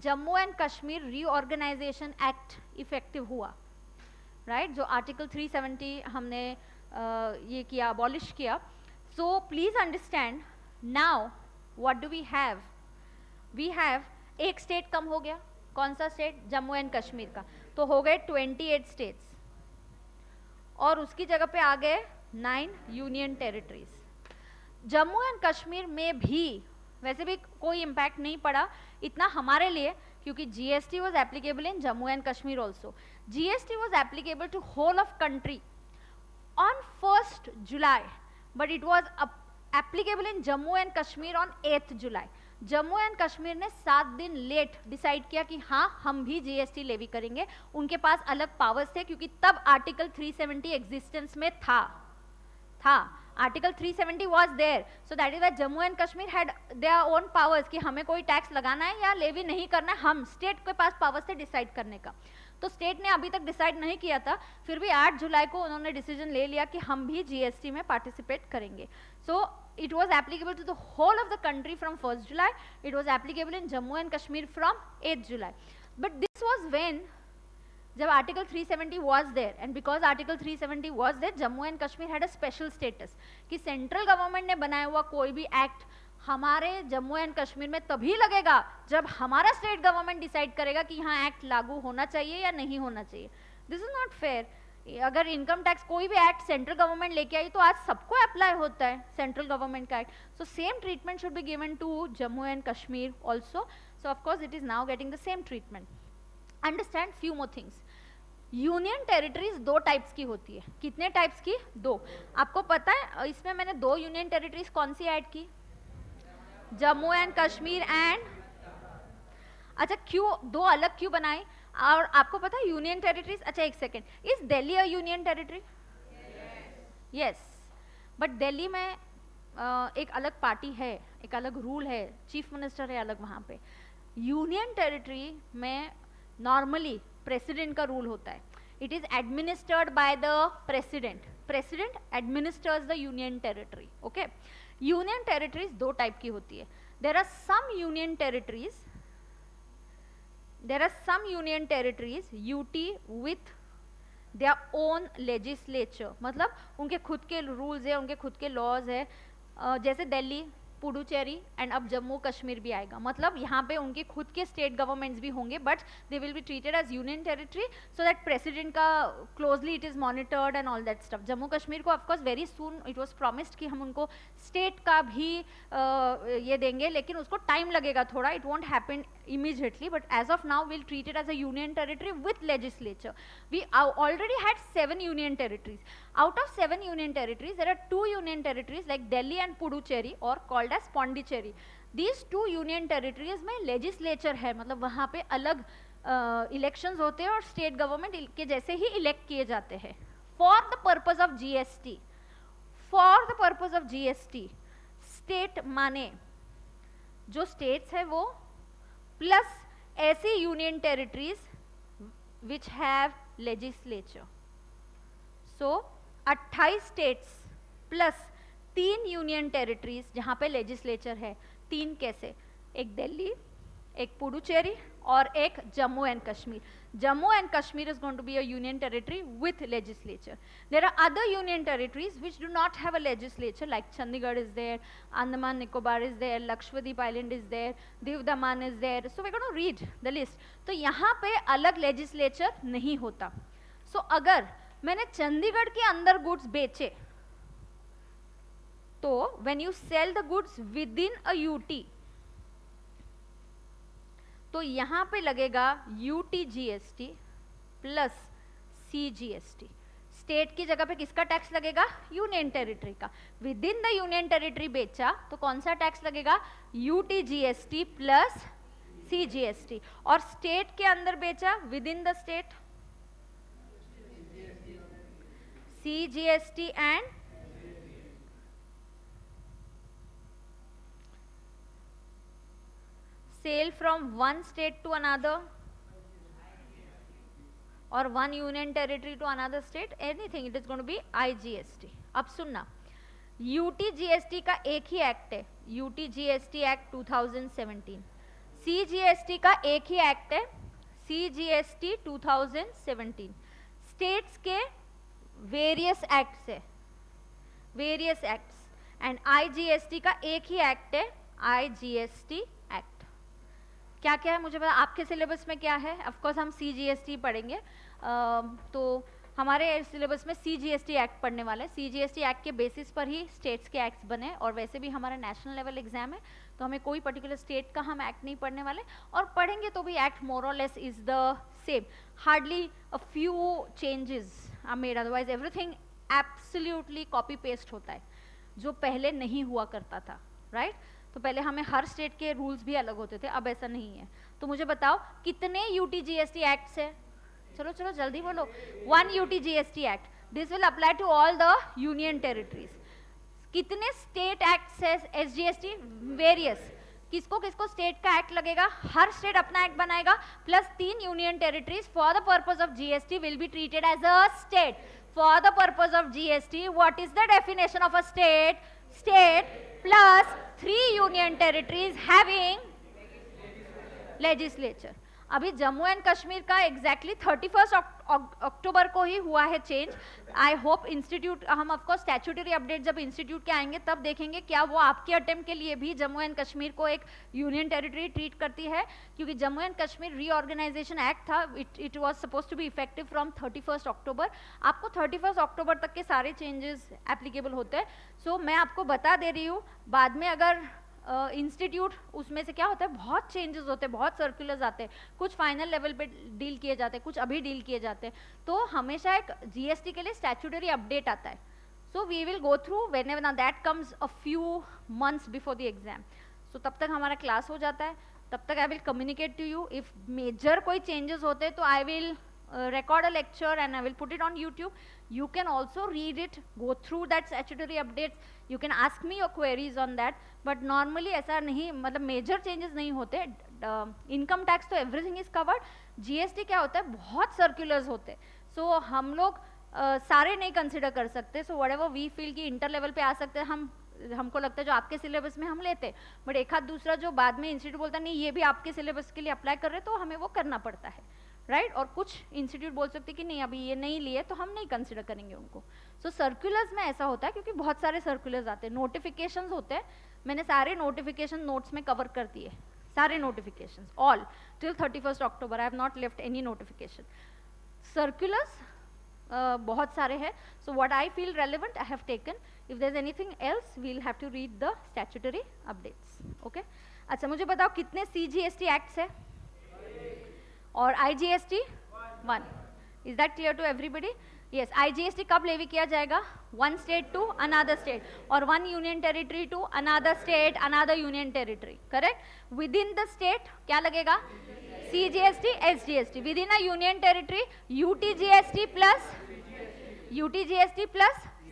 Jammu and Kashmir reorganisation act effective हुआ. राइट? जो आर्टिकल 370 हमने ये किया, अबॉलिश किया. So please understand now what do we have. We have एक state कम हो गया. कौन सा स्टेट? जम्मू एंड कश्मीर का. तो हो गए 28 स्टेट्स, और उसकी जगह पे आ गए 9 union territories. Jammu and Kashmir में भी वैसे भी कोई इम्पैक्ट नहीं पड़ा इतना हमारे लिए, क्योंकि GST was applicable in Jammu and Kashmir also. GST was applicable to whole of country on 1st July, but it was applicable in Jammu and Kashmir on 8th July. Jammu and Kashmir ने 7 दिन लेट डिसाइड किया कि हाँ, हम भी GST लेवी करेंगे. उनके पास अलग पावर्स थे, क्योंकि तब आर्टिकल 370 एग्जिस्टेंस में था. Article 370 was there, so that is why Jammu and Kashmir had their own powers कि हमें कोई टैक्स लगाना है या लेवी नहीं करना है. हम स्टेट के पास पावर्स थे डिसाइड करने का. तो स्टेट ने अभी तक डिसाइड नहीं किया था, फिर भी 8 जुलाई को उन्होंने डिसीजन ले लिया कि हम भी GST में पार्टिसिपेट करेंगे. सो it was applicable to the whole of the country from 1st July. It was applicable in Jammu and Kashmir from 8th July. But this was when जब article 370 was there, and because article 370 was there, Jammu and Kashmir had a special status कि central government ने बनाया हुआ कोई भी act हमारे Jammu and Kashmir में तभी लगेगा जब हमारा स्टेट गवर्नमेंट डिसाइड करेगा कि यहाँ एक्ट लागू होना चाहिए या नहीं होना चाहिए. This is not fair. अगर इनकम टैक्स कोई भी एक्ट सेंट्रल गवर्नमेंट लेके आई तो आज सबको अप्लाई होता है सेंट्रल गवर्नमेंट का act. So same treatment should be given to Jammu and Kashmir also. So of course it is now getting the same treatment. Understand few more things. Union territories दो types की होती है. कितने टाइप्स की? दो. आपको पता है इसमें मैंने दो यूनियन टेरिटरीज कौन सी ऐड की? जम्मू एंड कश्मीर एंड, अच्छा क्यों दो अलग क्यों बनाई? और आपको पता है यूनियन टेरिटरीज, अच्छा एक second, is Delhi a union territory? Yes, but Delhi में एक अलग पार्टी है, एक अलग रूल है, चीफ मिनिस्टर है अलग वहाँ पे. यूनियन टेरिटरी में नॉर्मली प्रेसिडेंट का रूल होता है. It is administered by the president. President administers the union territory. Okay, union territories दो टाइप की होती है. There are some union territories, UT with their own legislature, मतलब उनके खुद के रूल्स है, उनके खुद के लॉज है. जैसे दिल्ली, पुडुचेरी एंड अब जम्मू कश्मीर भी आएगा. मतलब यहाँ पे उनके खुद के स्टेट गवर्नमेंट्स भी होंगे but they will be treated as union territory so that president का closely it is monitored and all that stuff. Jammu Kashmir को of course very soon it was promised कि हम उनको स्टेट का भी ये देंगे, लेकिन उसको टाइम लगेगा थोड़ा. It won't happen immediately, but as of now we'll treat it as a union territory with legislature. We already had 7 union territories. Out of 7 union territories, there are 2 union territories like Delhi and Puducherry, or called as Pondicherry. These 2 union territories में legislature है, मतलब वहाँ पे अलग elections होते हैं और state government के जैसे ही elect किए जाते हैं. For the purpose of GST, for the purpose of GST, state माने जो states है वो प्लस ऐसी union territories which have legislature. So 28 states plus 3 union territories जहाँ पे लेजिस्लेचर है. 3 कैसे? एक दिल्ली, एक पुडुचेरी और एक Jammu and Kashmir. Jammu and Kashmir is going to be a union territory with legislature. There are other union territories which do not have a legislature, like Chandigarh is there, Andaman Nicobar is there, Lakshadweep Island is there, Diu Daman is there. So we're going to read the list. तो यहाँ पे अलग legislature नहीं होता. So अगर मैंने चंडीगढ़ के अंदर goods बेचे तो when you sell the goods within a UT तो यहाँ पे लगेगा UTGST प्लस CGST. स्टेट की जगह पे किसका टैक्स लगेगा? यूनियन टेरिटरी का. With in the union territory बेचा तो कौन सा टैक्स लगेगा? UTGST plus CGST. और स्टेट के अंदर बेचा with in the state CGST and sale from one state to another or one union territory to another state, anything, it is going to be IGST. अब सुनना, UTGST का एक ही act है, UTGST act 2017. CGST का एक ही act है, CGST 2017. States के various acts है, वेरियस एक्ट्स. एंड IGST का एक ही एक्ट है, IGST एक्ट. क्या क्या है मुझे पता. आपके सिलेबस में क्या है? ऑफकोर्स हम CGST पढ़ेंगे. तो हमारे सिलेबस में CGST एक्ट पढ़ने वाले हैं. CGST एक्ट के बेसिस पर ही स्टेट्स के एक्ट्स बने. और वैसे भी हमारा नेशनल लेवल एग्जाम है तो हमें कोई पर्टिकुलर स्टेट का हम एक्ट नहीं पढ़ने वाले. और पढ़ेंगे तो भी एक्ट मोर और less is the same. Hardly a few changes are made, otherwise everything absolutely copy paste होता है, जो पहले नहीं हुआ करता था. राइट तो पहले हमें हर स्टेट के रूल्स भी अलग होते थे, अब ऐसा नहीं है. तो मुझे बताओ कितने UTGST एक्ट्स है? चलो चलो जल्दी बोलो. 1 UTGST act. This will apply to all the union territories. कितने स्टेट एक्ट्स है SGST? वेरियस. किसको किसको स्टेट का एक्ट लगेगा? हर स्टेट अपना एक्ट बनाएगा plus 3 union territories for the purpose of GST will be treated as a state. For the purpose of GST what is the definition of a state? State plus 3 union territories having legislature. अभी Jammu and Kashmir का exactly 31 अक्टूबर को ही हुआ है change. I hope institute, हम of course statutory update जब institute के आएंगे तब देखेंगे क्या वो आपके अटेम्प्ट के लिए भी जम्मू एंड कश्मीर को एक यूनियन टेरिटरी ट्रीट करती है, क्योंकि Jammu and Kashmir reorganisation act था, it was suppose to be effective from 31 October. आपको 31 अक्टूबर तक के सारे चेंजेस एप्लीकेबल होते हैं. सो मैं आपको बता दे रही हूँ, बाद में अगर इंस्टीट्यूट उसमें से क्या होता है, बहुत चेंजेस होते हैं, बहुत सर्कुलर्स आते हैं, कुछ फाइनल लेवल पे डील किए जाते हैं, कुछ अभी डील किए जाते हैं, तो हमेशा एक जीएसटी के लिए स्टैट्यूटरी अपडेट आता है. So we will go through whenever that comes a few months before the exam. सो तब तक हमारा क्लास हो जाता है, तब तक I will communicate to you. If major कोई चेंजेस होते हैं तो I will record a lecture and I will put it on YouTube. You can also read it, go through that statutory updates. You can ask me your queries on that. But normally ऐसा नहीं, मतलब major changes नहीं होते. Income tax तो everything is covered. GST क्या होता है, बहुत circulars होते हैं. So हम लोग सारे नहीं consider कर सकते. So whatever we feel कि inter level पे आ सकते हैं, हमको लगता है जो आपके सिलेबस में हम लेते, बट एक आध दूसरा जो बाद में इंस्टीट्यूट बोलता नहीं ये भी आपके सिलेबस के लिए अप्लाई कर रहे, तो हमें वो करना पड़ता है, राइट. और कुछ इंस्टीट्यूट बोल सकते कि नहीं अभी ये नहीं लिए तो हम नहीं कंसिडर करेंगे उनको. सो सर्कुलर्स में ऐसा होता है क्योंकि बहुत सारे सर्कुलर्स आते हैं, नोटिफिकेशंस होते हैं. मैंने सारे नोटिफिकेशन नोट्स में कवर कर दिए, सारे notifications all till 31 October. I have not left any notification. Circulars बहुत सारे हैं. So what I feel relevant I have taken. If there is anything else we will have to read the statutory updates. Okay. अच्छा, मुझे बताओ कितने CGST acts है और IGST 1. Is that clear to everybody? Yes. IGST कब levy किया जाएगा? One state to another state, और one union territory to another state, another union territory. Correct. Within the state क्या लगेगा? CGST, SGST. Within a union territory UTGST plus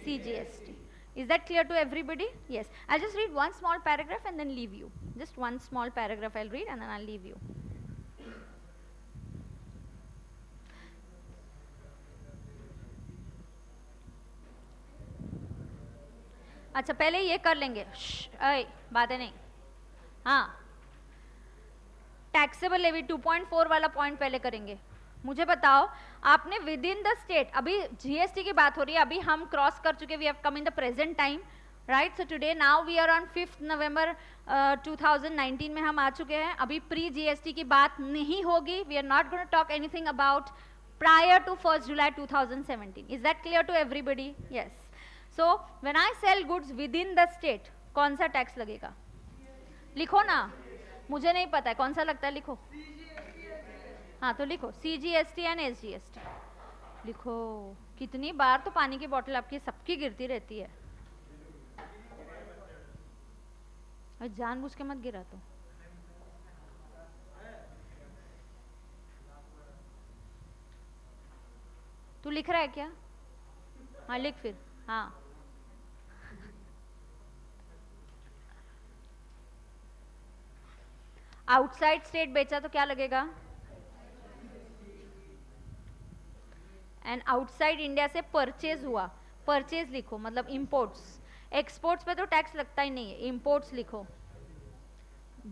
CGST. Is that clear to everybody? Yes. I'll just read one small paragraph and then leave you. Just one small paragraph I'll read and then I'll leave you. अच्छा, पहले ये कर लेंगे, बातें नहीं. हाँ, taxable levy 2.4 वाला point पहले करेंगे. मुझे बताओ, आपने विद इन द स्टेट, अभी जीएसटी की बात हो रही है, अभी हम क्रॉस कर चुके, we have come in the present time, right. So today now we are on 5 November 2019 में हम आ चुके हैं. अभी प्री जीएसटी की बात नहीं होगी. We are not going to talk anything about prior to 1 July 2017. Is that clear to everybody? Yes. So when I sell goods within the state, कौन सा टैक्स लगेगा? लिखो ना, मुझे नहीं पता है कौन सा लगता है, लिखो. हाँ तो लिखो CGST एंड SGST लिखो. कितनी बार तो पानी की बोतल आपकी सबकी गिरती रहती है, जानबूझ के मत गिरा. तू लिख रहा है क्या? हाँ लिख फिर. हाँ, आउटसाइड स्टेट बेचा तो क्या लगेगा? एंड आउटसाइड इंडिया से परचेज हुआ, परचेज लिखो, मतलब इंपोर्ट्स. एक्सपोर्ट्स पे तो टैक्स लगता ही नहीं है, इंपोर्ट्स लिखो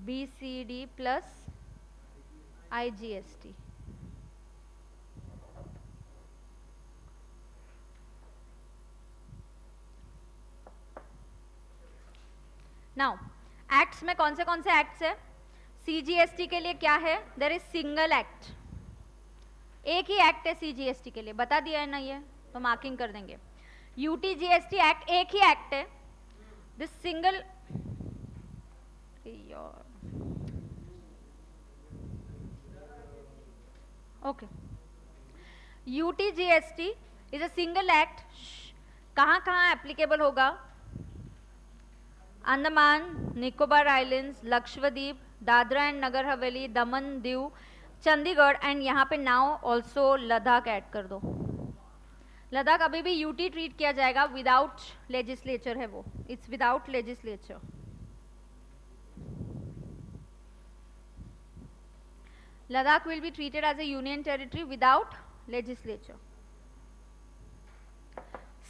BCD plus IGST. Now acts में कौन से एक्ट्स है? CGST के लिए क्या है? देयर इज सिंगल एक्ट, एक ही एक्ट है CGST के लिए, बता दिया है ना, ये तो मार्किंग कर देंगे. UTGST एक्ट एक ही एक्ट है. This single, okay, UTGST is a single act. कहाँ एप्लीकेबल होगा? Andaman Nicobar islands, Lakshadweep, Dadra and Nagar Haveli, Daman Diu, Chandigarh, and यहाँ पे नाउ ऑल्सो लद्दाख ऐड कर दो. लद्दाख अभी भी UT ट्रीट किया जाएगा, विदाउट लेजिस्लेचर है वो, it's without legislature. Ladakh will be treated as a union territory without legislature.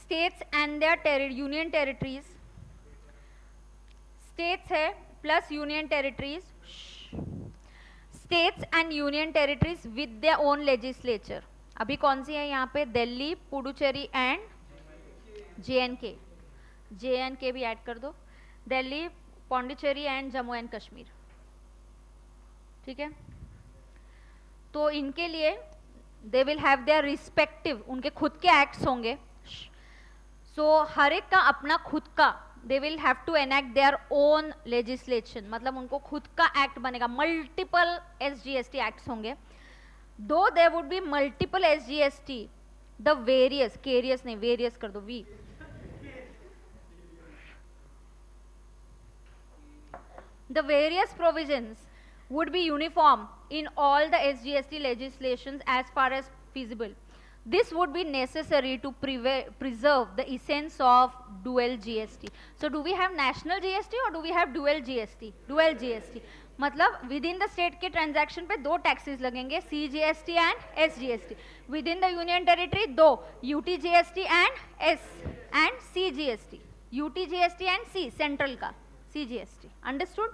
States and their union territories, states है plus union territories. States and union territories with their own legislature. अभी कौन सी है यहाँ पे? Delhi, Puducherry and JNK। JNK भी add कर दो। Delhi, Pondicherry and Jammu and Kashmir. ठीक है, तो इनके लिए they will have their respective, उनके खुद के एक्ट्स होंगे। सो हर एक का अपना खुद का, they will have to enact their own legislation, मतलब उनको खुद का एक्ट बनेगा। मल्टीपल SGST एक्ट्स होंगे। Though there would be multiple SGST, the various, केरियस नहीं, वेरियस कर दो, वी, the various provisions would be uniform in all the SGST legislations as far as feasible. This would be necessary to preserve the essence of dual GST. So do we have national GST or do we have dual GST? Dual GST मतलब with in the state के transaction पे दो taxes लगेंगे, CGST and SGST। Within the union territory दो, UTGST and CGST, UTGST and C central का CGST। Understood?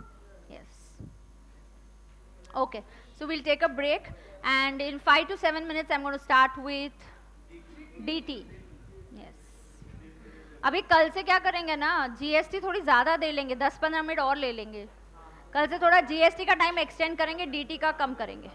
Yes. Okay. So we'll take a break, and in 5 to 7 minutes, I'm going to start with DT. Yes. अभी कल से क्या करेंगे ना, GST थोड़ी ज़्यादा दे लेंगे, 10-15 मिनट और ले लेंगे। कल से थोड़ा GST का टाइम एक्सटेंड करेंगे, DT का कम करेंगे।